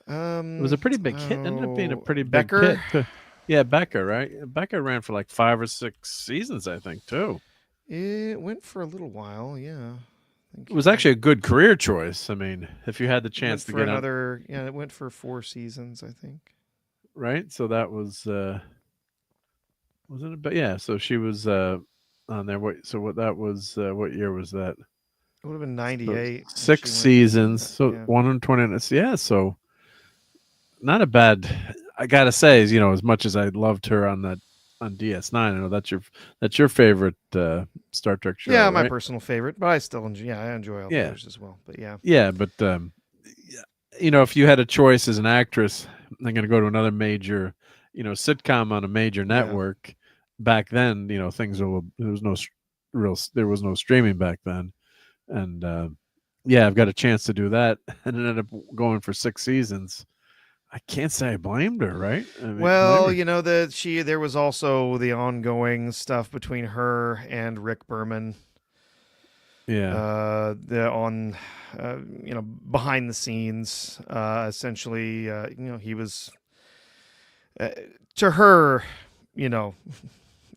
It was a pretty big hit. Ended up being a pretty big hit. Yeah, Becker, right? Becker ran for like 5 or 6 seasons, I think, too. It went for a little while, yeah. It was actually a good career choice. I mean, if you had the chance to get another, it went for 4 seasons, I think. Right, so that was wasn't it? But yeah, so she was on there. What year was that? It would have been 98. So 6 seasons, so 120. Yeah, so not a bad. I gotta say, as much as I loved her on DS9, I know that's your favorite Star Trek show. Yeah, right? my personal favorite, but I still enjoy. Yeah, I enjoy all the others as well. But yeah. Yeah, but if you had a choice as an actress, I'm going to go to another major, sitcom on a major network. Back then, things there was no streaming back then, and I've got a chance to do that, and ended up going for 6 seasons. I can't say I blamed her, right? I mean, well, there was also the ongoing stuff between her and Rick Berman. Yeah. Behind the scenes, essentially, he was to her,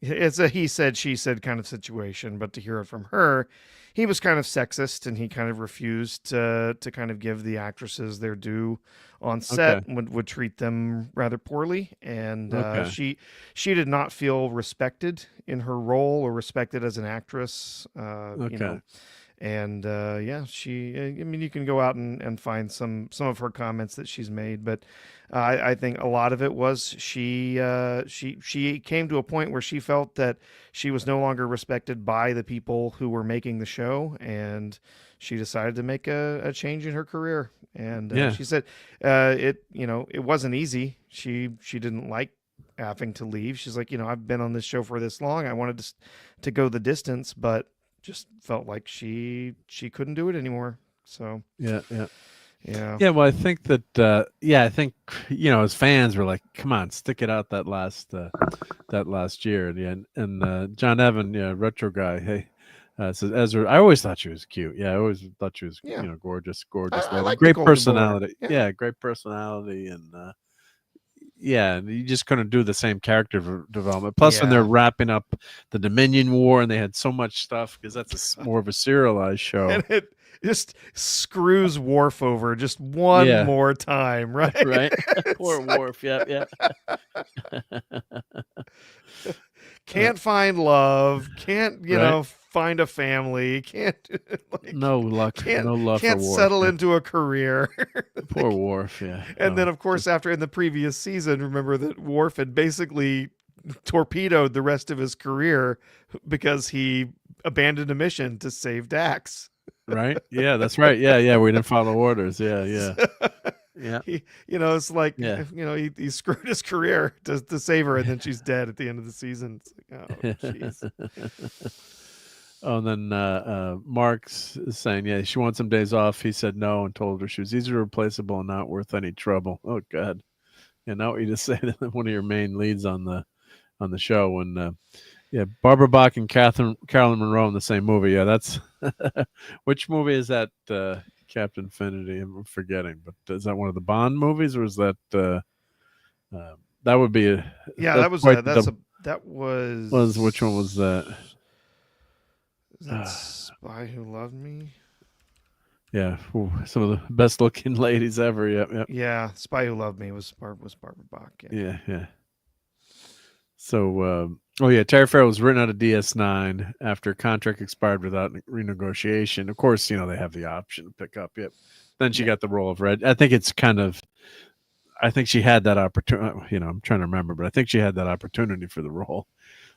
it's a he said, she said kind of situation, but to hear it from her, he was kind of sexist, and he kind of refused to kind of give the actresses their due on set, would treat them rather poorly. And she did not feel respected in her role or respected as an actress, And you can go out and find some of her comments that she's made, but I think a lot of it was she came to a point where she felt that she was no longer respected by the people who were making the show, and she decided to make a change in her career. And she said it wasn't easy. She didn't like having to leave. She's like, I've been on this show for this long. I wanted to go the distance, but just felt like she couldn't do it anymore. So yeah. Well, I think that as fans were like, come on, stick it out that last year. And John Evan, retro guy. Hey, So Ezra, I always thought she was cute. Yeah, I always thought she was, Yeah. gorgeous. I like the great Golden Boar. personality. Yeah. Yeah, great personality, and yeah, you just couldn't do the same character development. Plus, when they're Yeah. wrapping up the Dominion War, and they had so much stuff because that's more of a serialized show. And it just screws Worf over just one more time, right? Right. Poor like- Worf. Yeah. Can't find love. Can't find a family. Can't No luck. No love Can't for Worf. settle into a career. Poor Worf. Yeah. And then, of course, after in the previous season, remember that Worf had basically torpedoed the rest of his career because he abandoned a mission to save Dax. Right. Yeah, that's right. Yeah. We didn't follow orders. Yeah. Yeah. He, it's like, he screwed his career to save her, and then she's dead at the end of the season. It's like, oh, jeez. Oh, and then Mark's saying, yeah, she wants some days off. He said no and told her she was easily replaceable and not worth any trouble. Oh, God. Yeah, now what you just say to one of your main leads on the show. And Barbara Bach and Carolyn Monroe in the same movie. Yeah, that's which movie is that? Captain Infinity. I'm forgetting, but is that one of the Bond movies, or is that that would be a that was that was which one was that? Is that Spy Who Loved Me? Yeah, some of the best looking ladies ever. Yep. Yeah, Spy Who Loved Me was Barbara Bach. Yeah. So, Terry Farrell was written out of DS9 after contract expired without renegotiation. Of course, they have the option to pick up. Yep. Then she got the role of Red. I think she had that opportunity. I'm trying to remember, but I think she had that opportunity for the role.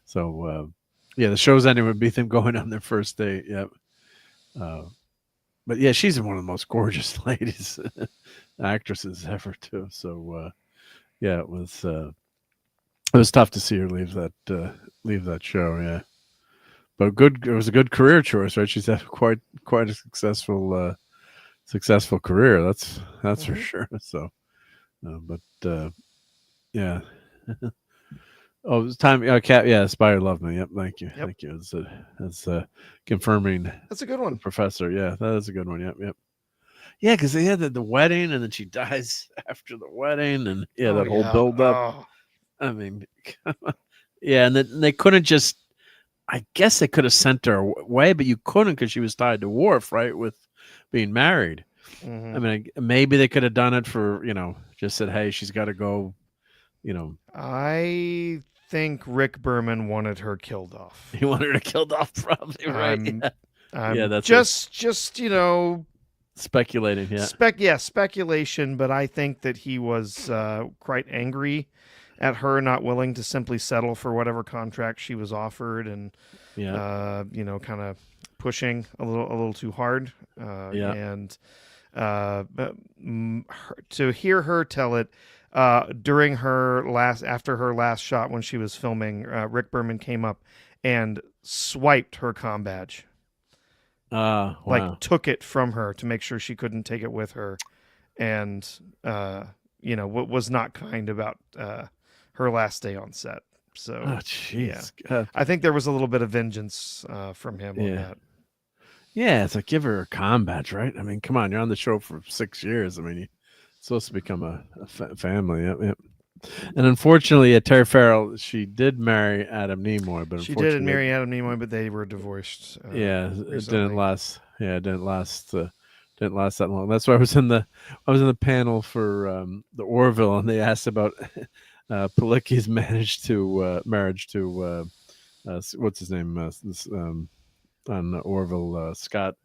So, the show's ending would be them going on their first date. Yep. But yeah, she's one of the most gorgeous ladies, actresses ever too. So, it was tough to see her leave that show. Yeah, but it was a good career choice, right? She's had quite a successful career. That's for sure. So, yeah. Oh, it's time. Cat. Yeah, Spire loved me. Yep. Thank you. Thank you. It's confirming. That's a good one, Professor. Yeah, that is a good one. Yep. Yeah, because they had the wedding, and then she dies after the wedding, and that whole build up. Oh. I mean, yeah, and then they couldn't just. I guess they could have sent her away, but you couldn't because she was tied to Worf, right, with being married. Mm-hmm. I mean, maybe they could have done it for just said, "Hey, she's got to go." I think Rick Berman wanted her killed off. He wanted her killed off, probably, right? That's just speculating. Yeah, speculation. But I think that he was quite angry at her not willing to simply settle for whatever contract she was offered, and kind of pushing a little too hard. And to hear her tell it during after her last shot when she was filming, Rick Berman came up and swiped her comm badge. Wow. Like took it from her to make sure she couldn't take it with her, and was not kind about her last day on set. So, I think there was a little bit of vengeance from him on that. Yeah, it's like give her a comm badge, right? I mean, come on, you're on the show for 6 years. I mean, you're supposed to become a family. Yep. And unfortunately, Terry Farrell, she did marry Adam Nimoy, but she did marry Adam Nimoy, but they were divorced. It didn't last. Yeah, it didn't last. Didn't last that long. That's why I was in the panel for the Orville, and they asked about Palicki's marriage to what's his name on Orville, Scott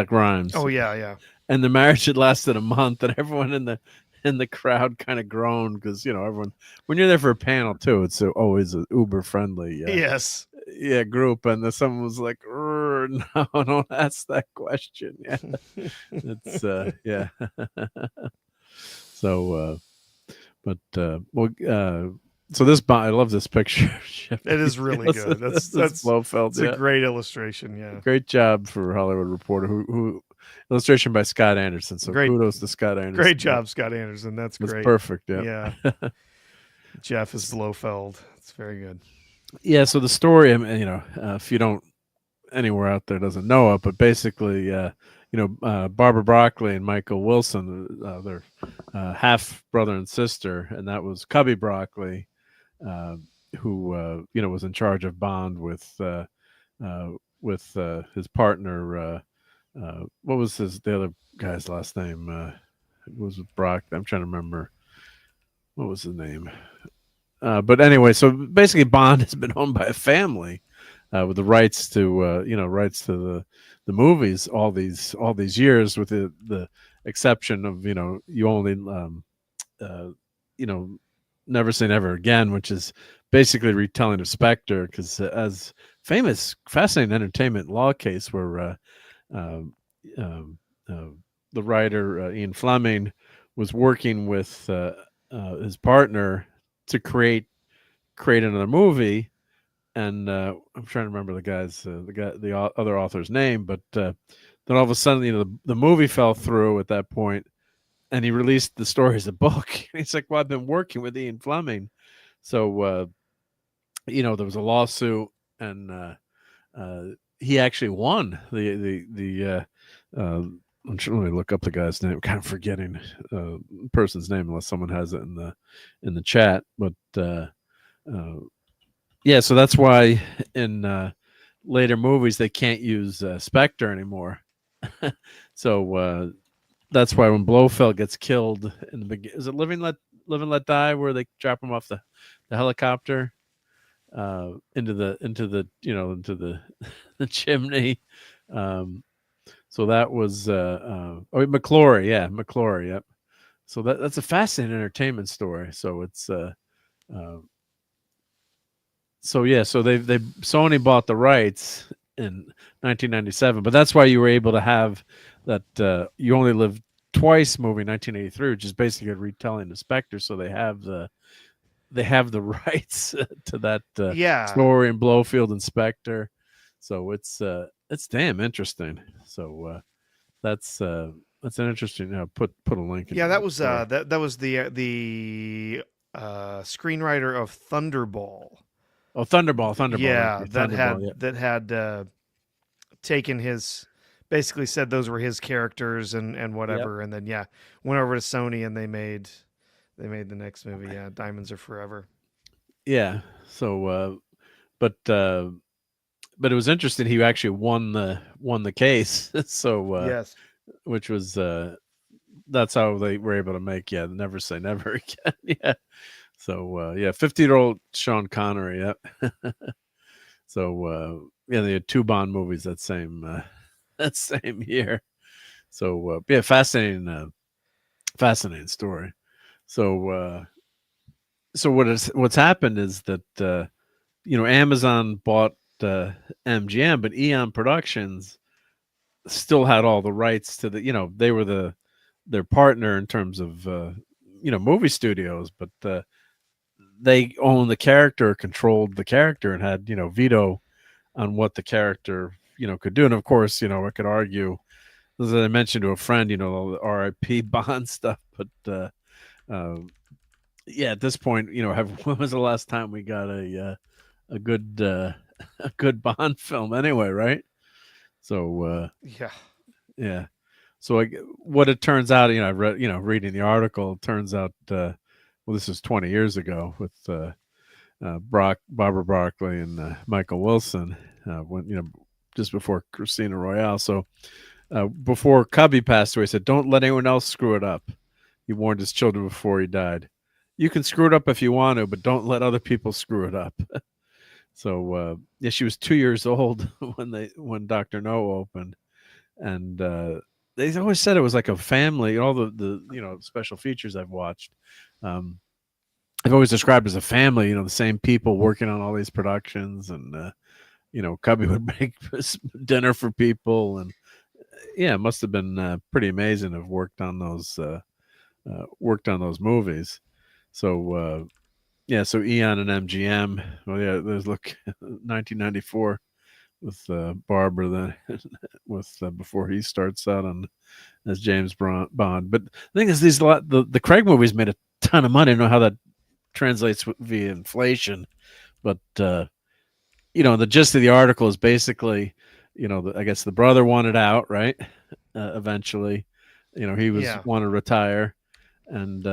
Grimes. Oh yeah. And the marriage had lasted a month, and everyone in the crowd kind of groaned because everyone, when you're there for a panel too, it's always an uber friendly group, and someone was like, no, don't ask that question. It's so so this I love this picture. It is really good. That's Blofeld. It's a great illustration. Yeah, great job for Hollywood Reporter. Who illustration by Scott Anderson. So kudos to Scott Anderson. Great job, Scott Anderson. That's great. That's perfect. Yeah. Jeff is Blofeld. It's very good. Yeah. So the story, if you don't anywhere out there doesn't know it, but basically, Barbara Broccoli and Michael Wilson, they're half brother and sister, and that was Cubby Broccoli, who was in charge of Bond with his partner. What was the other guy's last name? It was Brock. I'm trying to remember. What was his name? But anyway, so basically, Bond has been owned by a family with the rights to the movies all these years, with the exception of you only Never Say Never Again, which is basically retelling of Spectre, because as famous Fascinating Entertainment law case where the writer Ian Fleming was working with his partner to create another movie, and I'm trying to remember the other author's name, but then all of a sudden the movie fell through at that point, and he released the story as a book. He's like, well, I've been working with Ian Fleming, so there was a lawsuit, and he actually won the I'm trying to look up the guy's name. I'm kind of forgetting the person's name unless someone has it in the chat. But so that's why in later movies they can't use Spectre anymore. So that's why when Blofeld gets killed in the beginning, is it Live and Let Die, where they drop him off the helicopter into the chimney. So that was McClory, McClory, yep. So that's a fascinating entertainment story. So it's so Sony bought the rights in 1997, but that's why you were able to have that You Only Live Twice movie in 1983, which is basically a retelling of Spectre. So they have the rights to that story in Blofeld and Spectre. So it's damn interesting. So that's an interesting. Put a link. That was that was the screenwriter of Thunderball. Oh, Thunderball. Yeah, Thunderball, that had taken his, basically said those were his characters and whatever, and then went over to Sony and they made the next movie. Yeah, Diamonds Are Forever. Yeah. So, but it was interesting. He actually won the case. So yes, which was that's how they were able to make Never Say Never Again. Yeah. So 50-year-old Sean Connery. Yep. So they had 2 Bond movies that same year. So fascinating story. So what's happened is that Amazon bought MGM, but Eon Productions still had all the rights to they were their partner in terms of movie studios, but they owned the character, controlled the character, and had veto on what the character could do. And of course, I could argue, as I mentioned to a friend, all the RIP Bond stuff, but at this point, when was the last time we got a good Bond film anyway, right? So yeah. So what it turns out, I read, reading the article, it turns out, this is 20 years ago with Barbara Broccoli and Michael Wilson, when just before Casino Royale. So before Cubby passed away, he said, "Don't let anyone else screw it up." He warned his children before he died. You can screw it up if you want to, but don't let other people screw it up. So she was 2 years old when Dr. No opened, and they always said it was like a family. All the special features I've watched, I've always described as a family. The same people working on all these productions, and Cubby would make dinner for people, and it must have been pretty amazing to have worked on those movies. So so Eon and MGM. Well, there's 1994 with Barbara then with before he starts out as James Bond. But the thing is, the Craig movies made a ton of money. I don't know how that translates via inflation, but the gist of the article is basically I guess the brother wanted out, right? Eventually, he was want to retire, and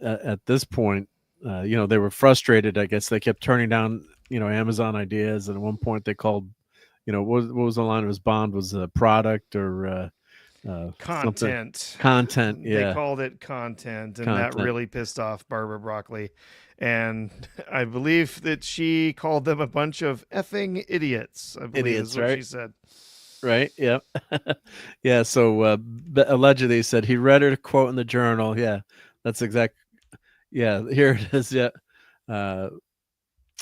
at this point, they were frustrated. I guess they kept turning down, Amazon ideas, and at one point they called, what was the line? It was Bond was a product or content. Content, yeah. They called it content, and that really pissed off Barbara Broccoli. And I believe that she called them a bunch of effing idiots. I believe Idiots, is what right? she said. Right. Yep. Yeah. So allegedly, he said he read her quote in the journal. Yeah, that's exact. Yeah, here it is. Yeah.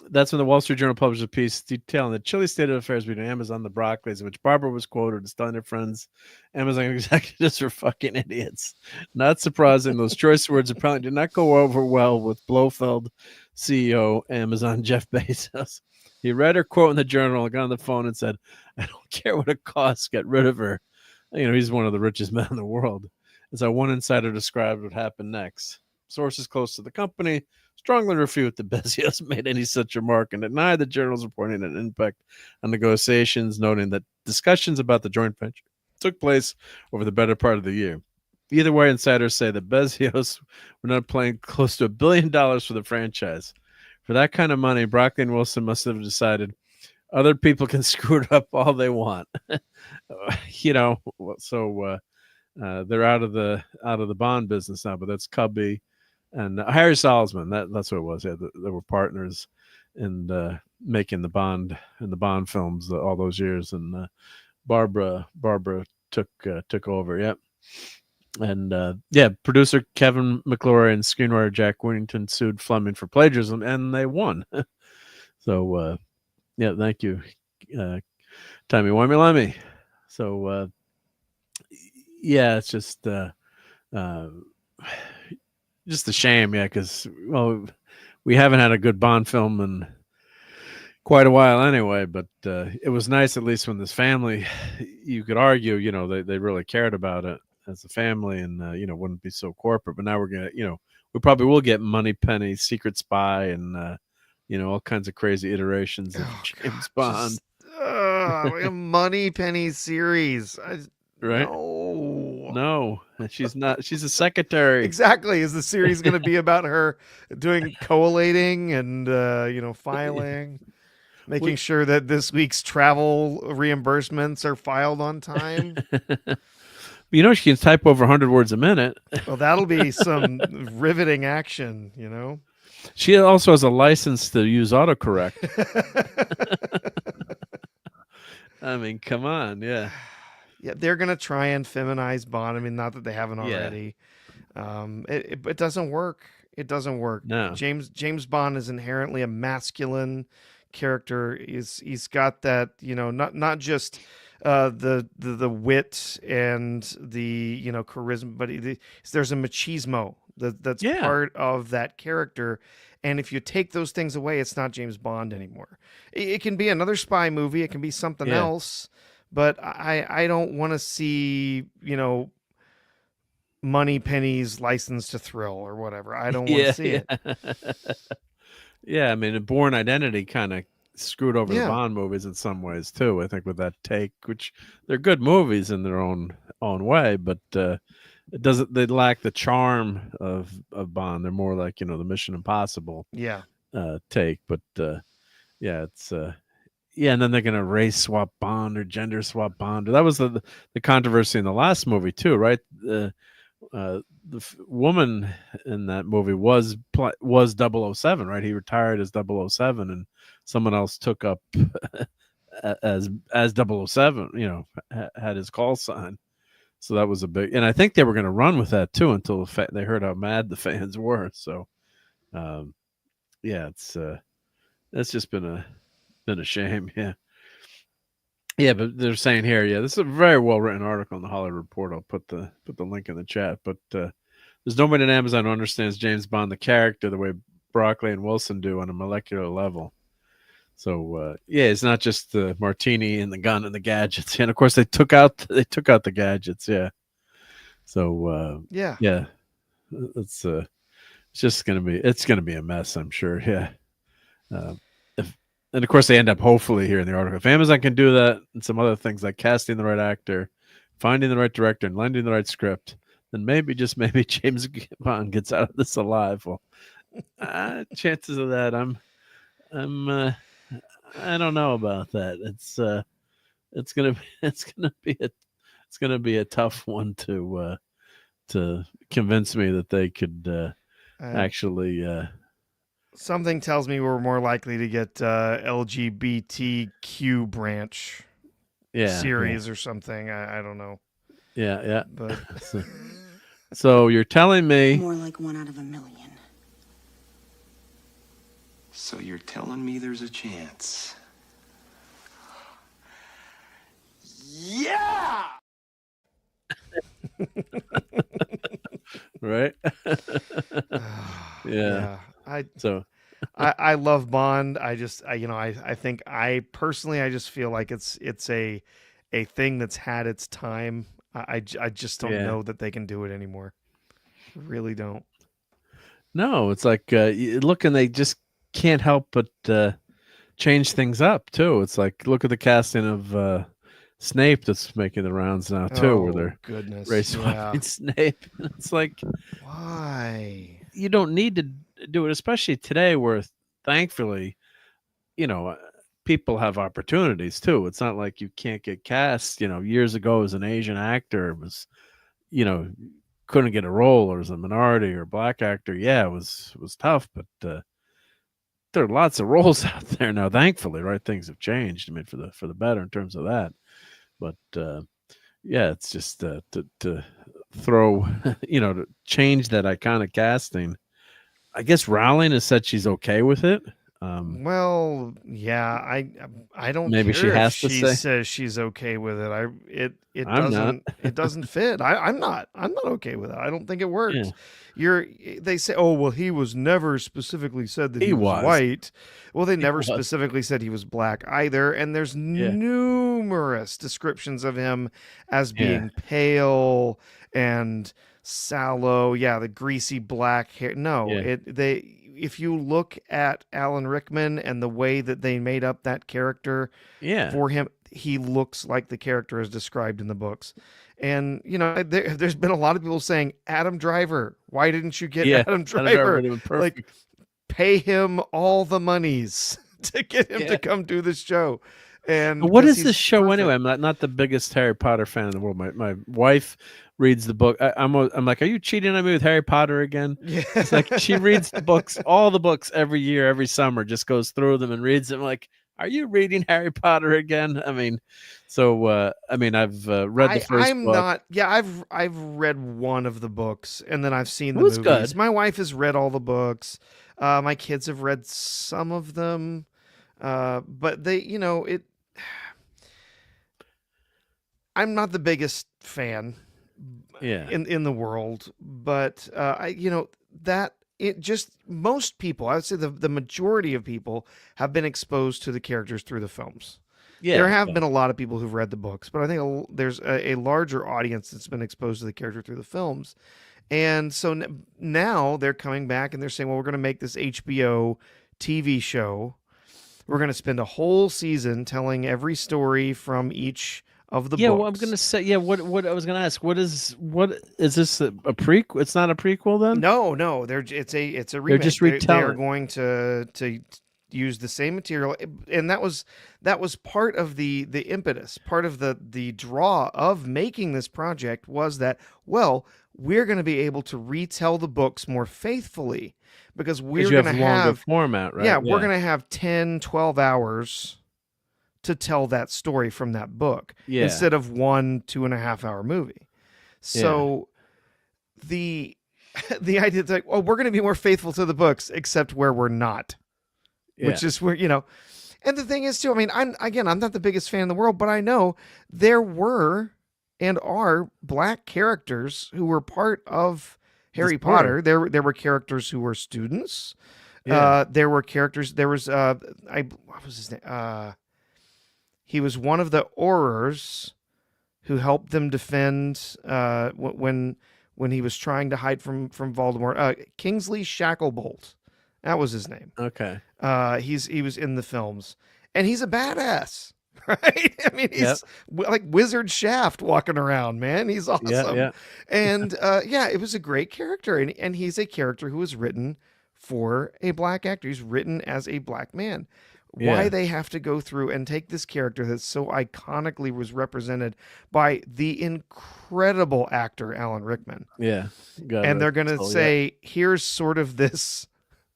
That's when the Wall Street Journal published a piece detailing the chilly state of affairs between Amazon and the Broccoli's, in which Barbara was quoted as telling her friends, Amazon executives are fucking idiots. Not surprising, those choice words apparently did not go over well with Blofeld CEO Amazon Jeff Bezos. He read her quote in the journal, got on the phone and said, I don't care what it costs, get rid of her. He's one of the richest men in the world. As how one insider described what happened next. Sources close to the company strongly refute that Bezos made any such remark and deny the journal's reporting an impact on negotiations, noting that discussions about the joint venture took place over the better part of the year. Either way, insiders say that Bezos were not paying close to $1 billion for the franchise. For that kind of money, Broccoli and Wilson must have decided other people can screw it up all they want. So they're out of the Bond business now, but that's Cubby. And Harry Salzman, that's what it was. Yeah, they were partners in making the Bond films all those years, and Barbara took over. Yep, and producer Kevin McClory and screenwriter Jack Winnington sued Fleming for plagiarism, and they won. So, thank you, Timey Wimey Lemmy. So, it's just. Just a shame, because we haven't had a good Bond film in quite a while anyway. But it was nice, at least when this family, you could argue, they really cared about it as a family, and wouldn't be so corporate. But now we're gonna, we probably will get Moneypenny, Secret Spy, and all kinds of crazy iterations of James Bond. Like a Moneypenny series, right? No, she's not. She's a secretary. Exactly. Is the series going to be about her doing collating and filing, making sure that this week's travel reimbursements are filed on time? She can type over 100 words a minute. Well, that'll be some riveting action. She also has a license to use autocorrect. I mean, come on, yeah. Yeah, they're gonna try and feminize Bond. I mean, not that they haven't already. It doesn't work. It doesn't work. No. James Bond is inherently a masculine character. He's got that, not just the wit and the charisma, but there's a machismo that's part of that character. And if you take those things away, it's not James Bond anymore. It can be another spy movie. It can be something else. But I don't want to see, Moneypenny's License to Thrill or whatever. I don't want to see it. Yeah, I mean, Bourne Identity kind of screwed over the Bond movies in some ways too. I think with that take, which they're good movies in their own way, but it doesn't. They lack the charm of Bond. They're more like the Mission Impossible take. But it's. And then they're going to race swap Bond or gender swap Bond. That was the controversy in the last movie too, right? The woman in that movie was 007, right? He retired as 007, and someone else took up as 007. Had his call sign. So that was a big, and I think they were going to run with that too until they heard how mad the fans were. So, it's just been a shame. But they're saying here, this is a very well written article in the Hollywood Reporter. I'll put the link in the chat. But there's nobody at Amazon who understands James Bond the character the way Broccoli and Wilson do on a molecular level. So it's not just the martini and the gun and the gadgets. And of course they took out the gadgets. So it's just gonna be a mess, I'm sure. and of course they end up hopefully here in the article. If Amazon can do that and some other things like casting the right actor, finding the right director, and lending the right script, then maybe, just maybe, James Bond gets out of this alive. Well, chances of that, I don't know about that. It's gonna be a tough one to convince me that they could actually. Something tells me we're more likely to get LGBTQ branch series or something. I don't know. Yeah. But so you're telling me More like 1 out of a million. So you're telling me there's a chance? Yeah! right? yeah. So I love Bond. I think I personally just feel like it's a thing that's had its time. I just don't know that they can do it anymore. Really don't. No, it's like look, and they just can't help but change things up too. It's like, look at the casting of Snape that's making the rounds now too, where they're race swapping Snape. It's like, why? You don't need to do it, especially today, where thankfully, people have opportunities too. It's not like you can't get cast. Years ago, as an Asian actor was, couldn't get a role, or as a minority or black actor, it was tough. But there are lots of roles out there now, thankfully, right? Things have changed. I mean, for the better in terms of that. But it's just to throw, to change that iconic casting. I guess Rowling has said she's okay with it. Well, yeah, I don't. Maybe care she has if to she say. says she's okay with it. It I'm doesn't not. it doesn't fit. I'm not okay with it. I don't think it works. Yeah. They say, oh well, he was never specifically said that he was white. Well, they never specifically said he was black either. And there's numerous descriptions of him as being pale and sallow. Yeah, the greasy black hair. No, if you look at Alan Rickman and the way that they made up that character for him, he looks like the character as described in the books. And, there's been a lot of people saying, Adam Driver, why didn't you get Adam Driver? Like, pay him all the monies to get him to come do this show. And what is this show anyway? I'm not the biggest Harry Potter fan in the world. My wife reads the book. I'm like, are you cheating on me with Harry Potter again? Yeah. It's like she reads the books, all the books every year, every summer, just goes through them and reads them. Like, are you reading Harry Potter again? I mean, so I've read the first book. I've read one of the books, and then I've seen the movies. Good. My wife has read all the books. My kids have read some of them, but they, I'm not the biggest fan in the world, but most people, I would say the majority of people have been exposed to the characters through the films. There have been a lot of people who've read the books, but I think there's a larger audience that's been exposed to the character through the films. And so now they're coming back and they're saying, well, we're going to make this HBO TV show. We're going to spend a whole season telling every story from each of the books. Well, I'm gonna say, what I was gonna ask, what is this a prequel? It's not a prequel then? No, it's a remake. They're just retelling. They're going to use the same material, and that was part of the impetus, part of the draw of making this project was that, well, we're going to be able to retell the books more faithfully because we're going to have longer format, right? Yeah, we're going to have 10, 12 hours to tell that story from that book instead of 1 2.5 hour movie. So the idea is like, we're going to be more faithful to the books, except where we're not, which is where, and the thing is too, I mean, I'm not the biggest fan in the world, but I know there were and are black characters who were part of Harry Potter. There were characters who were students. There were characters. There was what was his name? He was one of the Aurors who helped them defend when he was trying to hide from Voldemort. Kingsley Shacklebolt, That was his name. Okay. He was in the films, and he's a badass, right? I mean, he's like Wizard Shaft walking around, man. He's awesome. Yeah. And it was a great character, and he's a character who was written for a black actor. He's written as a black man. Why they have to go through and take this character that so iconically was represented by the incredible actor Alan Rickman. Yeah. And they're going to say, here's sort of this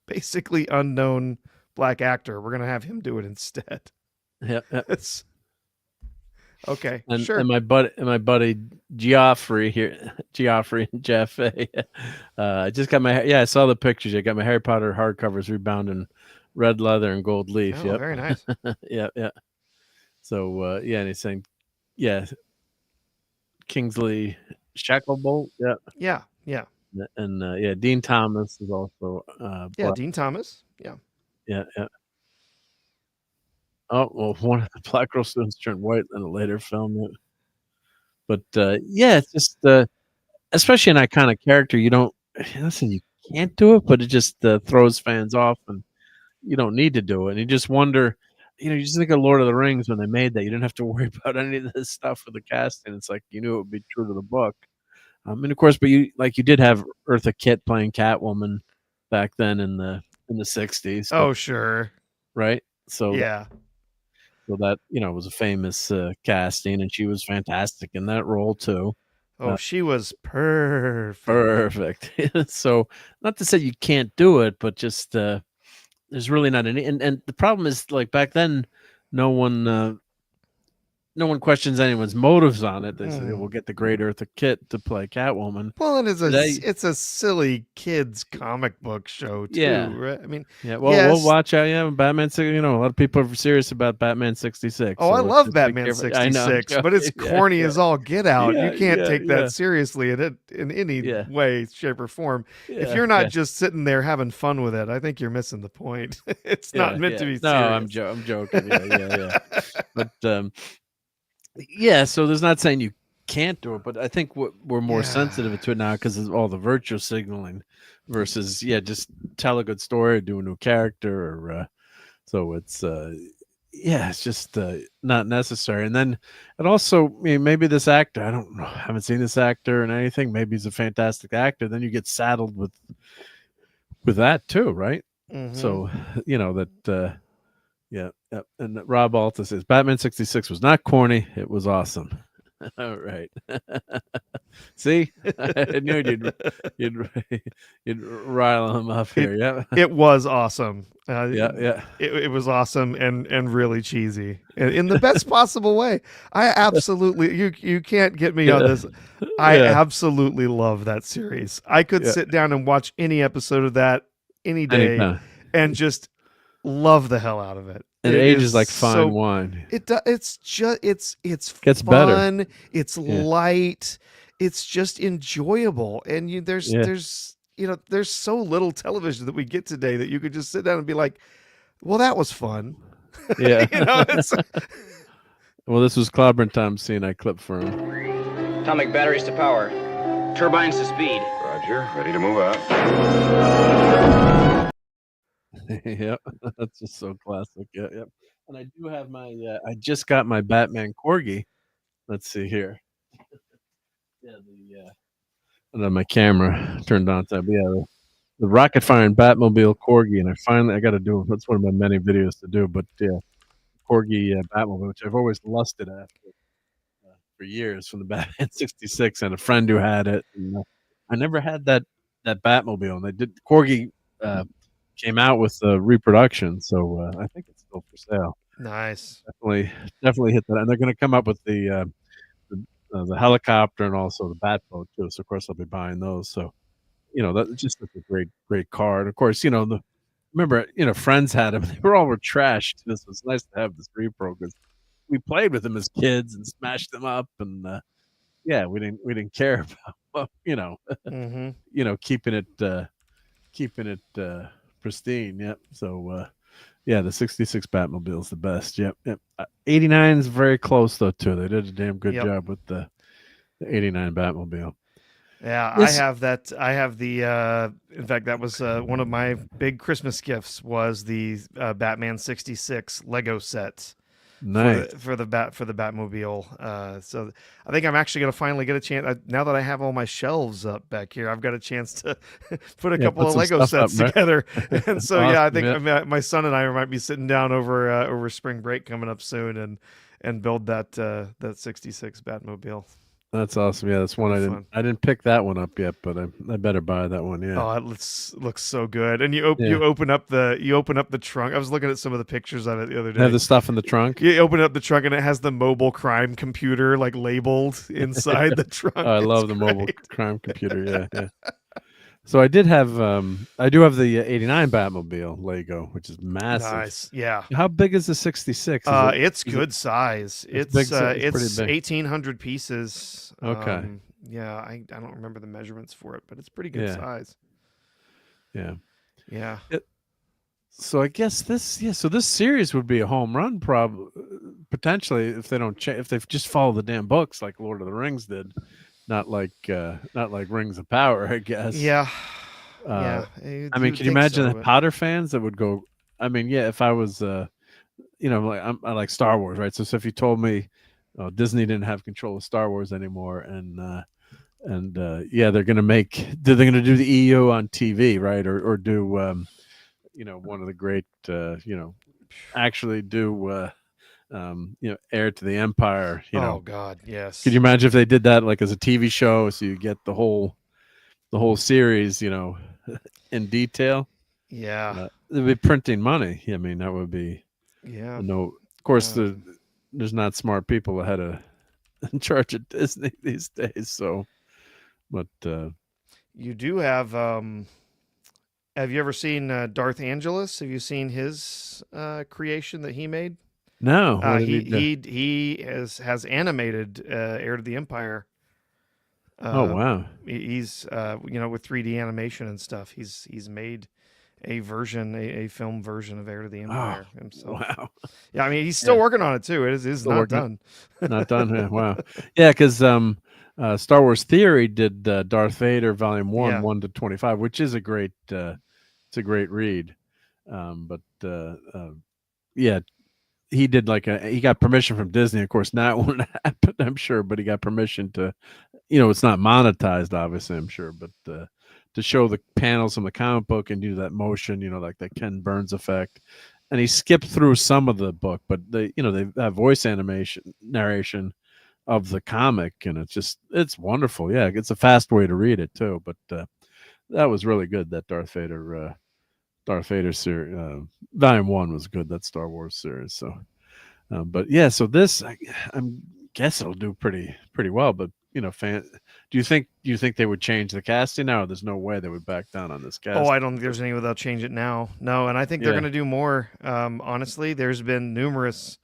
basically unknown black actor. We're going to have him do it instead. Yep. It's okay. And, sure. And my buddy Geoffrey here, Geoffrey and Jeff. I just got I saw the pictures. I got my Harry Potter hardcovers rebound in red leather and gold leaf. Oh, very nice. Yeah. So and he's saying, Kingsley Shacklebolt. Yeah. And Dean Thomas is also black. Dean Thomas. Yeah. Oh, well, one of the black girl students turned white in a later film. But it's just especially an iconic character. You don't listen. You can't do it, but it just throws fans off, and you don't need to do it. And you just wonder. You just think of Lord of the Rings when they made that. You didn't have to worry about any of this stuff with the casting. It's like you knew it would be true to the book. And of course, but you did have Eartha Kitt playing Catwoman back then in the 60s. Oh, sure. Right. So yeah. So that was a famous casting, and she was fantastic in that role too. Oh, she was perfect. Perfect. So not to say you can't do it, but just there's really not any. And the problem is, like back then, no one questions anyone's motives on it. They say we'll get the great Eartha Kitt to play Catwoman. Well, and it's a silly kids comic book show too, right? I mean, we'll watch out. Yeah, Batman. A lot of people are serious about Batman 66. Oh, so I love Batman 66, but it's corny as all get out. You can't take that seriously in any way, shape, or form. If you're not just sitting there having fun with it, I think you're missing the point. It's not meant to be serious. No, I'm joking. Yeah. But so there's not saying you can't do it, but I think we're more sensitive to it now because of all the virtual signaling versus just tell a good story or do a new character or so it's it's just not necessary. And then it also maybe this actor, I don't know, I haven't seen this actor and anything, maybe he's a fantastic actor, then you get saddled with that too, right? So that and RobAltis says Batman 66 was not corny, it was awesome. All right. See, I knew you'd rile him up here. It was awesome. It was awesome and really cheesy in the best possible way. I absolutely you can't get me on this. I absolutely love that series. I could sit down and watch any episode of that any day and just love the hell out of it. It ages like fine wine. It's gets fun. Better. It's light. It's just enjoyable. And there's so little television that we get today that you could just sit down and be like, well, that was fun. Yeah. Well, this was Clobberin' Tom's scene I clipped for him. Atomic batteries to power. Turbines to speed. Roger. Ready to move out. Yep, that's just so classic. Yep. And I do have my I just got my Batman corgi. Let's see here. And then my camera turned on to the rocket firing Batmobile corgi, and I got to do it. That's one of my many videos to do. But corgi Batmobile, which I've always lusted after for years from the Batman 66, and a friend who had it. And, I never had that Batmobile, and they did corgi. Came out with a reproduction, so I think it's still for sale. Nice, definitely hit that, and they're going to come up with the helicopter and also the Batboat too. So of course I'll be buying those. So that's just a great car. And of course remember friends had them. They were trashed. This was nice to have this repro because we played with them as kids and smashed them up, and we didn't care about keeping it pristine. Yep. So the 66 Batmobile is the best. Yep. 89 is very close though too. They did a damn good job with the 89 Batmobile. Yeah, Yes. I have the. In fact, that was one of my big Christmas gifts was the Batman '66 Lego set. Nice. For the Batmobile. So I think I'm actually going to finally get a chance now that I have all my shelves up back here. I've got a chance to put a couple of some Lego stuff up, sets right? together. And so yeah, I Awesome, think my son and I might be sitting down over spring break coming up soon and build that 66 Batmobile. That's awesome. Yeah, that's one I didn't pick that one up yet, but I better buy that one. Yeah. Oh, it looks so good. And you open up the trunk. I was looking at some of the pictures of it the other day. They have the stuff in the trunk. You open up the trunk and it has the mobile crime computer like labeled inside the trunk. Oh, I love the mobile crime computer. Yeah. So I do have the '89 Batmobile Lego, which is massive. Nice. Yeah. How big is the '66? It's good size. It's pretty big. 1,800 pieces. Okay. Yeah, I don't remember the measurements for it, but it's pretty good size. Yeah. Yeah. So I guess this series would be a home run, potentially if they don't if they just follow the damn books like Lord of the Rings did. Not like Rings of Power, I guess. Yeah. I mean, can you imagine the Potter fans that would go? I mean, yeah, if I was, I like Star Wars, right? So if you told me, Disney didn't have control of Star Wars anymore, and they're gonna do the EU on TV, right? Or do, one of the great, actually do. Heir to the Empire. Oh God, yes. Could you imagine if they did that like as a TV show, so you get the whole series, in detail? Yeah, they'd be printing money. I mean, that would be. Yeah. No, of course, there's not smart people ahead of in charge of Disney these days. So, but you do have. Have you ever seen Darth Angelus? Have you seen his creation that he made? No, he has animated Heir to the Empire. Oh wow! He's with 3D animation and stuff. He's made a version, a film version of Heir to the Empire himself. Wow! Yeah, I mean he's still working on it too. It is not done. Not done. Yeah, wow. Yeah, because Star Wars Theory did Darth Vader Volume 1, 1 to 25, which is a great. It's a great read, yeah. He did he got permission from Disney. Of course, that wouldn't happen, I'm sure, but he got permission to, it's not monetized, obviously, I'm sure, but to show the panels from the comic book and do that motion, like that Ken Burns effect. And he skipped through some of the book, but they have voice narration of the comic, and it's wonderful. Yeah, it's a fast way to read it too. But that was really good. That Darth Vader series, Volume 1 was good. That Star Wars series. So, but yeah, so this I'm guess it'll do pretty well. But do you think they would change the casting now? There's no way they would back down on this cast. Oh, I don't think there's any way they'll change it now. No, and I think they're going to do more. Honestly, there's been numerous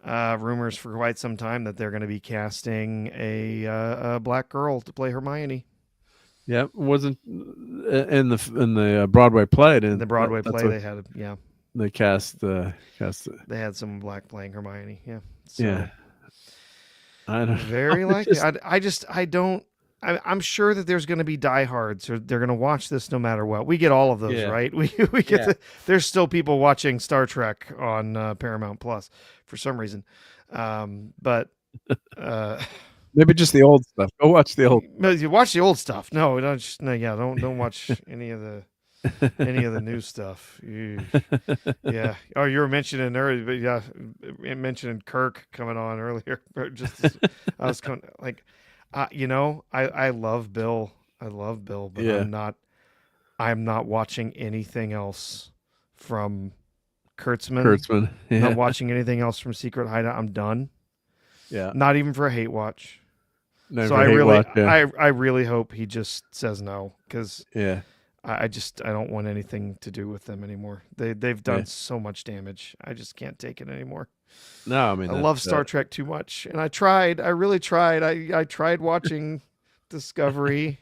rumors for quite some time that they're going to be casting a black girl to play Hermione. Yeah, wasn't in the Broadway play. In the Broadway play, they had they cast They had someone black playing Hermione. Yeah. So, yeah. I don't. Very likely. I don't. I'm sure that there's going to be diehards, or they're going to watch this no matter what. We get all of those, right? We get. There's still people watching Star Trek on Paramount Plus for some reason, but. Maybe just the old stuff. Go watch the old. No, you watch the old stuff. No, don't watch any of the new stuff. Yeah. Oh, you were mentioning earlier, but yeah, mentioning Kirk coming on earlier. I was coming like, I love Bill. I love Bill, but I'm not watching anything else from Kurtzman. Yeah. Not watching anything else from Secret Hideout. I'm done. Yeah. Not even for a hate watch. No, so I really hope he just says no, because I don't want anything to do with them anymore. They've done so much damage. I just can't take it anymore. No, I mean I love Star Trek too much, and I really tried. I tried watching Discovery.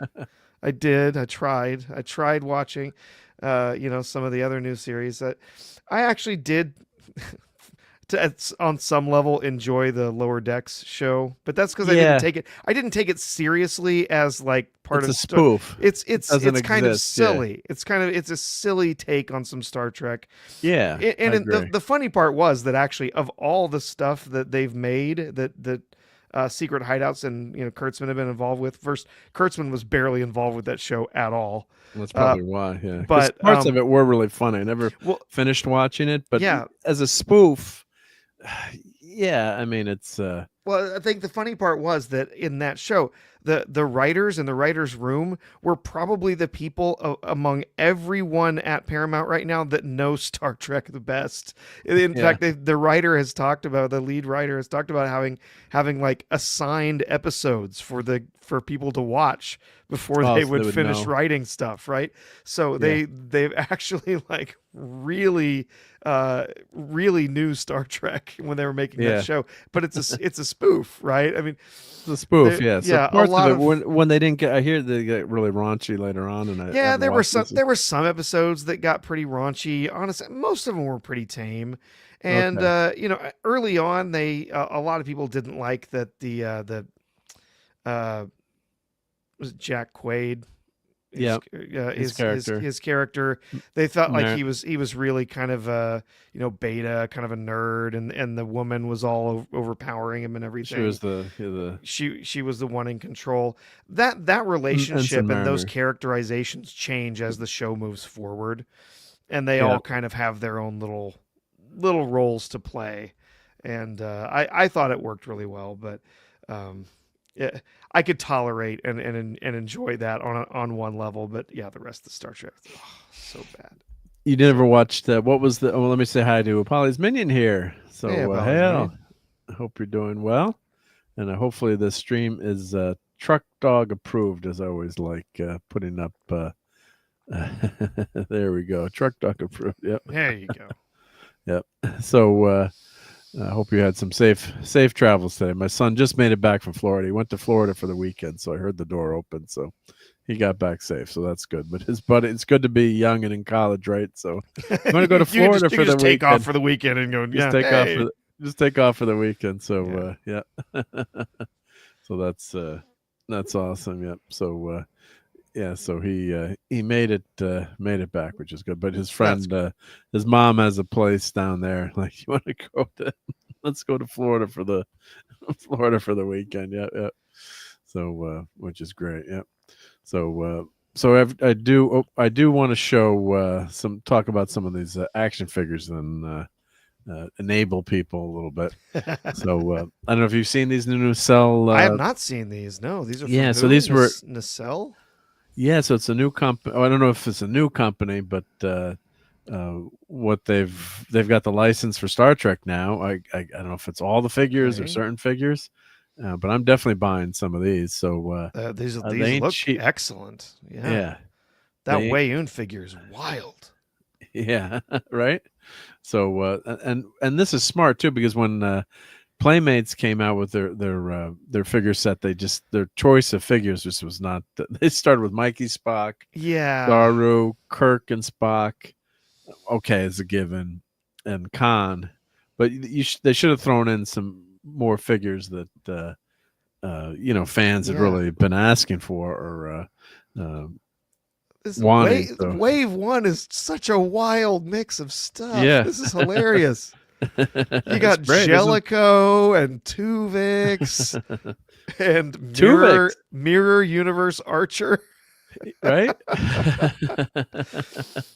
I did. I tried watching, some of the other new series that I actually did. on some level enjoy the Lower Decks show, but that's because Yeah. I didn't take it seriously as like part It's of a spoof. It's doesn't kind of exist, yeah. silly. It's a silly take on some Star Trek. Yeah, I agree. The funny part was that actually of all the stuff that they've made that Secret Hideouts and Kurtzman have been involved with. First, Kurtzman was barely involved with that show at all. That's probably why. Yeah, 'cause but parts of it were really funny. I never finished watching it, but yeah, as a spoof, yeah, I mean it's. Well, I think the funny part was that in that show, the writers in the writers' room were probably the people among everyone at Paramount right now that know Star Trek the best. In fact, the lead writer has talked about having like assigned episodes for people to watch before they would finish writing stuff, right? So they've actually like really knew Star Trek when they were making that show, but it's a spoof, right? I mean, it's a spoof, yeah. So parts a lot of it when they didn't get, I hear they get really raunchy later on, and there were some episodes that got pretty raunchy. Honestly, most of them were pretty tame, and early on, a lot of people didn't like that was it Jack Quaid. His character. They thought like he was really kind of beta, kind of a nerd, and the woman was all overpowering him and everything. She was she was the one in control. That relationship and those characterizations change as the show moves forward, and they all kind of have their own little roles to play. And I thought it worked really well, but I could tolerate and enjoy that on one level, but the rest of the Star Trek, so bad. You never watched what was the? Well, let me say hi to Polly's Minion here. So I hope you're doing well, and hopefully this stream is Truck Dog approved, as I always like putting up. There we go, Truck Dog approved. Yep. There you go. Yep. So. I hope you had some safe travels today. My son just made it back from Florida. He went to Florida for the weekend, so I heard the door open. So he got back safe, so that's good. But it's good to be young and in college, right? So I'm going to go to Florida for the weekend. Take off for the weekend and go. Just take off for the weekend. So so that's awesome. Yep. So so he made it back, which is good. But his friend, his mom has a place down there. Like, you want to go let's go to Florida for the weekend. Yeah. So which is great. Yeah. So I do want to show talk about some of these action figures and enable people a little bit. So I don't know if you've seen these new Cell. I have not seen these. No, these are from so these were Nacelle. Yeah, so it's a new company. I don't know if it's a new company, but what they've got the license for Star Trek now. I don't know if it's all the figures or certain figures, but I'm definitely buying some of these. So these look excellent. Yeah. That Wei-Un figure is wild. Yeah, right. So and this is smart too, because when Playmates came out with their figure set, their choice of figures just was not. They started with Mikey, Spock, Saru, Kirk, and Spock. Okay, as a given, and Khan, but they should have thrown in some more figures that fans had really been asking for or wanting. Wave 1 is such a wild mix of stuff. Yeah, this is hilarious. You got Jellicoe and Tuvix and Mirror Universe Archer. Right?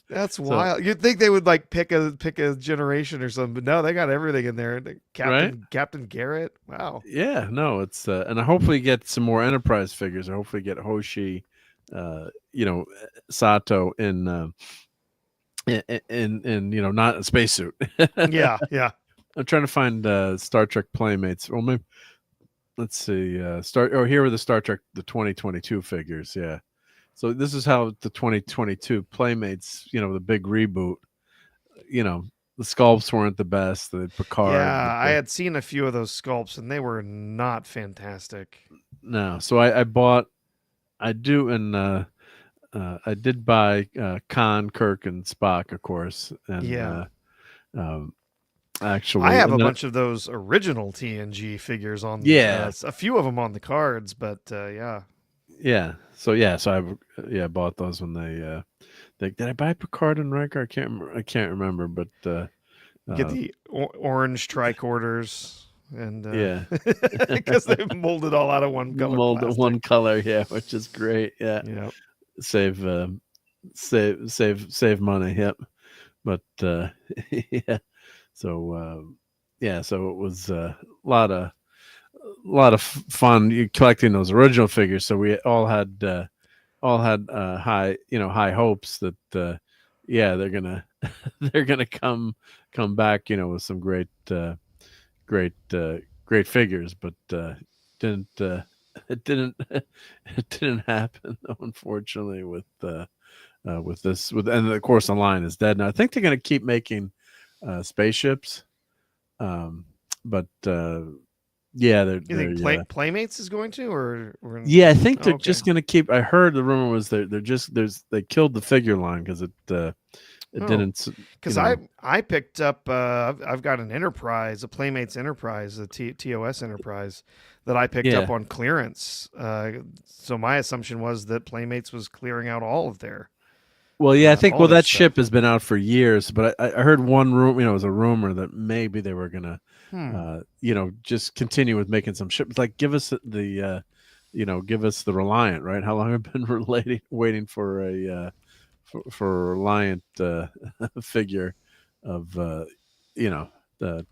That's wild. You'd think they would like pick a generation or something, but no, they got everything in there. Captain Garrett. Wow. Yeah, no, it's and I hopefully get some more Enterprise figures. I hopefully get Hoshi, Sato in not a spacesuit. yeah. I'm trying to find Star Trek Playmates. Well, maybe let's see. Here are the Star Trek 2022 figures. Yeah. So this is how the 2022 Playmates, the big reboot. The sculpts weren't the best. The Picard. Yeah, I had seen a few of those sculpts, and they were not fantastic. No, so I did buy Khan, Kirk, and Spock, of course, and Actually, I have a bunch of those original TNG figures on. Yeah. A few of them on the cards, but yeah. So I bought those when they did I buy Picard and Riker? I can't remember, but Get the orange tricorders and yeah, because they molded all out of one color. Molded one color, yeah, which is great. Yeah, yeah. Save money. Yep, but yeah. So so it was a lot of fun collecting those original figures. So we all had high hopes that they're gonna come back with some great figures, but didn't it didn't happen, unfortunately, with this, and of course the line is dead now. I think they're going to keep making spaceships, but you think Playmates is going to, or I think they're just going to keep. I heard the rumor was they killed the figure line because it didn't. Because I picked up I've got an Enterprise, a Playmates Enterprise, a TOS Enterprise that I picked up on clearance. So my assumption was that Playmates was clearing out all of their. Well, yeah, I think that ship has been out for years, but I heard one room. It was a rumor that maybe they were gonna, just continue with making some ships. Like, give us the Reliant, right? How long have I been waiting for a for a Reliant figure of to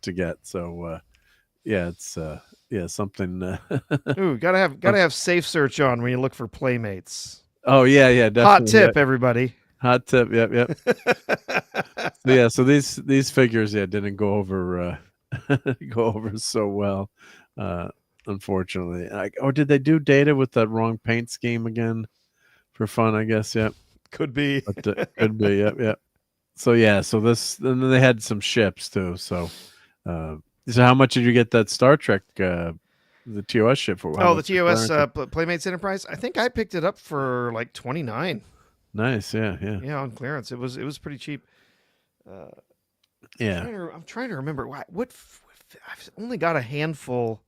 get. So it's something. Ooh, gotta have safe search on when you look for Playmates. Oh yeah, definitely. Hot tip, everybody. Hot tip. Yep. So these figures didn't go over so well, unfortunately. Did they do data with that wrong paint scheme again for fun? I guess. Yep. Could be. Could be. Yep. So this, and then they had some ships too. So how much did you get that Star Trek the TOS ship for? The TOS Playmates Enterprise. I think I picked it up for like $29. Nice, yeah, on clearance. It was pretty cheap. I'm trying to remember what I've only got a handful.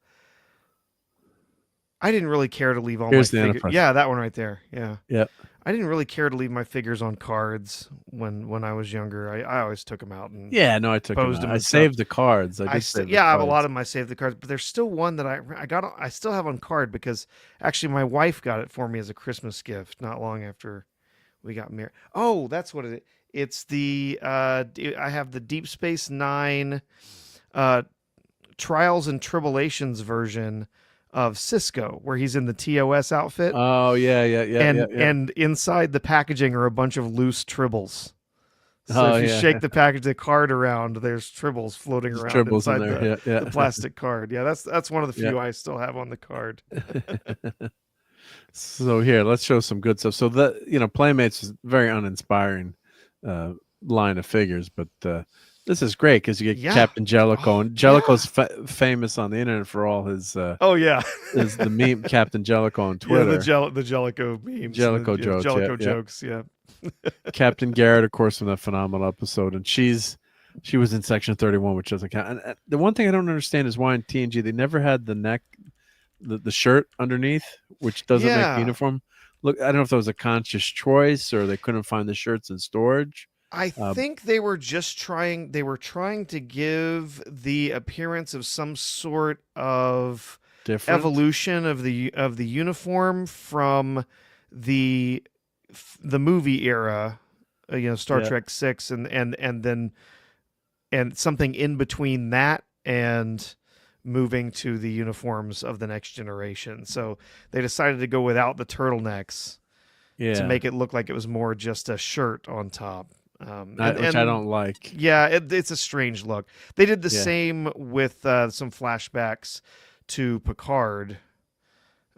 I didn't really care to leave all my figures. Yeah, that one right there. Yeah. Yep. I didn't really care to leave my figures on cards when I was younger. I always took them out and I took them out. I saved the cards. I have a lot of them. I saved the cards, but there's still one that I still have on card because actually my wife got it for me as a Christmas gift not long after we got married. Oh, that's what it is. It's the I have the Deep Space Nine Trials and Tribulations version of Cisco, where he's in the TOS outfit. Oh yeah. And inside the packaging are a bunch of loose tribbles. So if you shake the card around, there's tribbles floating around inside the plastic card. Yeah, that's one of the few I still have on the card. So here, let's show some good stuff. So Playmates is very uninspiring line of figures, but this is great because you get Captain Jellicoe, and Jellicoe's famous on the internet for all his is the meme Captain Jellicoe on Twitter. The Jellicoe memes, Jellicoe jokes, jokes. Captain Garrett, of course, from that phenomenal episode, and she was in Section 31, which doesn't count. And the one thing I don't understand is why in TNG they never had the neck, the shirt underneath, which doesn't make the uniform. Look, I don't know if that was a conscious choice or they couldn't find the shirts in storage. I think they were just trying to give the appearance of some sort of evolution of the uniform from the movie era, Star Trek 6 and something in between that and moving to the uniforms of the Next Generation. So they decided to go without the turtlenecks to make it look like it was more just a shirt on top. Which I don't like. Yeah, it's a strange look. They did the same with some flashbacks to Picard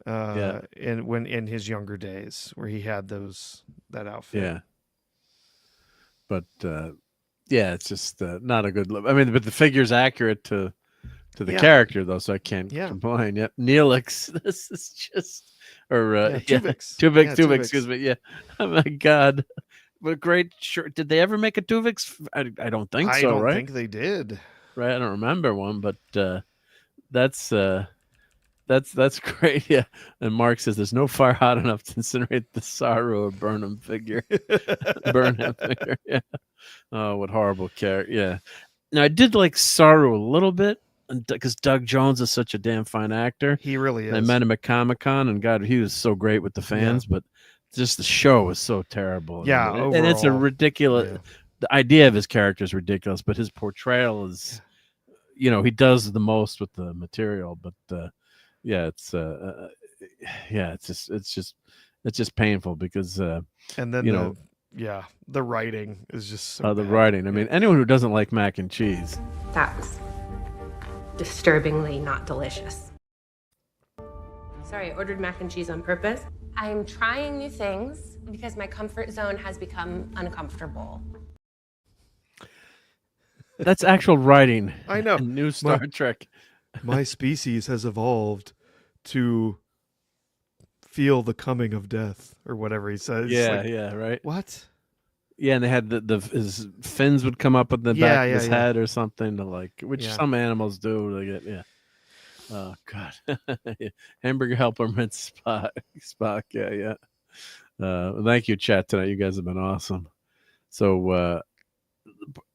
in his younger days, where he had that outfit. Yeah, but it's just not a good look. I mean, but the figure's accurate to the character though, so I can't complain. Yep, Neelix. This is just Tuvix. Excuse me. Yeah. Oh my God. What a great shirt. Did they ever make a Tuvix? I don't think so, right? I don't think they did. right? I don't remember one, but that's great. Yeah. And Mark says there's no fire hot enough to incinerate the Saru or Burnham figure. Burnham figure. Yeah. Oh, what horrible character. Yeah. Now I did like Saru a little bit because Doug Jones is such a damn fine actor. He really is. I met him at Comic-Con, and God, he was so great with the fans, but just the show was so terrible. Yeah, and it's a ridiculous. Yeah. The idea of his character is ridiculous, but his portrayal is, he does the most with the material. But it's just painful because and then the writing is just so the bad. writing. I mean, anyone who doesn't like mac and cheese, That was disturbingly not delicious. Sorry, I ordered mac and cheese on purpose. I'm trying new things because my comfort zone has become uncomfortable. that's actual writing. I know. in New Star Trek. My species has evolved to feel the coming of death, or whatever he says. Yeah, right. What? Yeah, and they had his fins would come up at the back of his head or something which some animals do to get Oh God, hamburger helper meant Spock. Yeah. Thank you, chat tonight. You guys have been awesome. So,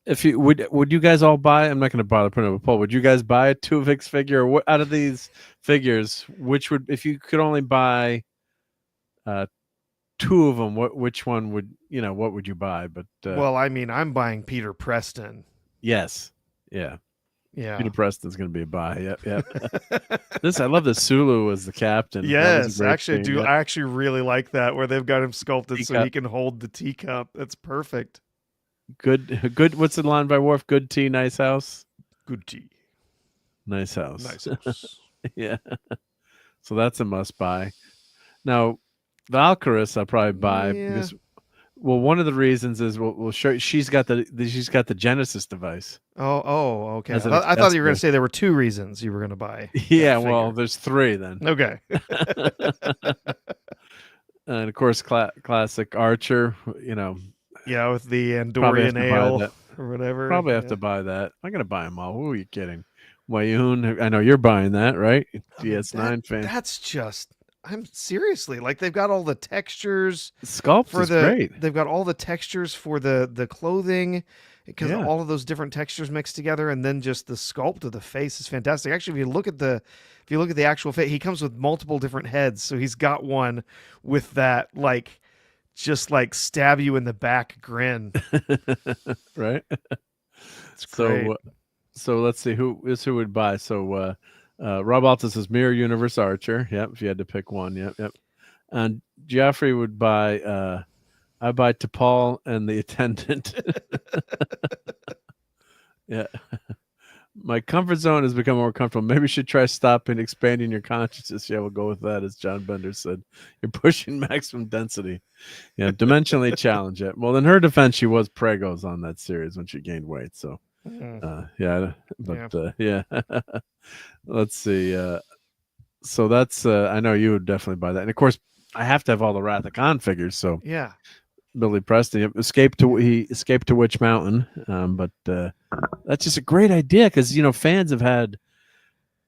if you would you guys all buy? I'm not going to bother putting up a poll. Would you guys buy a Tuvix figure? What out of these figures, which would, if you could only buy two of them, which one would what would you buy? But Well, I mean, I'm buying Peter Preston. Yes, yeah. Peter Yeah. Preston's going to be a buy. Yep. I love the Sulu as the captain. Yes, I actually really like that, where they've got him sculpted so Teacup. he can hold the teacup. That's perfect. Good. What's the line by Worf? Good tea, nice house. Good tea, nice house. nice house. Yeah. So that's a must buy. Now, Valkyris I'll probably buy because, well, one of the reasons is we'll show she's got the Genesis device. Oh, okay. I As an thought you were going accessory. to say there were two reasons you were going to buy. Yeah, that well, figure. there's three then. Okay. And of course, classic Archer. Yeah, with the Probably have Andorian to buy ale that. or whatever. Probably have to buy that. I'm gonna buy them all. Who are you kidding? Wayoon, I know you're buying that, right? DS9 fan. That's just. I'm seriously like they've got all the textures. Sculpt for is great. They've got all the textures for the clothing, because all of those different textures mixed together, and then just the sculpt of the face is fantastic. Actually, if you look at the actual face, he comes with multiple different heads. So he's got one with that just stab you in the back grin. Right. It's great. So let's see who would buy. So RobAltis is Mirror Universe Archer. Yep. If you had to pick one. Yep. And Geoffrey would buy. I buy T'Pol and the attendant. Yeah. My comfort zone has become more comfortable. Maybe you should try stopping expanding your consciousness. Yeah, we'll go with that, as John Bender said. You're pushing maximum density. Yeah, dimensionally challenge it. Well, in her defense, she was pregos on that series when she gained weight. So, yeah. Let's see. So that's. I know you would definitely buy that, and of course, I have to have all the Wrath of Khan figures. So yeah. Billy Preston he escaped to Witch Mountain, but that's just a great idea because fans have had,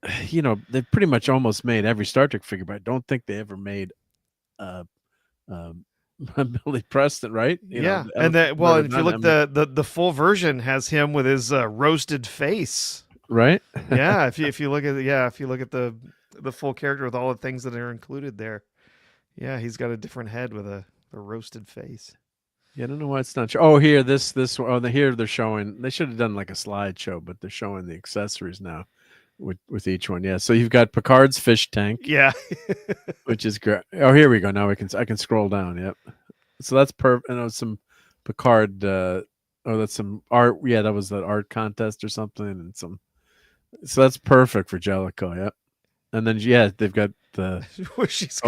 they've pretty much almost made every Star Trek figure, but I don't think they ever made Billy Preston, right? And if you look, the full version has him with his roasted face, right? Yeah, if you look at the full character with all the things that are included there, yeah, he's got a different head with a roasted face. Yeah, I don't know why it's not. Oh, here here they're showing. They should have done like a slideshow, but they're showing the accessories now with each one. Yeah, so you've got Picard's fish tank. Yeah, which is great. Oh, here we go. Now I can scroll down. Yep. So that's perfect. And some Picard. That's some art. Yeah, that was that art contest or something, and some. So that's perfect for Jellicoe. Yep. And then they've got the. She's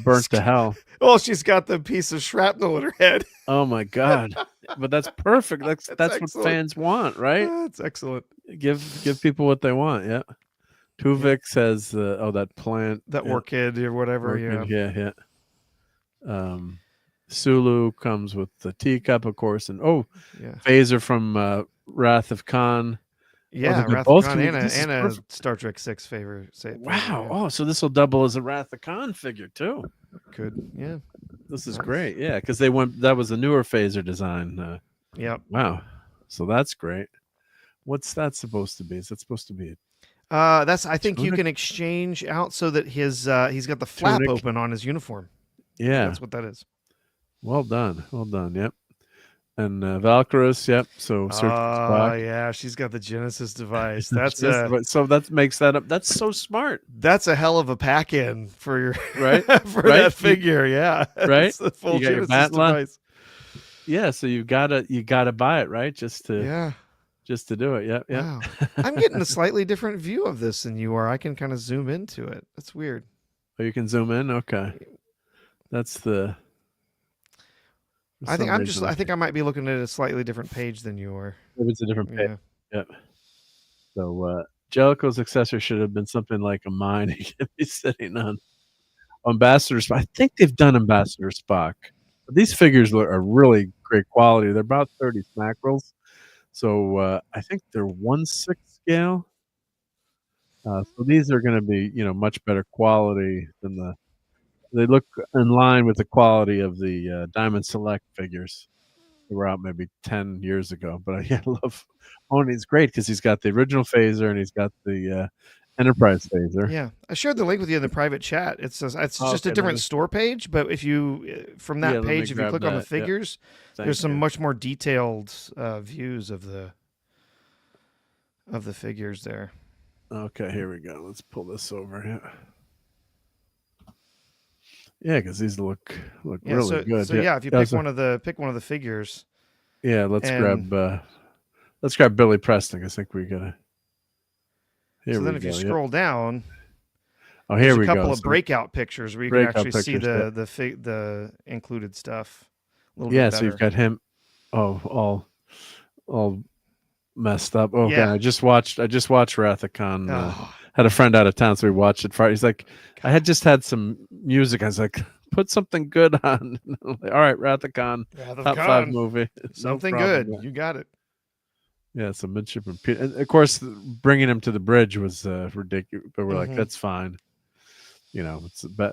burnt to hell. Well, she's got the piece of shrapnel in her head. Oh my God! But that's perfect. That's what fans want, right? That's excellent. Give people what they want. Yeah. Tuvix has that plant, that orchid or whatever. Yeah. Sulu comes with the teacup, of course, and Phaser from Wrath of Khan. Yeah, they're Wrath of both Khan this is and a perfect. Star Trek 6 favor. Wow. Yeah. Oh, so this will double as a Wrath of Khan figure too. Could, yeah. This is Nice. great. Yeah, because that was a newer phaser design. Yep. Wow. So that's great. What's that supposed to be? Is that supposed to be I think you tunic? can exchange out so that he's got the flap Tunic? open on his uniform. Yeah. That's what that is. Well done. Well done. Yep. And Valkyros, yep. So search Spock. Yeah, she's got the Genesis device. That's so that makes that up. That's so smart. That's a hell of a pack-in for your right for that figure. Yeah, right. It's the full You got your Genesis Batla. device. Yeah, so you gotta buy it, right? Just to do it. Yeah. Wow. I'm getting a slightly different view of this than you are. I can kind of zoom into it. That's weird. Oh, you can zoom in. Okay, that's the. I think I might be looking at a slightly different page than you are. Maybe it's a different page. Yep. So Jellicoe's successor should have been something like a mine he could be sitting on. Ambassador Spock. I think they've done Ambassador Spock. But these figures are really great quality. They're about 30 smackrels. So I think they're 1/6 scale. So these are going to be, much better quality than they look in line with the quality of the Diamond Select figures that were out maybe 10 years ago. But I love He's great because he's got the original phaser and he's got the Enterprise phaser. Yeah, I shared the link with you in the private chat. It's just a different store page, but if you from that page, if you click on the figures, there's some much more detailed views of the figures there. Okay, here we go. Let's pull this over here. Yeah, because these look really good. So if you pick one of the figures. Yeah, let's grab Billy Preston. I think we gotta. So then, if you scroll down, here we go. There's a couple of breakout pictures where you can actually see the included stuff. So you've got him. All messed up. Okay, I just watched Wrath of Khan. Had a friend out of town, so we watched it. He's like, I had just had some music. I was like, put something good on. All right, Wrath of Khan, top 5 movie. Something good. You got it. Yeah, so Midshipman Pete. And of course, bringing him to the bridge was ridiculous. But we're like, that's fine. It's a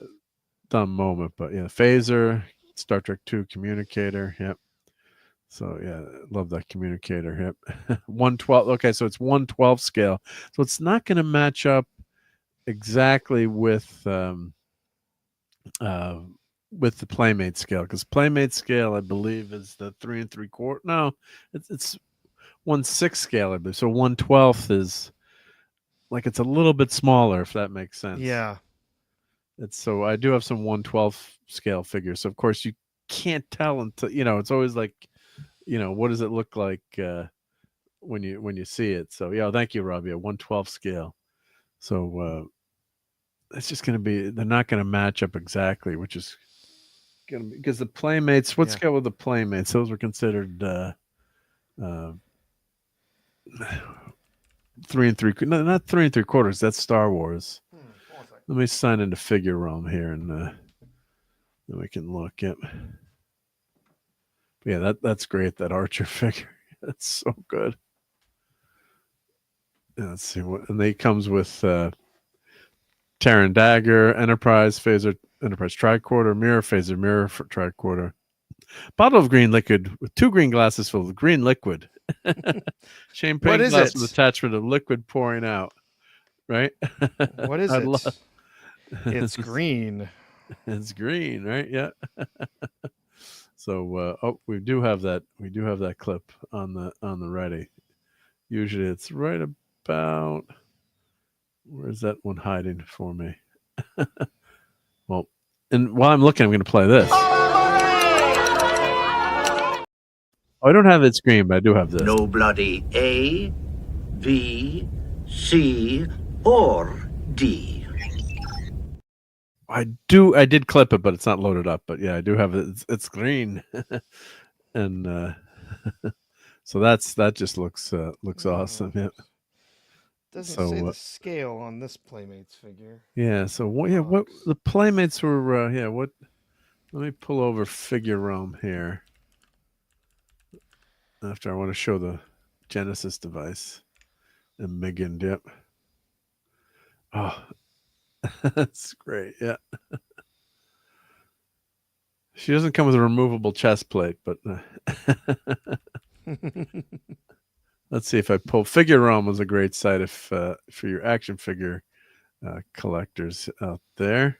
dumb moment. But yeah, phaser, Star Trek 2 communicator. Yep. So yeah, love that communicator. Yep. 1/12. Okay, so it's 1/12 scale. So it's not going to match up exactly with the Playmate scale, because Playmate scale, I believe, is the 3 3/4. No, it's 1/6 scale, I believe. So 1/12 is like it's a little bit smaller, if that makes sense. Yeah. So I do have some 1/12 scale figures. So of course you can't tell until it's always like, what does it look like when you see it? So yeah, thank you, Robbie. 1/12 scale. So it's just going to be, they're not going to match up exactly, which is going to be because the Playmates. What scale were the Playmates? Those were considered 3 3/4. No, not 3 3/4. That's Star Wars. Let me sign into Figure Realm here, and then we can look. Yep. Yeah, that's great. That Archer figure, that's so good. Yeah, let's see what, and they comes with Terran Dagger, Enterprise Phaser, Enterprise Tricorder, Mirror Phaser, Mirror for Tricorder, bottle of green liquid with 2 green glasses filled with green liquid. Champagne glass with attachment of liquid pouring out. Right? What is it? It's green. It's green, right? Yeah. So we do have that. We do have that clip on the ready. Usually it's right about, where's that one hiding for me? Well, and while I'm looking, I'm going to play this. Oh, I don't have it screen, but I do have this. No bloody A, B, C, or D. I did clip it, but it's not loaded up. But yeah, I do have it. It's green, and so that just looks awesome. Yeah. Doesn't say the scale on this Playmates figure. Yeah. So what the Playmates were? What? Let me pull over Figure Realm here. After I want to show the Genesis device, embiggened. Yep. Oh, that's great. Yeah. She doesn't come with a removable chest plate, but let's see if I pull. Figure Realm was a great site if for your action figure collectors out there.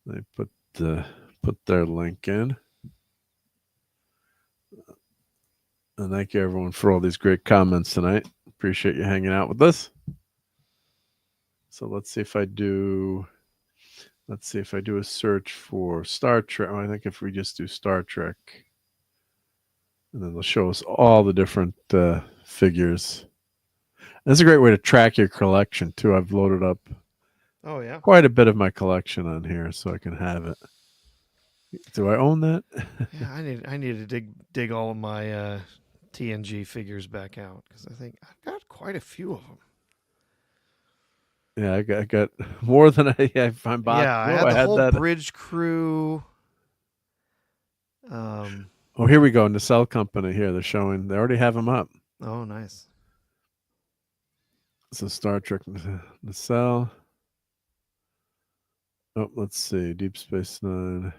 They put their link in. And thank you everyone for all these great comments tonight. Appreciate you hanging out with us. So let's see if I do a search for Star Trek. I think if we just do Star Trek, and then they'll show us all the different figures. That's a great way to track your collection too. I've loaded up quite a bit of my collection on here so I can have it. Do I own that? Yeah, I need to dig all of my TNG figures back out because I think I've got quite a few of them. Yeah, I got more than I find. Yeah, I had the whole bridge crew. Oh, here we go. Nacelle Company here. They already have them up. Oh, nice. So Star Trek Nacelle. Oh, let's see. Deep Space Nine.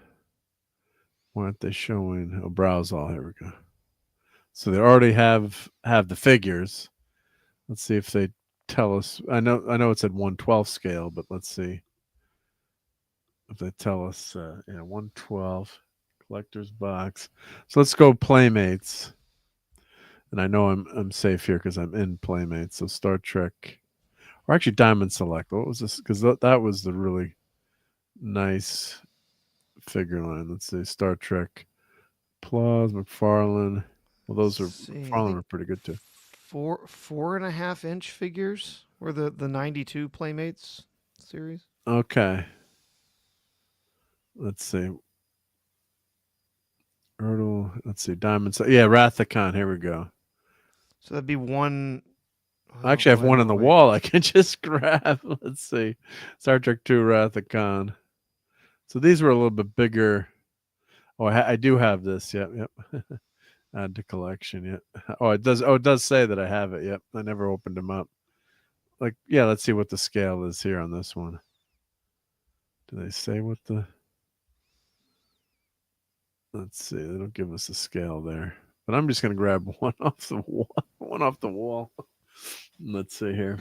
Why aren't they showing? Oh, browse all. Here we go. So they already have the figures. Let's see if they tell us. I know it's at 1/12 scale, but let's see if they tell us. 1/12 collector's box. So let's go Playmates. And I know I'm safe here because I'm in Playmates. So Star Trek, or actually Diamond Select. What was this? Because that was the really nice figure line. Let's see, Star Trek, Applause, McFarlane. Well, McFarlane are pretty good too. 4.5 inch figures were the 92 Playmates series. Okay. Let's see. Ertl. Let's see. Diamond. Yeah, Rathacon. Here we go. So that'd be one. I actually have one on the wall I can just grab. Let's see. Star Trek 2 Rathacon. So these were a little bit bigger. Oh, I do have this. Yep. Add to collection. Yep. Oh, it does say that I have it. Yep. I never opened them up. Let's see what the scale is here on this one. Do they say what the... Let's see. They don't give us a scale there. But I'm just going to grab one off the wall. Let's see here.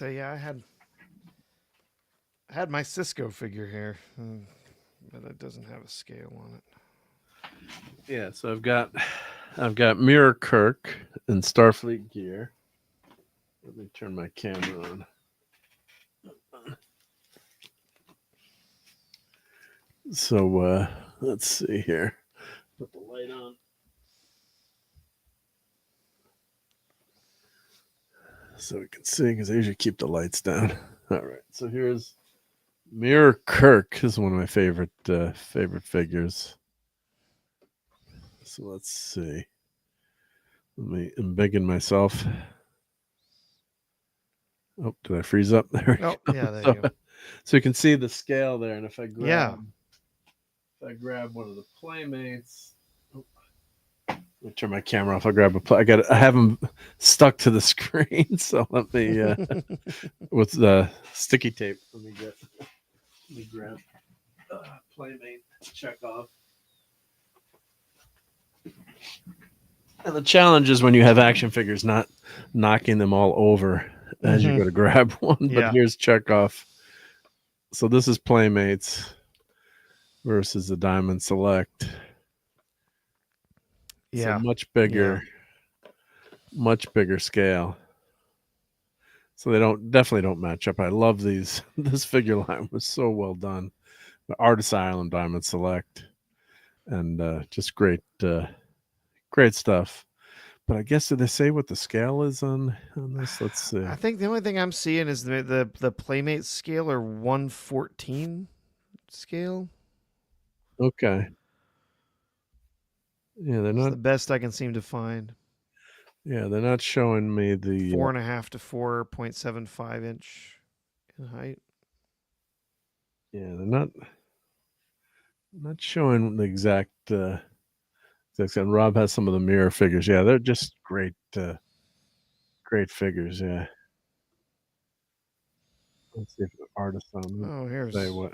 I had my Cisco figure here, but it doesn't have a scale on it. Yeah, so I've got Mirror Kirk and Starfleet gear. Let me turn my camera on. So let's see here. Put the light on. So we can see, because I usually keep the lights down. All right, so here's Mirror Kirk. This is one of my favorite figures. So let's see. Let me embiggen myself. Oh, did I freeze up there? Oh, yeah, there you go. So you can see the scale there, and if I grab one of the Playmates. Let me turn my camera off. I'll grab I have them stuck to the screen, so let me with the sticky tape. Let me grab Playmate check off. And the challenge is when you have action figures, not knocking them all over as you go to grab one. But here's Chekhov. So this is Playmates versus the Diamond Select. Yeah, so much bigger scale. So they definitely don't match up. I love these. This figure line was so well done. The Artist Island Diamond Select, and just great stuff. But I guess, did they say what the scale is on this? Let's see. I think the only thing I'm seeing is the Playmate scale or 1/14 scale. Okay. Yeah, they're not the best I can seem to find. Yeah, they're not showing me the 4.5 to 4.75 inch in height. Yeah, they're not showing the exact. And Rob has some of the mirror figures. Yeah, they're just great great figures. Yeah. Let's see if the artist on them Oh, here's say what.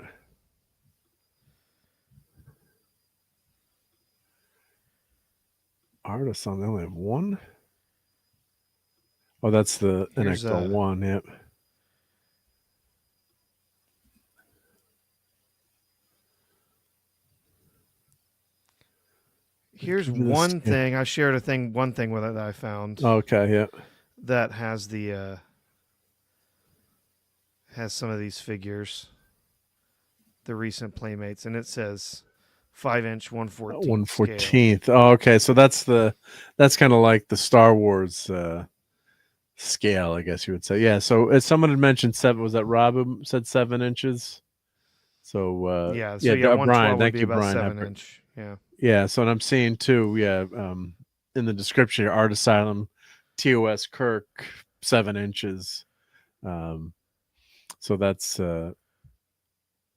Artists on, they only have one. Oh, that's the Here's, NXL1. Yep. Here's Look at this one skin. thing I shared one thing with it that I found. Okay, yeah. That has the has some of these figures, the recent Playmates, and it says 5-inch 1/14. 1/14. Oh, okay. So that's kind of like the Star Wars scale, I guess you would say. Yeah. So as someone had mentioned 7, was that Rob who said 7 inches? So yeah. So yeah, Brian. Thank be you, about Brian. 7-inch. Yeah. Yeah. So what I'm seeing too. Yeah. In the description here, Art Asylum, TOS Kirk, 7 inches. So that's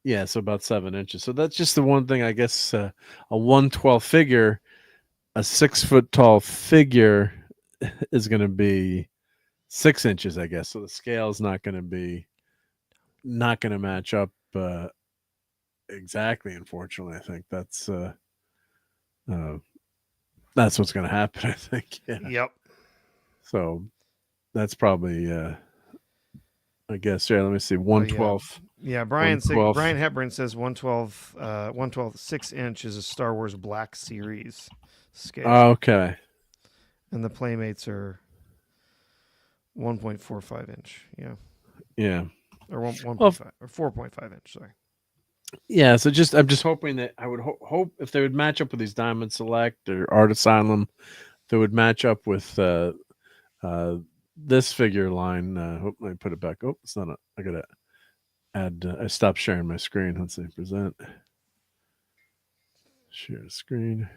yeah, so about 7 inches. So that's just the one thing, I guess. A 1/12 figure, a 6 foot tall figure, is going to be 6 inches, I guess. So the scale is not going to match up exactly. Unfortunately, I think that's what's going to happen. I think. Yeah. Yep. So that's probably. I guess. Yeah. Let me see. 1/12. Yeah, Brian Hepburn says 1/12 6-inch is a Star Wars Black Series scale. Okay. And the Playmates are 1.45 inch. Yeah. Yeah. Or 1.5 or 4.5 inch. Sorry. Yeah. So I'm just hoping that I would hope if they would match up with these Diamond Select or Art Asylum, they would match up with this figure line. Let me put it back. Oh, it's not. I gotta add. I stopped sharing my screen. Let's see. Present. Share screen.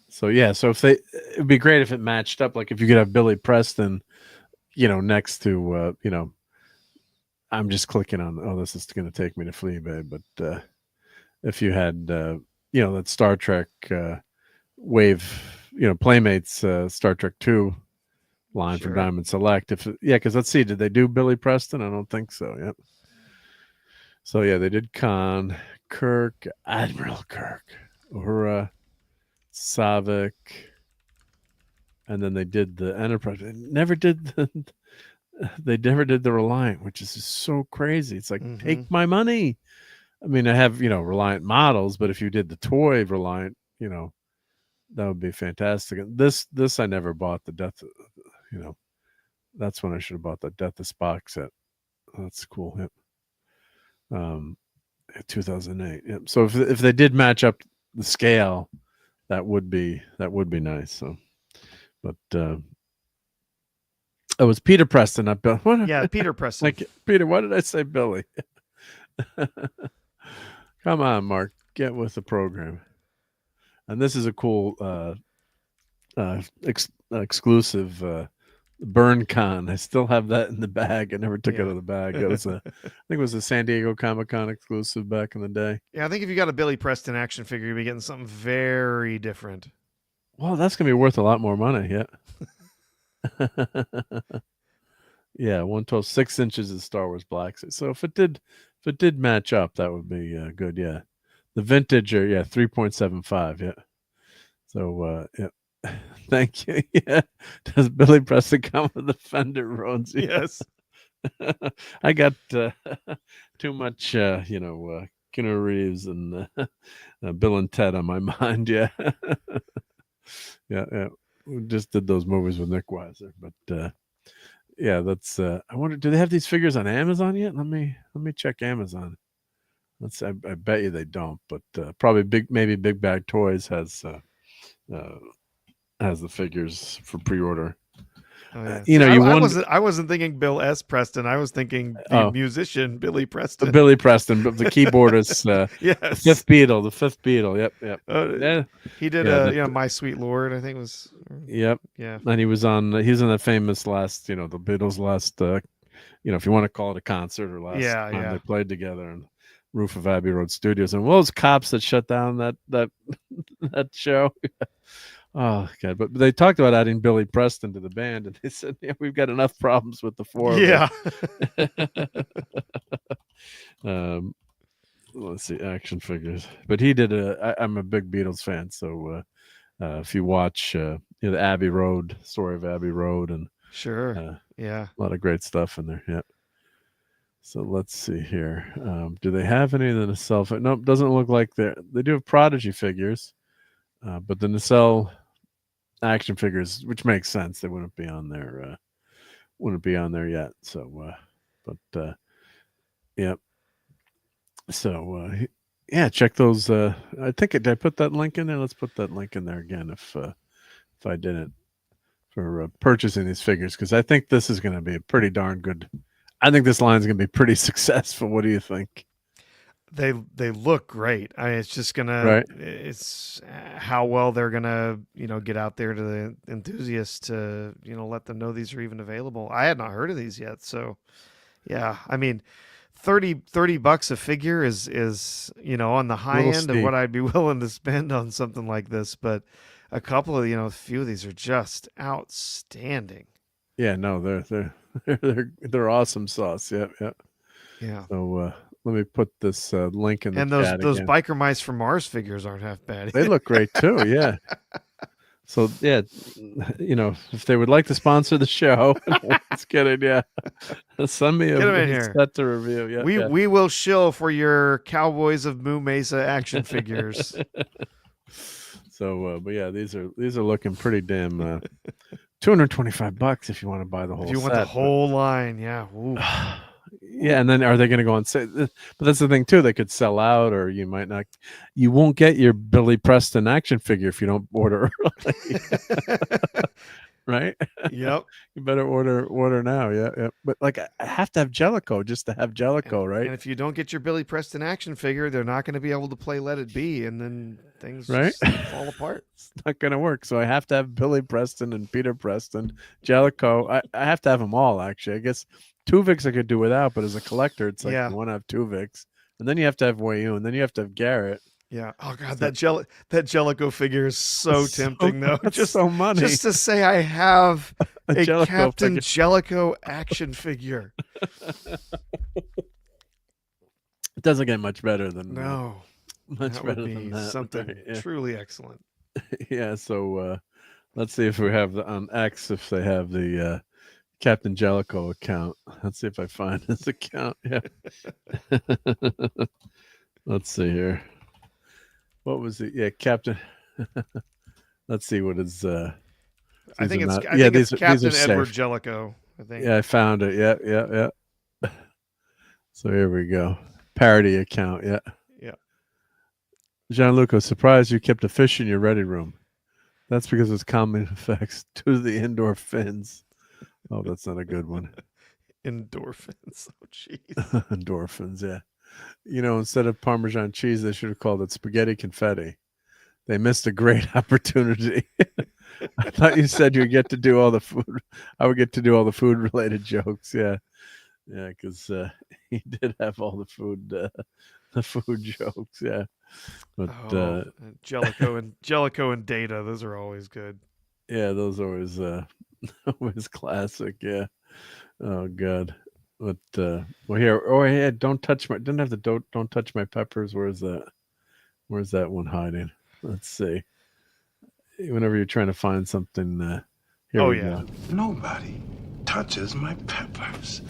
So yeah. So it'd be great if it matched up. Like if you could have Billy Preston, next to I'm just clicking on. Oh, this is going to take me to Fleabag. But if you had that Star Trek wave, Playmates Star Trek 2 line from Diamond Select. Because let's see, did they do Billy Preston? I don't think so. Yep. So yeah, they did Khan, Kirk, Admiral Kirk, Uhura, Savik, and then they did the Enterprise. They never did the Reliant, which is just so crazy. It's like, take my money. I mean, I have Reliant models, but if you did the toy Reliant, that would be fantastic. This I never bought the Death. That's when I should have bought the Death of Spock set. That's cool. Yep. 2008. Yep. So if they did match up the scale, that would be nice. So, but it was Peter Preston, not Bill. Peter Preston. Peter, why did I say Billy? Come on, Mark, get with the program. And this is a cool exclusive Burn Con. I still have that in the bag. I never took it out of the bag. It was I think it was a San Diego Comic-Con exclusive back in the day. Yeah, I think if you got a Billy Preston action figure, you'd be getting something very different. Well, that's gonna be worth a lot more money. Yeah. Yeah, 1/12, 6 inches is Star Wars Black. So if it did match up, that would be good. Yeah, the vintage are 3.75. Yeah. So yeah. Thank you. Yeah. Does Billy Preston come with the Fender Rhodes? Yes. I got too much, Keanu Reeves and Bill and Ted on my mind. Yeah. Yeah. We just did those movies with Nick Weiser, but yeah, that's. I wonder, do they have these figures on Amazon yet? Let me check Amazon. I bet you they don't, but probably maybe Big Bag Toys has the figures for pre-order. Oh, yeah. I wasn't thinking Bill S. Preston. I was thinking the musician Billy Preston. Billy Preston, the keyboardist. Yes. The fifth Beatle. Yep. He did My Sweet Lord, I think was. Yep. Yeah. And he was in the famous last, the Beatles last, if you want to call it a concert or last time they played together on roof of Abbey Road Studios. And those cops that shut down that show. Oh God! But they talked about adding Billy Preston to the band, and they said, "Yeah, we've got enough problems with the four." Yeah. Let's see, action figures. But he did I'm a big Beatles fan, so if you watch the Abbey Road story of Abbey Road, and sure, yeah, a lot of great stuff in there. Yeah. So let's see here. Do they have any of the nacelle? Nope, doesn't look like they do have Prodigy figures, but the nacelle action figures, which makes sense, they wouldn't be on there. Wouldn't be on there yet. So, yeah. So, yeah, check those. I think did I put that link in there? Let's put that link in there again if I didn't, for purchasing these figures, because I think this is going to be a pretty darn good. I think this line is going to be pretty successful. What do you think? They look great. I mean, it's just gonna. Right. It's how well they're gonna get out there to the enthusiasts to let them know these are even available. I had not heard of these yet, so yeah. I mean, $30 a figure is on the high end of what I'd be willing to spend on something like this, but a couple of a few of these are just outstanding. Yeah, no, they're awesome sauce. Yep. Yeah. So let me put this link in the and chat those again. Biker Mice from Mars figures aren't half bad. They look great too. Yeah. So yeah, if they would like to sponsor the show, let's get it. Yeah, send me a set to review. Yeah, we will shill for your Cowboys of Moo Mesa action figures. So, but yeah, these are looking pretty damn. $225 if you want to buy the whole. If you want the whole line, yeah. Yeah, and then are they going to go on sale? But that's the thing too. They could sell out, or you might not. You won't get your Billy Preston action figure if you don't order early. Right? Yep. You better order now. Yeah. But like, I have to have Jellicoe just to have Jellicoe, right? And if you don't get your Billy Preston action figure, they're not going to be able to play Let It Be, and then things just fall apart. It's not going to work. So I have to have Billy Preston and Peter Preston, Jellicoe. I have to have them all, actually. I guess Tuvix I could do without, but as a collector, it's like you want to have Tuvix, and then you have to have Wayoon, and then you have to have Garrett. Yeah. Oh God, that Jellicoe figure is so tempting, though. Just so money. Just to say I have a Jellicoe Captain figure. Jellicoe action figure. It doesn't get much better than much that better would be than that. Something truly excellent. Yeah. So let's see if we have on X if they have the Captain Jellicoe account. Let's see if I find this account. Yeah. Let's see here. What was it? Yeah, Captain. Let's see what is. I think it's Captain Edward Jellicoe. I think. Yeah, I found it. Yeah. So here we go. Parody account. Yeah. Gianluca, surprised you kept a fish in your ready room. That's because it's common effects to the indoor fins. Oh, that's not a good one. Endorphins. Oh, jeez. Endorphins, yeah. Instead of Parmesan cheese, they should have called it spaghetti confetti. They missed a great opportunity. I thought you said you'd get to do all the food. I would get to do all the food-related jokes. Yeah, because he did have all the food jokes. Yeah, but Jellicoe and Data, those are always good. Yeah, those are always always classic. Yeah. Oh God. But well, here. Oh yeah, don't touch my. Didn't have the don't touch my peppers. Where's that? Where's that one hiding? Let's see. Whenever you're trying to find something, here we go. Nobody touches my peppers.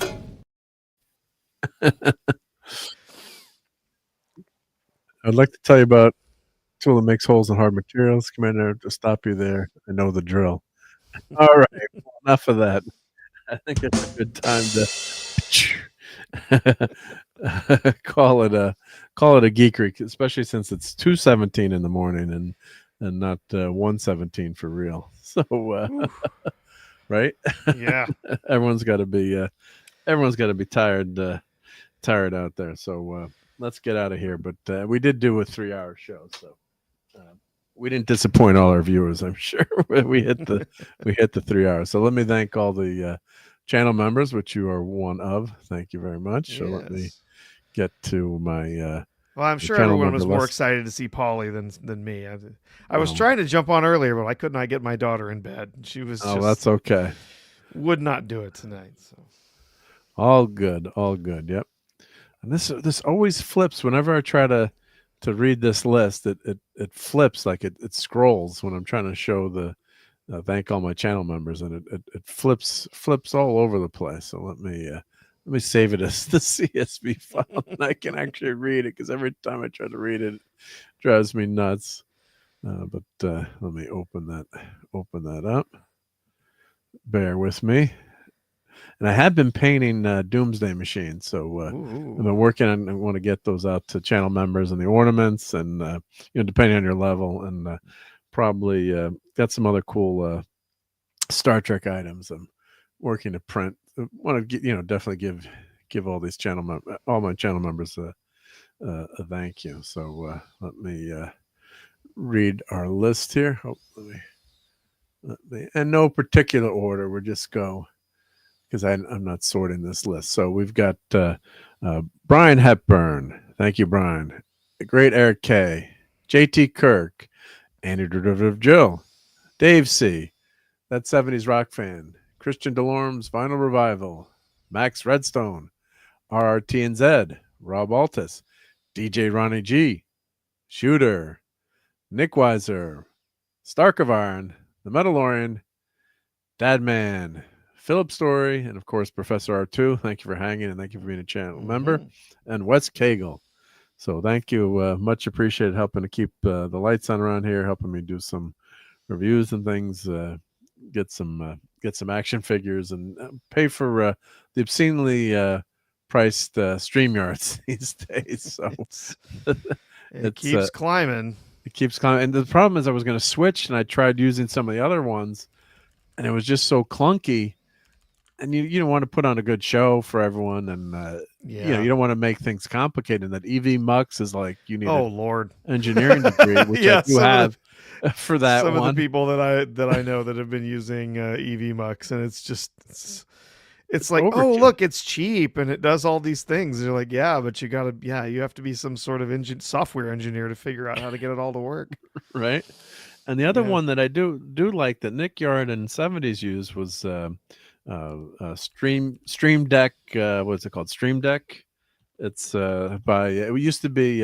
I'd like to tell you about a tool that makes holes in hard materials. Commander, to stop you there. I know the drill. All right, well, enough of that. I think it's a good time to call it a geekery, especially since it's 2:17 in the morning and not 1:17 for real. So, right? Yeah, everyone's got to be tired out there. So let's get out of here. But we did do a 3-hour show, so we didn't disappoint all our viewers. I'm sure we hit the 3 hours. So let me thank all the channel members, which you are one of. Thank you very much. Yes. So let me get to my Well, I'm sure channel everyone was member more list. excited to see Polly than me. I was trying to jump on earlier, but I could not get my daughter in bed. She was That's okay. Would not do it tonight. So all good. Yep. And this always flips whenever I try to read this list. It flips, like it scrolls when I'm trying to show the thank all my channel members, and it flips all over the place. So let me save it as the CSV file, and I can actually read it, because every time I try to read it, it drives me nuts. But let me open that up. Bear with me. And I have been painting Doomsday Machine, so I've been working on. I want to get those out to channel members and the ornaments, and depending on your level, and probably got some other cool Star Trek items I'm working to print. I want to definitely give all these all my channel members a thank you. So let me read our list here. Let me, in no particular order. We'll just go, because I'm not sorting this list. So we've got Brian Hepburn. Thank you, Brian. The great Eric K. JT Kirk. Andy Derivative Jill. Dave C. That 70s rock fan. Christian Delorme's Vinyl Revival. Max Redstone. RRT and Z. RobAltis. DJ Ronnie G. Shooter. Nick Weiser. Stark of Iron. The Metalorian. Dadman. Philip Story, and of course Professor R2. Thank you for hanging, and thank you for being a channel member. And Wes Cagle. So thank you, much appreciated, helping to keep the lights on around here, helping me do some reviews and things, get some action figures, and pay for the obscenely priced StreamYards these days. So it keeps climbing. It keeps climbing, and the problem is I was going to switch, and I tried using some of the other ones, and it was just so clunky. And you don't want to put on a good show for everyone, and you don't want to make things complicated. And that EV Mux is like, you need Lord engineering degree, which I do have for that some one. of the people that I know that have been using EV Mux, and it's like overkill. Oh, look, it's cheap and it does all these things. You're like, yeah, but you have to be some sort of software engineer to figure out how to get it all to work, right? And the other one that I do like that Nick Yard and 70s used was Stream Deck. What's it called? Stream Deck. It's it used to be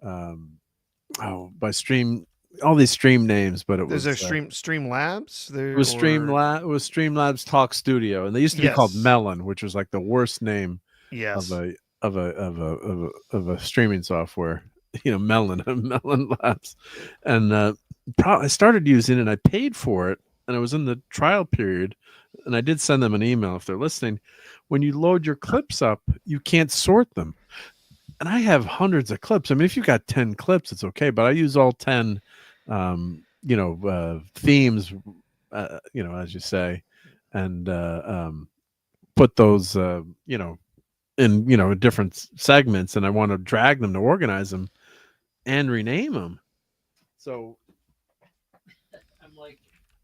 by Stream, all these Stream names, but there's a Stream Labs. It was Stream Labs Talk Studio, and they used to be called Melon, which was like the worst name of a streaming software. Melon Labs, and I started using it, and I paid for it, and I was in the trial period, and I did send them an email if they're listening. When you load your clips up, you can't sort them, and I have hundreds of clips. I mean, if you got 10 clips, it's okay, but I use all 10 themes, as you say, and put those in different segments, and I want to drag them to organize them and rename them. So I'm like,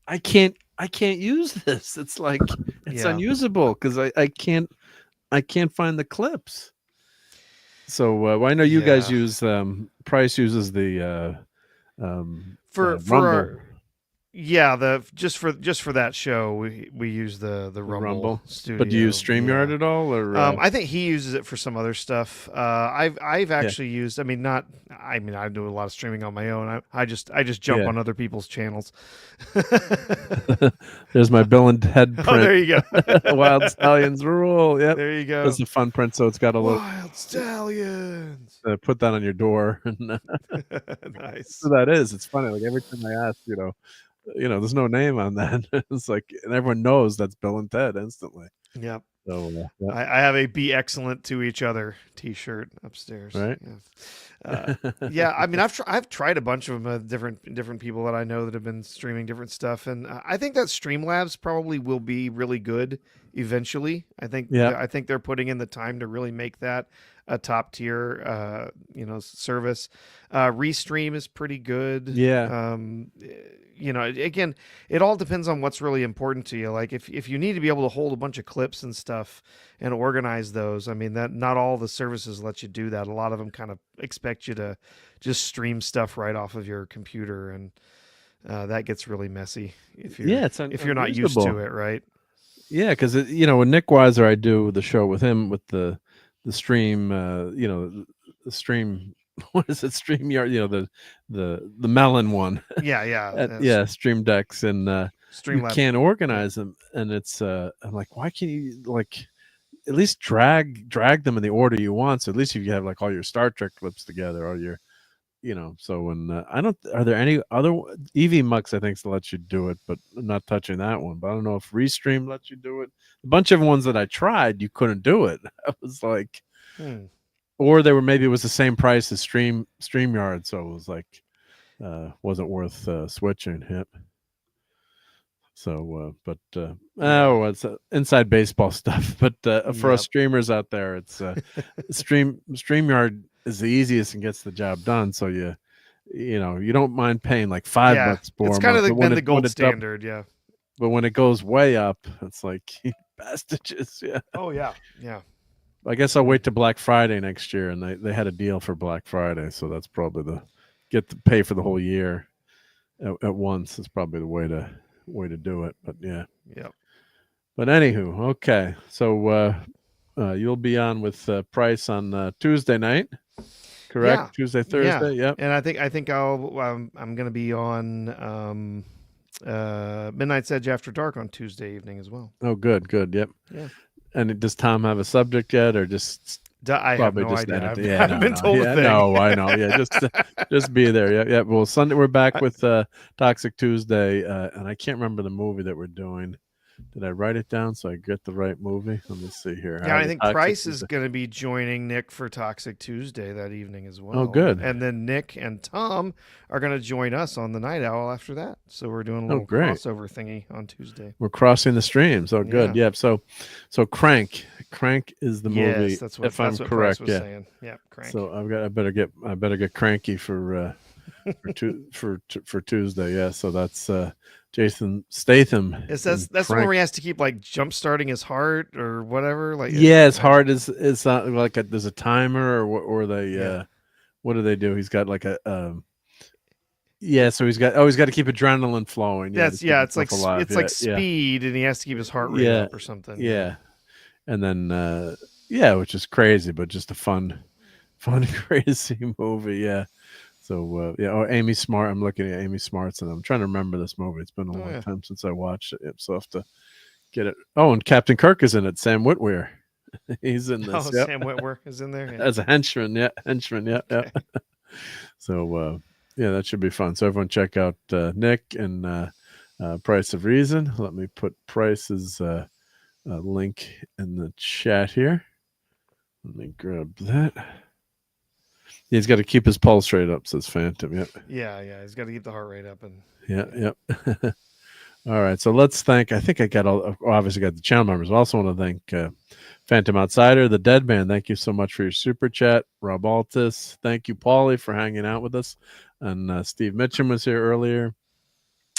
I can't use this. It's like it's unusable because I can't find the clips. So I know you guys use Price uses the for Rumble. Just for that show we use the Rumble Studio. But do you use StreamYard at all, or I think he uses it for some other stuff. I've actually used. I do a lot of streaming on my own. I just jump on other people's channels. There's my Bill and Ted print. Oh, there you go. Wild Stallions rule. Yep. There you go. That's a fun print. So it's got a little Wild Stallions. Put that on your door. Nice. So that is. It's funny. Like every time I ask, there's no name on that. It's like, and everyone knows that's Bill and Ted instantly. Yep. So I have a "Be Excellent to Each Other" T-shirt upstairs. Right. Yeah. I mean, I've tried a bunch of them, different people that I know that have been streaming different stuff, and I think that Streamlabs probably will be really good eventually. I think they're putting in the time to really make that a top tier, service. Restream is pretty good. Yeah. Again, it all depends on what's really important to you. Like if you need to be able to hold a bunch of clips and stuff and organize those, I mean, that not all the services let you do that. A lot of them kind of expect you to just stream stuff right off of your computer, and that gets really messy if you're not used to it, right? Yeah, because with Nick Weiser, I do the show with him with the stream, the stream. What is it? StreamYard, the melon one. Yeah. Stream Decks, and you Streamlabs. can't organize them, and it's I'm like, why can't you at least drag them in the order you want? So at least if you have all your Star Trek clips together, or your so when are there any other EV Mux I think lets you do it, but I'm not touching that one. But I don't know if Restream lets you do it. A bunch of ones that I tried, you couldn't do it. I was like, or maybe it was the same price as StreamYard, so it was wasn't worth switching. Yep. So, it's inside baseball stuff. But for us streamers out there, it's StreamYard is the easiest and gets the job done. So you don't mind paying like $5 for. It's kind of been the gold standard, But when it goes way up, it's like bastages. Yeah. Oh yeah. I guess I'll wait to Black Friday next year, and they had a deal for Black Friday, so that's probably get to pay for the whole year at once. Is probably the way to do it. But yeah. But anywho, okay. So you'll be on with Price on Tuesday night, correct? Yeah. Tuesday, Thursday. Yep. And I think I'm going to be on Midnight's Edge After Dark on Tuesday evening as well. Oh, good. Yep. Yeah. And does Tom have a subject yet, or just? I have no idea. I haven't been told a thing. No, I know. Yeah, just be there. Yeah. Well, Sunday we're back with Toxic Tuesday, and I can't remember the movie that we're doing. Did I write it down so I get the right movie? Let me see here. Yeah, I think Price is going to be joining Nick for Toxic Tuesday that evening as well. Oh, good. And then Nick and Tom are going to join us on the Night Owl after that. So we're doing a little crossover thingy on Tuesday. We're crossing the streams. Oh, good. Yep. So Crank is the movie. Yes, that's what I'm correct. Price was saying. Yeah, Crank. So I better get cranky for Tuesday. Yeah. So that's Jason Statham. That's the one where he has to keep jump starting his heart or whatever. His heart is not there's a timer or they what do they do? He's got so he's got to keep adrenaline flowing. It's like speed, and he has to keep his heart rate up or something. Yeah. And then which is crazy, but just a fun crazy movie. Yeah. So Amy Smart. I'm looking at Amy Smart's, and I'm trying to remember this movie. It's been a long time since I watched it. So I have to get it. Oh, and Captain Kirk is in it. Sam Witwer, he's in this. Sam Witwer is in there as a henchman. Yeah. Okay. So that should be fun. So everyone check out Nick and Price of Reason. Let me put Price's link in the chat here. Let me grab that. He's got to keep his pulse rate up, says Phantom. Yep. Yeah. He's got to keep the heart rate up. And Yep. All right. So let's thank. I think I got obviously got the channel members. I also want to thank Phantom Outsider, the Dead Man. Thank you so much for your super chat. RobAltis. Thank you, Paulie, for hanging out with us. And Steve Mitchum was here earlier.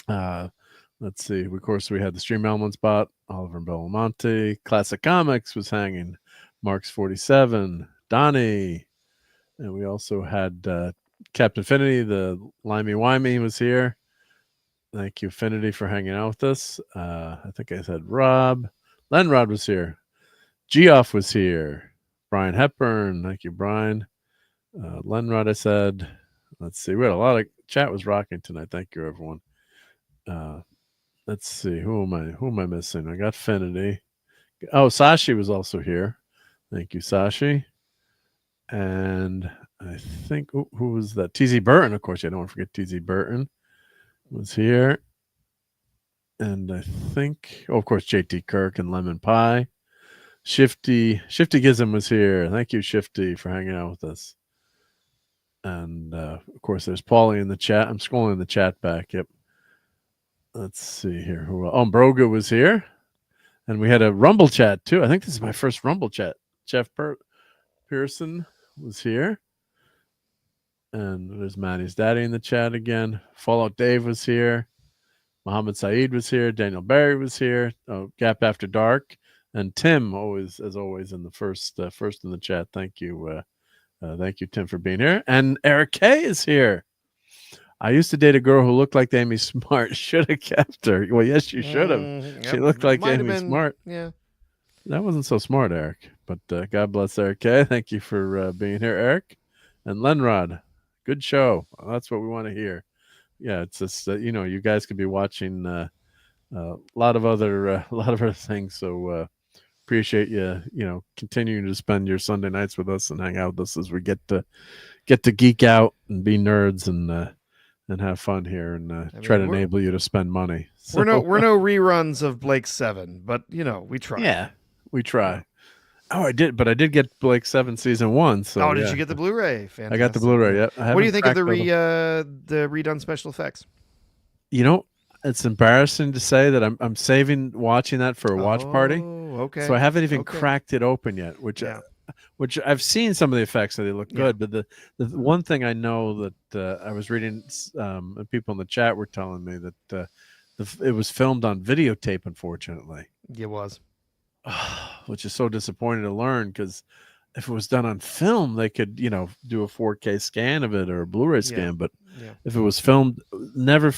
Let's see. Of course, we had the Stream Elements bot. Oliver Belamonte. Classic Comics was hanging. Mark's 47. Donnie. And we also had Captain Affinity, the Limey Wimey was here. Thank you, Affinity, for hanging out with us. I think I said Rob. Lenrod was here. Geoff was here. Brian Hepburn. Thank you, Brian. Lenrod, I said. Let's see. We had a lot of chat was rocking tonight. Thank you, everyone. Let's see. Who am I missing? I got Affinity. Oh, Sashi was also here. Thank you, Sashi. And I think who was that? TZ Burton, of course. I don't want to forget TZ Burton was here. And I think, of course, JT Kirk and Lemon Pie. Shifty Gizm was here. Thank you, Shifty, for hanging out with us. And of course, there's Paulie in the chat. I'm scrolling the chat back. Yep. Let's see here. Broga was here. And we had a Rumble chat too. I think this is my first Rumble chat. Jeff Pearson was here. And there's Manny's daddy in the chat again. Fallout Dave was here. Muhammad Saeed was here. Daniel Barry was here. Oh, Gap After Dark. And Tim, always as always, in the first in the chat. Thank you. Thank you, Tim, for being here. And Eric K is here. I used to date a girl who looked like Amy Smart. Should have kept her. Well, yes, you should have. Yep. She looked like Might have Amy been, Smart. Yeah. That wasn't so smart, Eric. But God bless Eric K. Thank you for being here, Eric. And Lenrod, good show. Well, that's what we want to hear. Yeah, it's just you guys could be watching a lot of other things. So appreciate you continuing to spend your Sunday nights with us and hang out with us as we get to geek out and be nerds and have fun here and try to enable you to spend money. So, we're no reruns of Blake 7, but we try. Yeah, we try. Oh, I did get Blake 7 season 1. So did you get the Blu-ray? Fantastic. I got the Blu-ray. Yep. What do you think of the redone special effects? It's embarrassing to say that I'm saving watching that for a watch party. Okay. So I haven't even cracked it open yet, which I've seen some of the effects and they look good. But the one thing I know that I was reading, and people in the chat were telling me that it was filmed on videotape. Unfortunately, it was. Which is so disappointing to learn, because if it was done on film, they could, do a 4K scan of it or a Blu-ray scan. But if it was filmed, never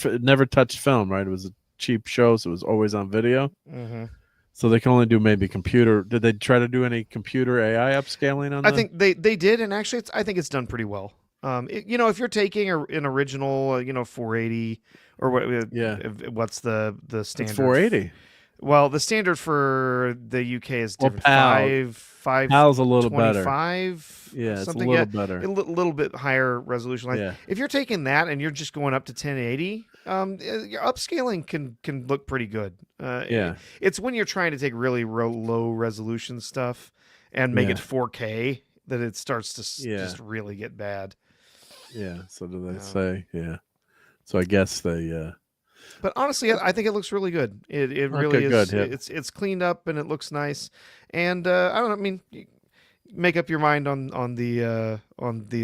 touched film, right? It was a cheap show, so it was always on video. Mm-hmm. So they can only do maybe computer. Did they try to do any computer AI upscaling on that? I think they did, and actually, I think it's done pretty well. If you're taking an original, 480 or what, what's the standard? It's 480. Well, the standard for the UK is different. PAL's a little better. 5, yeah, it's a something little better. A little bit higher resolution. If you're taking that and you're just going up to 1080, your upscaling can look pretty good. It's when you're trying to take really low resolution stuff and make it 4K that it starts to just really get bad. Yeah. So do they say? Yeah. So I guess they. But honestly, I think it looks really good. It really is. Good, It's cleaned up and it looks nice. And I don't know. I mean, make up your mind on the redone,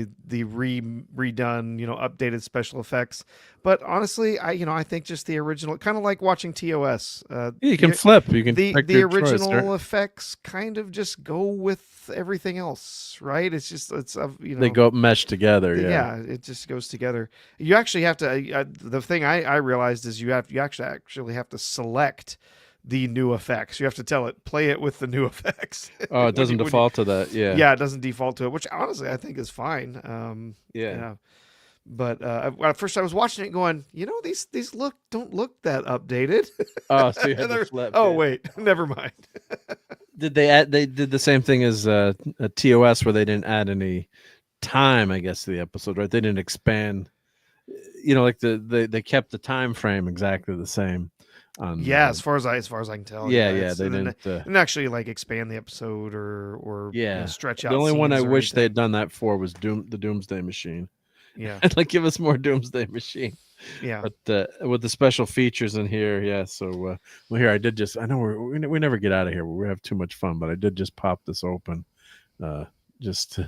updated special effects. But honestly, I think just the original, kind of like watching TOS. You can flip. You can pick the your original choice, effects kind of just go with everything else, right? It's just they go mesh together. Yeah, it just goes together. You actually have to. The thing I realized is you actually have to select the new effects. You have to tell it, play it with the new effects. Oh, it doesn't default to that. Yeah, it doesn't default to it, which honestly I think is fine. But at first I was watching it going, these don't look that updated. Oh, so you had to flip. Oh, wait, never mind. Did they did the same thing as a TOS where they didn't add any time, I guess, to the episode, right? They didn't expand, like they kept the time frame exactly the same. As far as I can tell. They didn't actually like expand the episode or stretch out. The only one I wish anything. they had done that for was the Doomsday Machine. Yeah, I'd like give us more Doomsday Machine. Yeah, but with the special features in here, So here I did just. I know we never get out of here. We have too much fun, but I did just pop this open, just.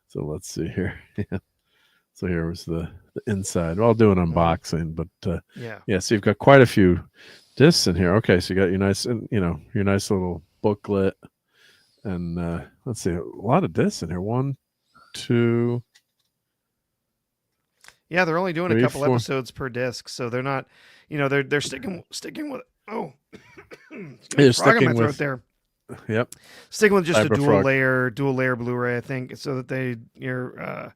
So let's see here. Yeah. So here was the inside. I'll do an unboxing, but So you've got quite a few discs in here. Okay, so you got your nice, your nice little booklet, and let's see, a lot of discs in here. 1, 2. Yeah, they're only doing 3, a couple 4. episodes per disc, so they're not, they're sticking with. Oh, They're frog in my sticking throat with there. Yep, sticking with just a dual frog. layer Blu-ray, I think, so that you're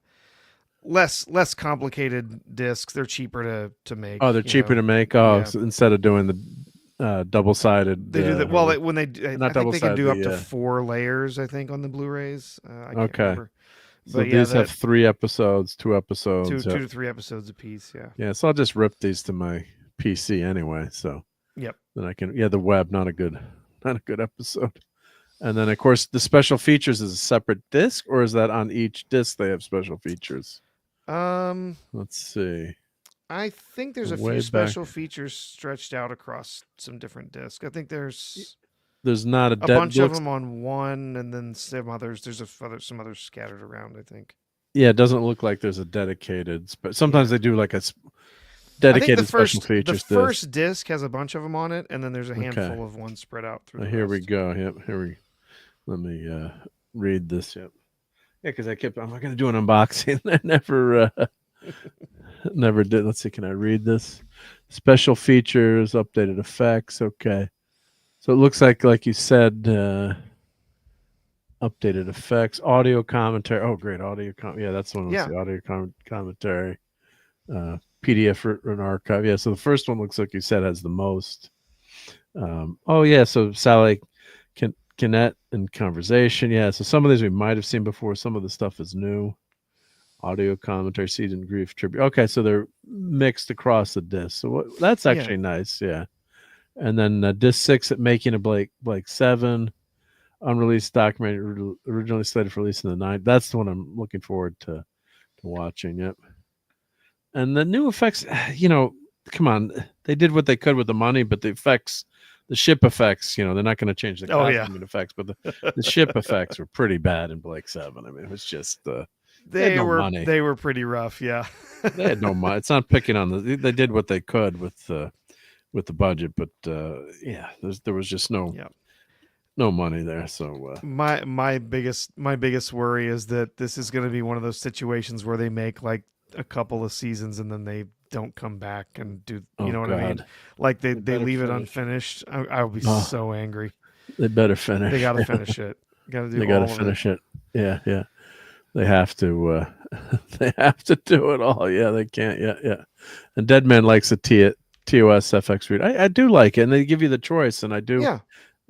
less complicated discs. They're cheaper to make. Oh, they're cheaper to make. Oh, so instead of doing the double-sided, they do that. Well, when they I think they can do up to 4 layers. I think on the Blu-rays. I can't remember. So these have 3 episodes, 2 episodes, 2 to 3 episodes a piece. Yeah. Yeah. So I'll just rip these to my PC anyway. So yep. Then I can. Yeah, the web, not a good episode. And then of course the special features is a separate disc, or is that on each disc they have special features? Let's see. I think there's a few special features stretched out across some different discs. I think there's there's not a bunch of them on one, and then some others. There's some others scattered around, I think. Yeah, it doesn't look like there's a dedicated. But sometimes they do like a dedicated special features. The first disc has a bunch of them on it, and then there's a handful of ones spread out through. Here we go. Yep. Let me read this. Yep. Yeah, because I'm not going to do an unboxing. I never did. Let's see. Can I read this? Special features, updated effects. Okay. So it looks like you said, updated effects, audio commentary. Oh, great. Yeah, that's the one. The audio commentary. PDF for an archive. Yeah, so the first one looks like you said has the most. So Sally Kinnett and conversation. Yeah, so some of these we might have seen before. Some of the stuff is new. Audio commentary, Seed and Grief tribute. Okay, so they're mixed across the disc. So that's actually nice. Yeah. And then disc 6 at Making a Blake 7, unreleased documentary originally slated for release in the 9th. That's the one I'm looking forward to watching. Yep. And the new effects, come on, they did what they could with the money, but the effects, the ship effects, they're not going to change the costume effects, but the ship effects were pretty bad in Blake 7. I mean, it was just they were pretty rough. Yeah, they had no money. It's not picking on they did what they could with the budget, but there was just no money there. So my biggest worry is that this is going to be one of those situations where they make like a couple of seasons and then they don't come back and do what I mean? Like they leave it unfinished. I would be so angry. They better finish. They got to finish it. They got to finish it. Yeah. They have to. They have to do it all. Yeah, they can't. Yeah. And Deadman likes a TOS FX read. I do like it, and they give you the choice, and I do.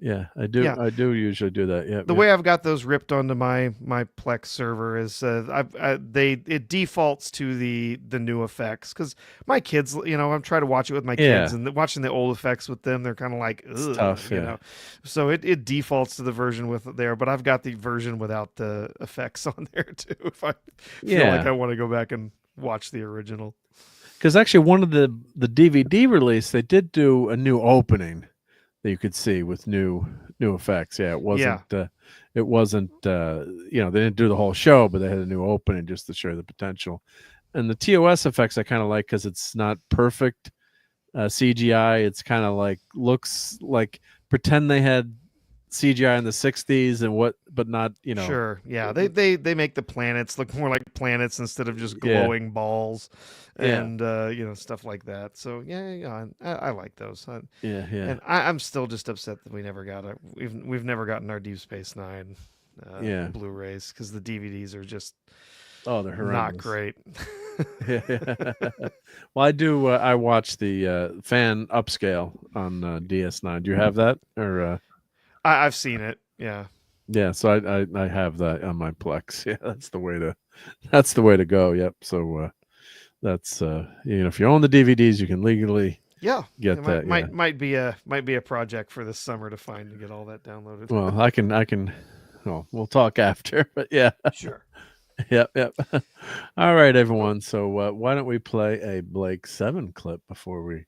Yeah, I do. Yeah. I do usually do that. Yeah. The way I've got those ripped onto my Plex server is it defaults to the new effects because my kids, I'm trying to watch it with my kids and watching the old effects with them. They're kind of like, ugh, tough, So it defaults to the version with there, but I've got the version without the effects on there too. If I feel like I want to go back and watch the original. Because actually, one of the DVD release, they did do a new opening that you could see with new effects. Yeah, it wasn't. It wasn't. They didn't do the whole show, but they had a new opening just to show the potential. And the TOS effects I kind of like because it's not perfect CGI. It's kind of like looks like pretend they had CGI in the 60s but not. Sure. Yeah, they make the planets look more like planets instead of just glowing balls. And stuff like that. So I like those. And I'm still just upset that we never got we've never gotten our Deep Space Nine Blu-rays because the DVDs are just they're horrendous. Not great. Well, I do. I watch the fan upscale on DS9. Do you have that or? I've seen it. Yeah. Yeah. So I have that on my Plex. Yeah, that's the way to go. Yep. So. That's if you own the DVDs, you can legally get that. Might be a project for this summer to find and get all that downloaded. Well, I can. Well, we'll talk after, but yeah, sure. Yep. All right, everyone. So why don't we play a Blake 7 clip before we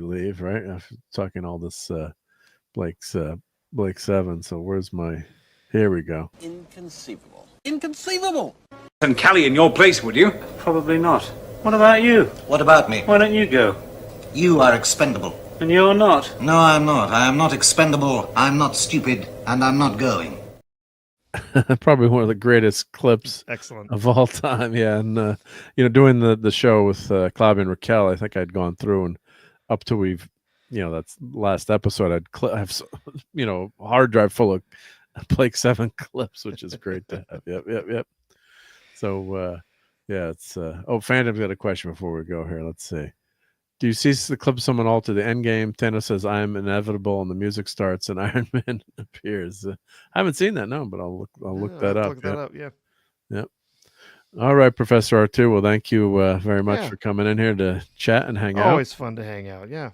leave? Right, after talking all this Blake 7. So where's my? Here we go. Inconceivable. And Callie in your place, would you? Probably not. What about you? What about me? Why don't you go? You are expendable. And you're not? No, I'm not. I am not expendable. I'm not stupid. And I'm not going. Probably one of the greatest clips of all time. Yeah. And, doing the show with Claudia and Raquel, I think I'd gone through and up to that's last episode, I'd have, a hard drive full of Blake 7 clips, which is great to have. Yep. So, it's Phantom's got a question before we go here. Let's see. Do you see the clip of someone alter the end game? Thanos says, "I am inevitable," and the music starts, and Iron Man appears. I haven't seen that, no, but I'll look that up. Look that up, yeah. Yep. All right, Professor R2. Well, thank you very much for coming in here to chat and hang out. Always fun to hang out. Yeah.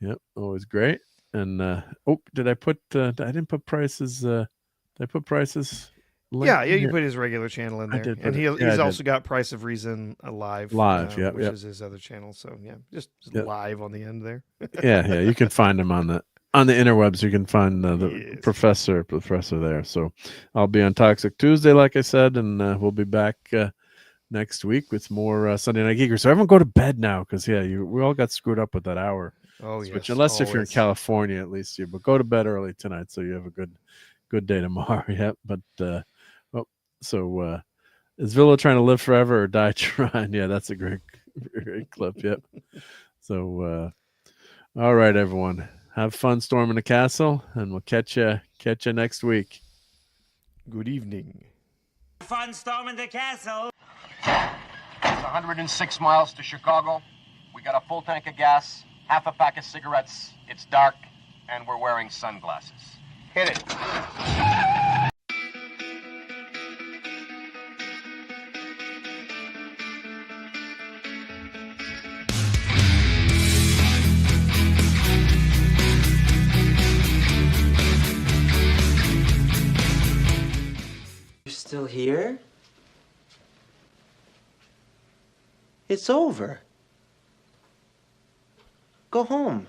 Yep. Always great. And did I put? I didn't put prices. Did I put prices? Yeah, you put his regular channel in there, and he's also got Price of Reason live, which is his other channel. So just live on the end there. yeah, you can find him on on the interwebs. You can find the professor there. So I'll be on Toxic Tuesday, like I said, and we'll be back next week with more Sunday Night Geekery. So everyone go to bed now, because we all got screwed up with that hour. Oh switch, yes, unless if you're in always. California, at least but go to bed early tonight so you have a good day tomorrow. Yep. But is Villa trying to live forever or die trying? Yeah, that's a great clip. Yep. So all right, everyone, have fun storming the castle, and we'll catch you next week. Good evening. Fun storming the castle. It's 106 miles to Chicago. We got a full tank of gas, half a pack of cigarettes. It's dark, and we're wearing sunglasses. Hit it. You're still here? It's over. Go home.